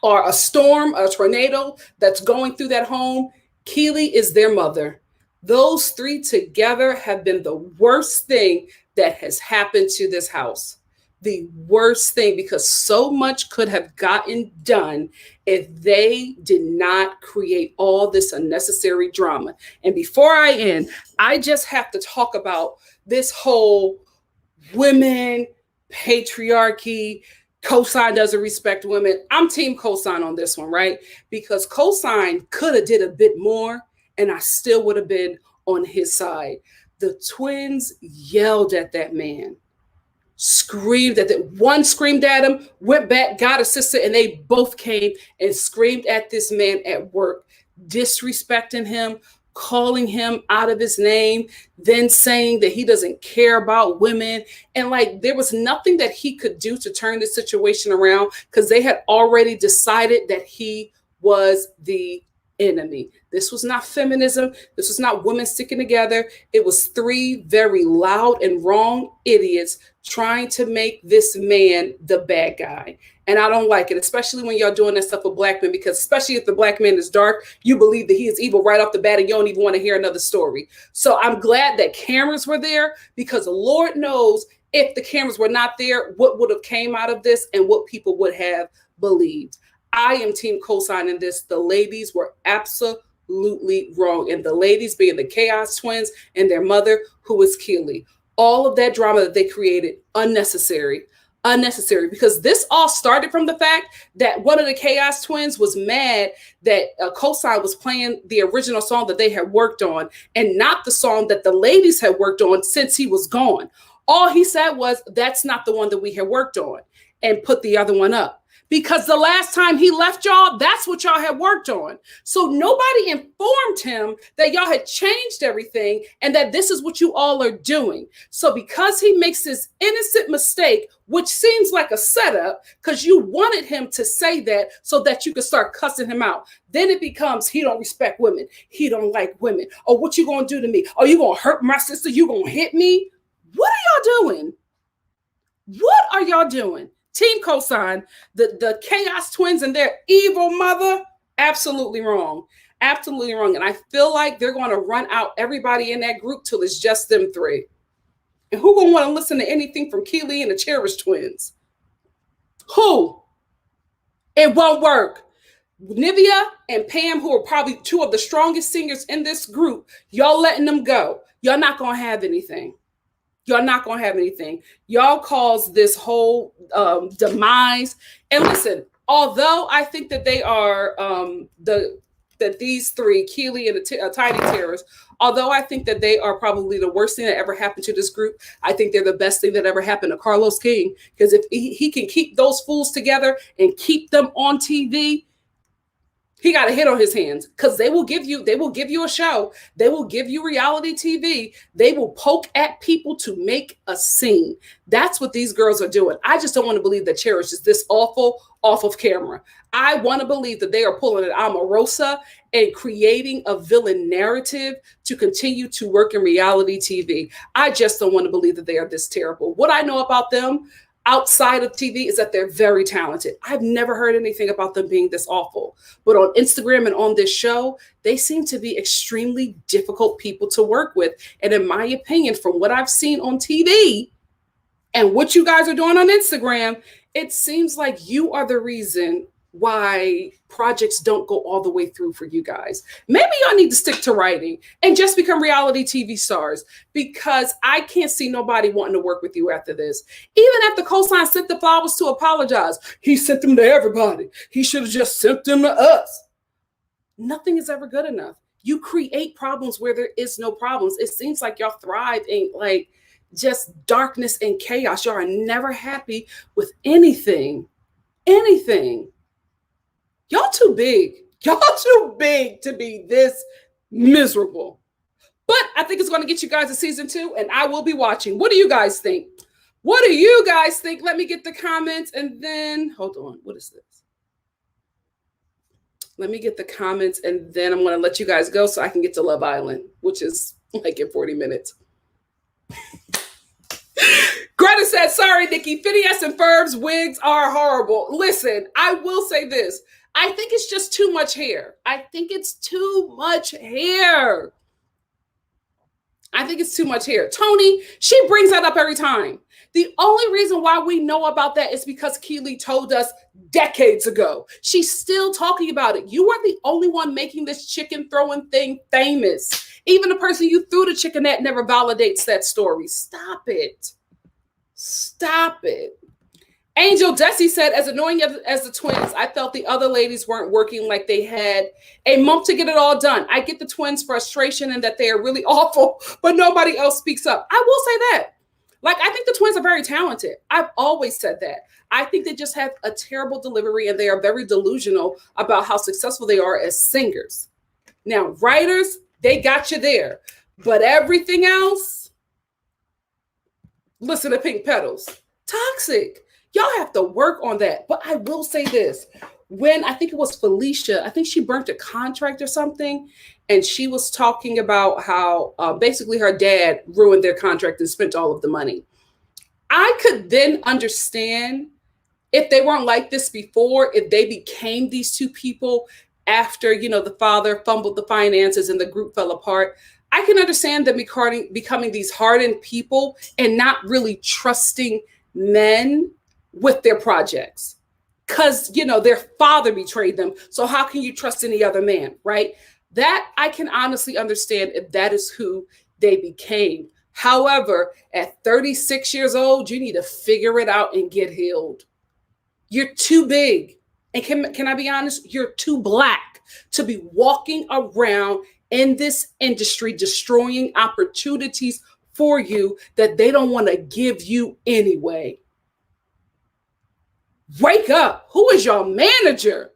are a storm, a tornado that's going through that home, Keely is their mother. Those three together have been the worst thing that has happened to this house. The worst thing, because so much could have gotten done if they did not create all this unnecessary drama. And before I end, I just have to talk about this whole women, patriarchy, cosign doesn't respect women. I'm team cosign on this one, right? Because cosign could have did a bit more, and I still would have been on his side. The twins yelled at that man, screamed at that. One screamed at him, went back, got a sister, and they both came and screamed at this man at work, disrespecting him, calling him out of his name, then saying that he doesn't care about women. And like, there was nothing that he could do to turn the situation around, because they had already decided that he was the enemy. This was not feminism. This was not women sticking together. It was three very loud and wrong idiots trying to make this man the bad guy. And I don't like it, especially when y'all doing that stuff with black men, because especially if the black man is dark, you believe that he is evil right off the bat and you don't even want to hear another story. So I'm glad that cameras were there, because Lord knows if the cameras were not there, what would have came out of this and what people would have believed. I am team cosign in this. The ladies were absolutely absolutely wrong. And the ladies being the Chaos Twins and their mother, who was Keely. All of that drama that they created, unnecessary. Because this all started from the fact that one of the Chaos Twins was mad that Cosign was playing the original song that they had worked on and not the song that the ladies had worked on since he was gone. All he said was, that's not the one that we had worked on, and put the other one up. Because the last time he left y'all, that's what y'all had worked on. So nobody informed him that y'all had changed everything and that this is what you all are doing. So because he makes this innocent mistake, which seems like a setup, because you wanted him to say that so that you could start cussing him out. Then it becomes, he don't respect women. He don't like women. Or what you gonna do to me? Are you gonna hurt my sister? You gonna hit me? What are y'all doing? What are y'all doing? Team Cosign, the Chaos Twins and their evil mother, absolutely wrong. Absolutely wrong. And I feel like they're going to run out everybody in that group till it's just them three. And who going to want to listen to anything from Keely and the Cherish Twins? Who? It won't work. Nivea and Pam, who are probably two of the strongest singers in this group, y'all letting them go. Y'all not going to have anything. Y'all not going to have anything. Y'all caused this whole demise. And listen, although I think that they are that these three, Keely and the Tiny Terrors, although I think that they are probably the worst thing that ever happened to this group, I think they're the best thing that ever happened to Carlos King. Because if he can keep those fools together and keep them on TV, he got a hit on his hands, because they will give you a show. They will give you reality TV. They will poke at people to make a scene. That's what these girls are doing. I just don't want to believe that Cherish is this awful off of camera. I want to believe that they are pulling an Omarosa and creating a villain narrative to continue to work in reality TV. I just don't want to believe that they are this terrible. What I know about them outside of TV is that they're very talented. I've never heard anything about them being this awful. But on Instagram and on this show, they seem to be extremely difficult people to work with. And in my opinion, from what I've seen on TV and what you guys are doing on Instagram, it seems like you are the reason why projects don't go all the way through for you guys. Maybe y'all need to stick to writing and just become reality TV stars, because I can't see nobody wanting to work with you after this. Even after Cosign sent the flowers to apologize, he sent them to everybody. He should have just sent them to us. Nothing is ever good enough. You create problems where there is no problems. It seems like y'all thrive in like just darkness and chaos. Y'all are never happy with anything. Y'all too big. Y'all too big to be this miserable. But I think it's going to get you guys a season 2, and I will be watching. What do you guys think? Let me get the comments, and then, hold on. What is this? Let me get the comments, and then I'm going to let you guys go so I can get to Love Island, which is like in 40 minutes. Greta said, sorry, Nikki, Phineas and Ferb's wigs are horrible. Listen, I will say this. I think it's just too much hair. I think it's too much hair. Tony, she brings that up every time. The only reason why we know about that is because Keely told us decades ago. She's still talking about it. You are the only one making this chicken throwing thing famous. Even the person you threw the chicken at never validates that story. Stop it. Angel Desi said, as annoying as the twins, I felt the other ladies weren't working like they had a month to get it all done. I get the twins' frustration and that they are really awful, but nobody else speaks up. I will say that. Like, I think the twins are very talented. I've always said that. I think they just have a terrible delivery, and they are very delusional about how successful they are as singers. Now, writers, they got you there. But everything else, listen to Pink Petals. Toxic. Y'all have to work on that. But I will say this. When I think it was Felicia, I think she burnt a contract or something, and she was talking about how basically her dad ruined their contract and spent all of the money. I could then understand if they weren't like this before, if they became these two people after, the father fumbled the finances and the group fell apart. I can understand them becoming these hardened people and not really trusting men with their projects, because their father betrayed them. So how can you trust any other man, right? That I can honestly understand if that is who they became. However, at 36 years old, you need to figure it out and get healed. You're too big. And can I be honest? You're too black to be walking around in this industry, destroying opportunities for you that they don't want to give you anyway. Wake up. Who is your manager?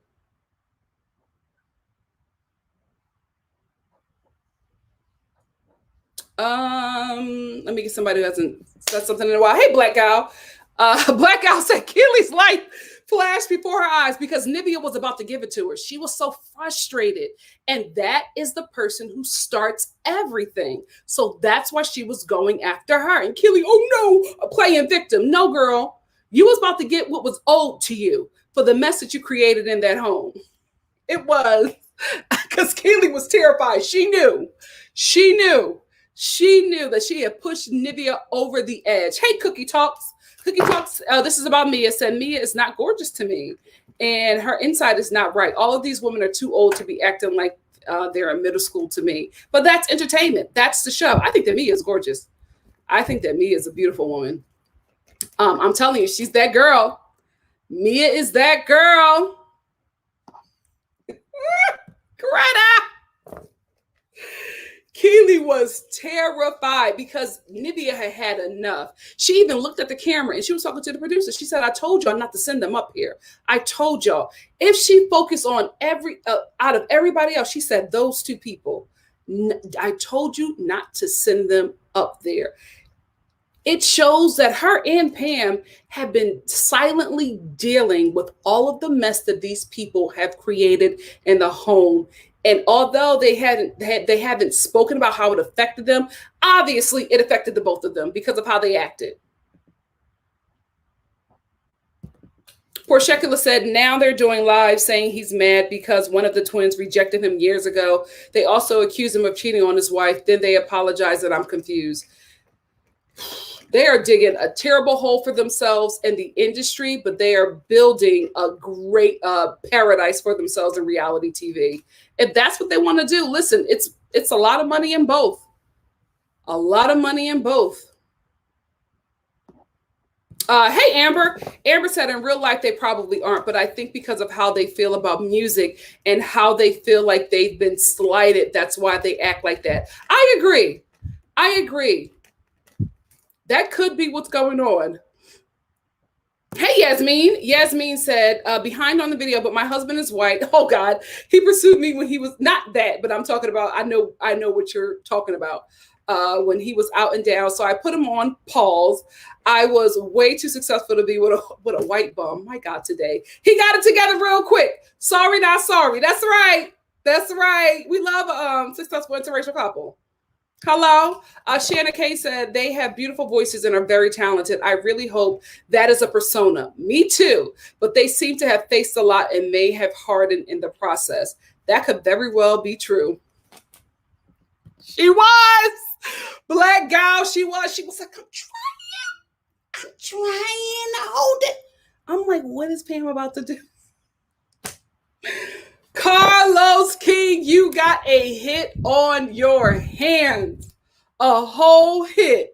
Let me get somebody who hasn't said something in a while. Hey, Black Gal. Black Gal said Keely's life flashed before her eyes because Nivea was about to give it to her. She was so frustrated. And that is the person who starts everything. So that's why she was going after her. And Keely, oh no, playing victim. No, girl. You was about to get what was owed to you for the mess that you created in that home. It was because Keely was terrified. She knew that she had pushed Nivea over the edge. Hey, Cookie Talks. This is about Mia. Said Mia is not gorgeous to me, and her inside is not right. All of these women are too old to be acting like they're in middle school to me. But that's entertainment. That's the show. I think that Mia is gorgeous. I think that Mia is a beautiful woman. I'm telling you, she's that girl. Mia is that girl. Greta. Keely was terrified because Nivea had enough. She even looked at the camera and she was talking to the producer. She said, I told y'all not to send them up here. I told y'all. If she focused on out of everybody else, she said, those two people, I told you not to send them up there. It shows that her and Pam have been silently dealing with all of the mess that these people have created in the home. And although they haven't spoken about how it affected them, obviously it affected the both of them because of how they acted. Poor Shekula said, now they're doing live saying he's mad because one of the twins rejected him years ago. They also accused him of cheating on his wife. Then they apologized, and I'm confused. They are digging a terrible hole for themselves in the industry, but they are building a great paradise for themselves in reality TV. If that's what they want to do, listen, it's a lot of money in both. A lot of money in both. Hey, Amber. Amber said in real life, they probably aren't, but I think because of how they feel about music and how they feel like they've been slighted, that's why they act like that. I agree. That could be what's going on. Hey, Yasmin. Yasmin said, behind on the video, but my husband is white. Oh, God. He pursued me when he was not that, but I'm talking about, I know what you're talking about. When he was out and down. So I put him on pause. I was way too successful to be with a white bum. My God, today. He got it together real quick. Sorry, not sorry. That's right. We love a successful interracial couple. Hello. Shanna Kay said they have beautiful voices and are very talented. I really hope that is a persona. Me too. But they seem to have faced a lot and may have hardened in the process. That could very well be true. She was. Black Gal, she was like, I'm trying to hold it. I'm like, what is Pam about to do? Carlos King, you got a hit on your hands. A whole hit.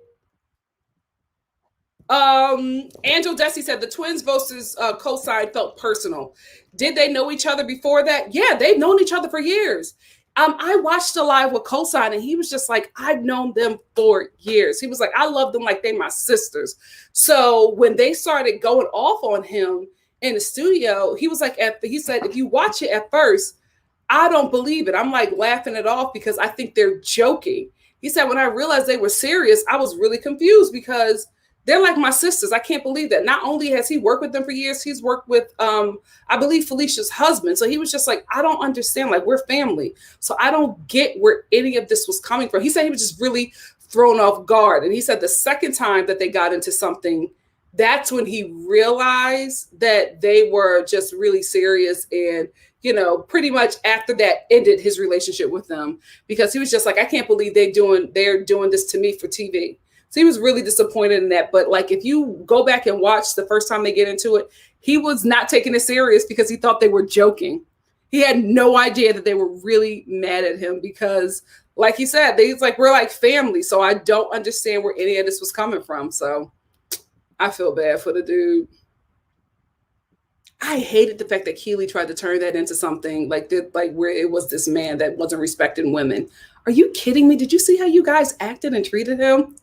Angel Desi said the twins versus cosign felt personal. Did they know each other before that? Yeah, they've known each other for years. I watched a live with Cosign and he was just like, I've known them for years. He was like, I love them like they my sisters. So when they started going off on him in the studio, he was like, he said, if you watch it at first, I don't believe it. I'm like laughing it off because I think they're joking. He said, when I realized they were serious, I was really confused because they're like my sisters. I can't believe that. Not only has he worked with them for years, he's worked with, I believe, Felicia's husband. So he was just like, I don't understand. Like, we're family. So I don't get where any of this was coming from. He said he was just really thrown off guard. And he said the second time that they got into something, that's when he realized that they were just really serious. And, you know, pretty much after that ended his relationship with them because he was just like, I can't believe they're doing this to me for TV. So he was really disappointed in that. But like, if you go back and watch the first time they get into it, he was not taking it serious because he thought they were joking. He had no idea that they were really mad at him because, like he said, he's like, we're like family. So I don't understand where any of this was coming from. So I feel bad for the dude. I hated the fact that Keely tried to turn that into something like where it was this man that wasn't respecting women. Are you kidding me? Did you see how you guys acted and treated him?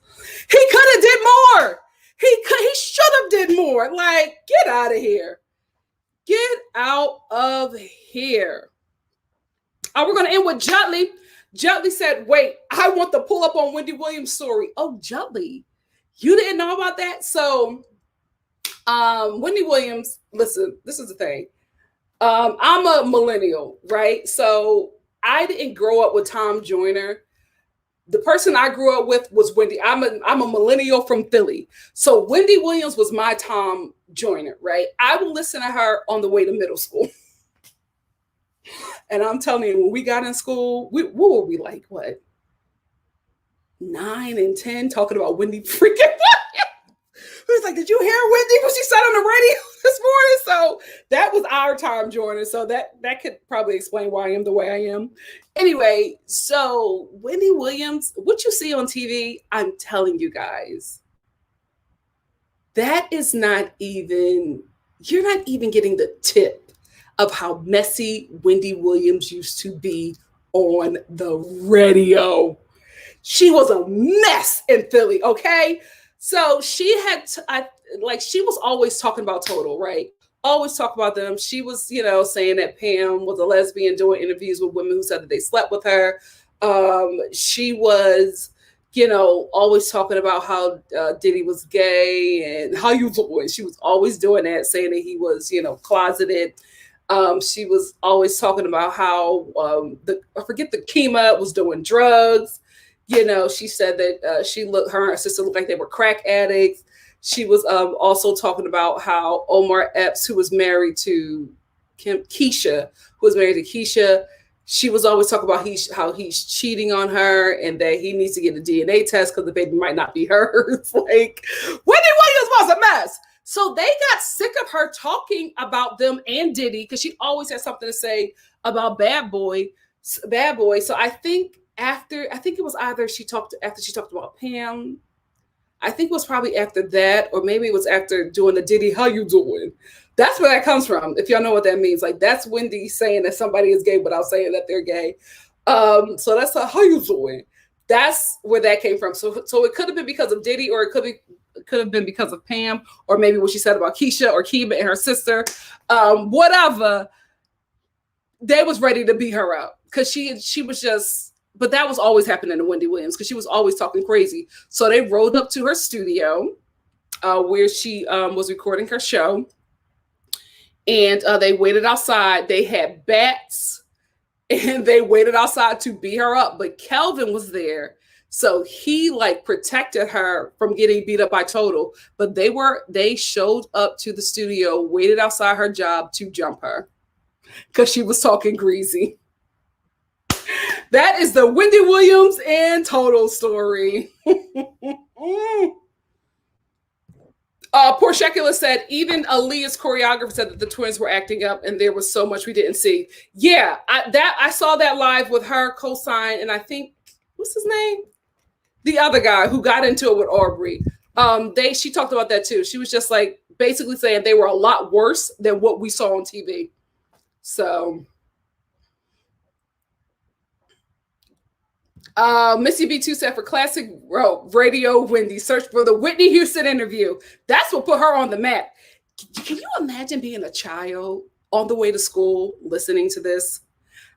He could have did more. He should have did more. Like, get out of here. Get out of here. We're going to end with Jutley. Jutley said, wait, I want to pull up on Wendy Williams' story. Oh, Jutley, you didn't know about that? So Wendy Williams, listen, this is the thing. I'm a millennial, right? So I didn't grow up with Tom Joyner. The person I grew up with was Wendy. I'm a millennial from Philly. So Wendy Williams was my Tom Joyner, right? I would listen to her on the way to middle school. And I'm telling you, when we got in school, what were we like, what? 9 and 10 talking about Wendy freaking Williams. He was like, did you hear Wendy when she said on the radio this morning? So that was our Tom Joyner. So that could probably explain why I am the way I am. Anyway, so Wendy Williams, what you see on TV, I'm telling you guys, that is not even, you're not even getting the tip of how messy Wendy Williams used to be on the radio. She was a mess in Philly, okay? So she had, she was always talking about Total, right? Always talk about them. She was, saying that Pam was a lesbian, doing interviews with women who said that they slept with her. She was, always talking about how Diddy was gay and how you doing. She was always doing that, saying that he was, closeted. She was always talking about how I forget the Kima was doing drugs. She said that her and her sister looked like they were crack addicts. She was also talking about how Omar Epps, who was married to Keisha, she was always talking about how he's cheating on her and that he needs to get a DNA test because the baby might not be hers. Like, Wendy Williams was a mess. So they got sick of her talking about them and Diddy because she always had something to say about Bad Boy. So I think it was either after she talked about Pam. I think it was probably after that, or maybe it was after doing the Diddy, how you doing? That's where that comes from. If y'all know what that means, like that's Wendy saying that somebody is gay without saying that they're gay. So that's how you doing? That's where that came from. So it could have been because of Diddy, or it could have been because of Pam, or maybe what she said about Keisha or Kiba and her sister. Whatever. They was ready to beat her up because she was just. But that was always happening to Wendy Williams because she was always talking crazy. So they rolled up to her studio where she was recording her show. And they waited outside. They had bats and they waited outside to beat her up. But Kelvin was there. So he protected her from getting beat up by Total. But they showed up to the studio, waited outside her job to jump her because she was talking greasy. That is the Wendy Williams and Total story. Porshecula said, even Aaliyah's choreographer said that the twins were acting up and there was so much we didn't see. Yeah, I saw that live with her cosign, and I think, what's his name? The other guy who got into it with Aubrey. She talked about that too. She was just basically saying they were a lot worse than what we saw on TV. So... Missy B2 said, for classic radio Wendy, search for the Whitney Houston interview. That's what put her on the map. Can you imagine being a child on the way to school listening to this?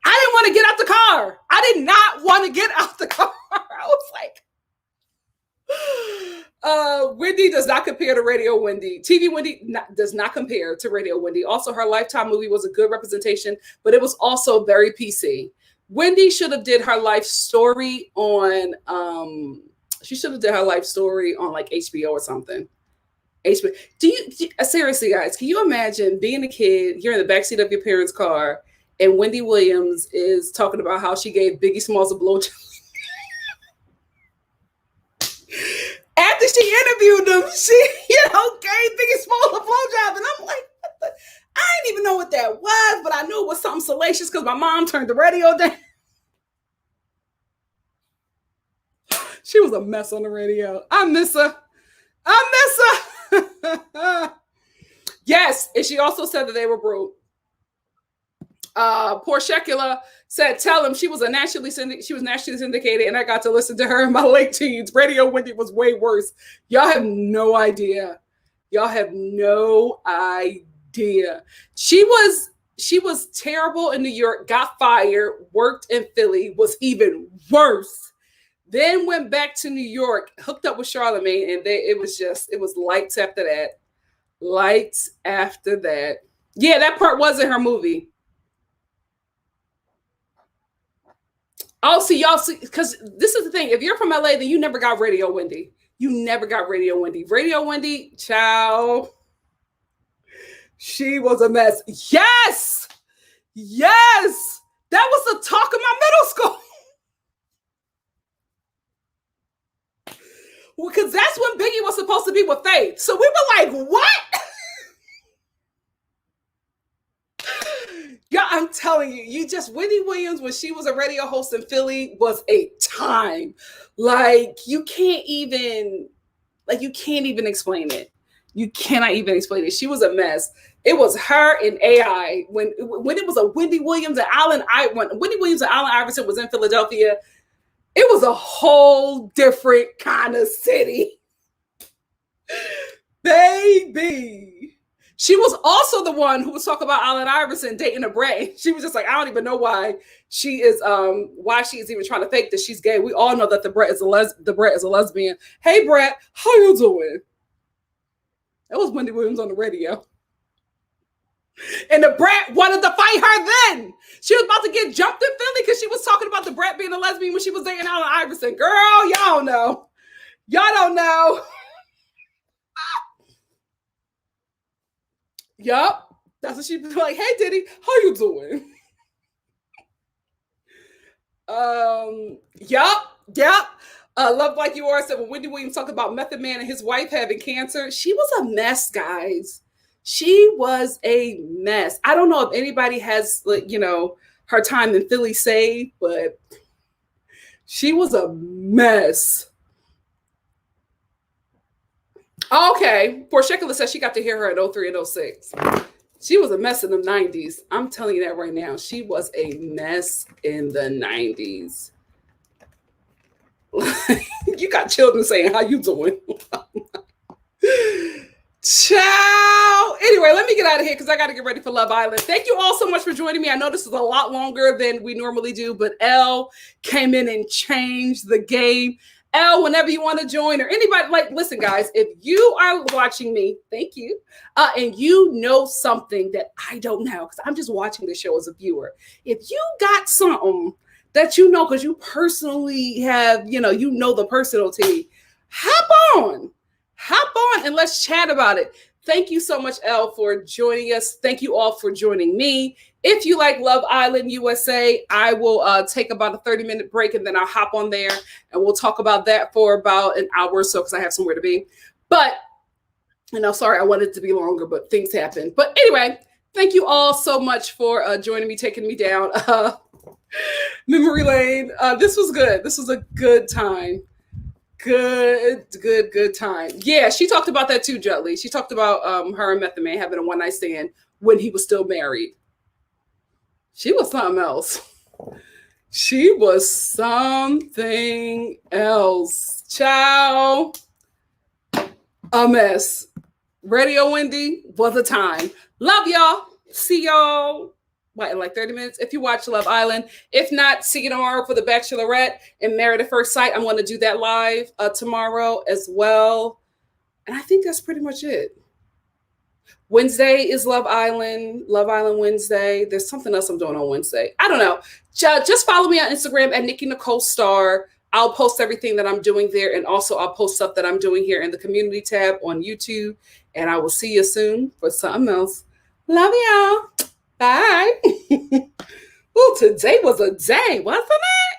I didn't want to get out the car. I did not want to get out the car. I was like, Wendy does not compare to Radio Wendy. TV Wendy does not compare to Radio Wendy. Also, her Lifetime movie was a good representation, but it was also very PC. Wendy should have did her life story on HBO or something. HBO. Do you seriously, guys, can you imagine being a kid, you're in the backseat of your parents' car, and Wendy Williams is talking about how she gave Biggie Smalls a blowjob? After she interviewed him, she, gave Biggie Smalls a blowjob, and I'm like, I didn't even know what that was, but I knew it was something salacious because my mom turned the radio down. She was a mess on the radio. I miss her. Yes, and she also said that they were broke. Poor Shekula said, "Tell him she was nationally syndicated, and I got to listen to her in my late teens. Radio Wendy was way worse. Y'all have no idea. Y'all have no idea. She was terrible in New York. Got fired. Worked in Philly. Was even worse. Then went back to New York. Hooked up with Charlamagne, and it was lights after that. Lights after that. Yeah, that part was in her movie." Oh, see, y'all see, because this is the thing. If you're from LA, then you never got Radio Wendy. You never got Radio Wendy. Radio Wendy, ciao. She was a mess. Yes. Yes. That was the talk of my middle school. Because that's when Biggie was supposed to be with Faith. So we were like, what? Yeah, I'm telling you, Wendy Williams, when she was a radio host in Philly, was a time. Like, you can't even explain it. You cannot even explain it. She was a mess. It was her and AI. When it was a Wendy Williams and when Wendy Williams and Allen Iverson was in Philadelphia, it was a whole different kind of city. Baby. She was also the one who was talking about Allen Iverson dating a Brat. She was just like, I don't even know why she is even trying to fake that she's gay. We all know that the Brat is a lesbian. Hey Brat, how you doing? That was Wendy Williams on the radio. And the Brat wanted to fight her then. She was about to get jumped in Philly because she was talking about the Brat being a lesbian when she was dating Allen Iverson. Girl, y'all don't know. Y'all don't know. Yup. That's what she'd be like, hey Diddy, how you doing? Yup. Love Like You Are said when Wendy Williams talked about Method Man and his wife having cancer, she was a mess, guys. She was a mess. I don't know if anybody has, her time in Philly saved, but she was a mess. Okay. Poor Shekula says she got to hear her in 03 and 06. She was a mess in the 90s. I'm telling you that right now. She was a mess in the 90s. You got children saying, how you doing? Ciao. Anyway, let me get out of here because I got to get ready for Love Island. Thank you all so much for joining me. I know this is a lot longer than we normally do, but Elle came in and changed the game. Elle, whenever you want to join or anybody, listen, guys, if you are watching me, thank you, and you know something that I don't know, because I'm just watching the show as a viewer. If you got something that you know, because you personally have, you know the personal tea, hop on and let's chat about it. Thank you so much, Elle, for joining us. Thank you all for joining me. If you like Love Island USA, I will take about a 30-minute break and then I'll hop on there and we'll talk about that for about an hour or so because I have somewhere to be. But, sorry, I wanted it to be longer, but things happen. But anyway, thank you all so much for joining me, taking me down memory lane. This was good. This was a good time. Good time. Yeah, she talked about that too, Jutley. She talked about her and Method Man having a one-night stand when he was still married. She was something else. She was something else. Ciao. A mess. Radio Wendy was a time. Love y'all. See y'all. In 30 minutes? If you watch Love Island. If not, see you tomorrow for The Bachelorette and Married at First Sight. I'm going to do that live tomorrow as well. And I think that's pretty much it. Wednesday is Love Island Wednesday. There's something else I'm doing on Wednesday. I don't know. Just follow me on Instagram at NikkiNicoleStar. I'll post everything that I'm doing there. And also I'll post stuff that I'm doing here in the community tab on YouTube. And I will see you soon for something else. Love y'all. Bye. Oh, today was a day, wasn't it?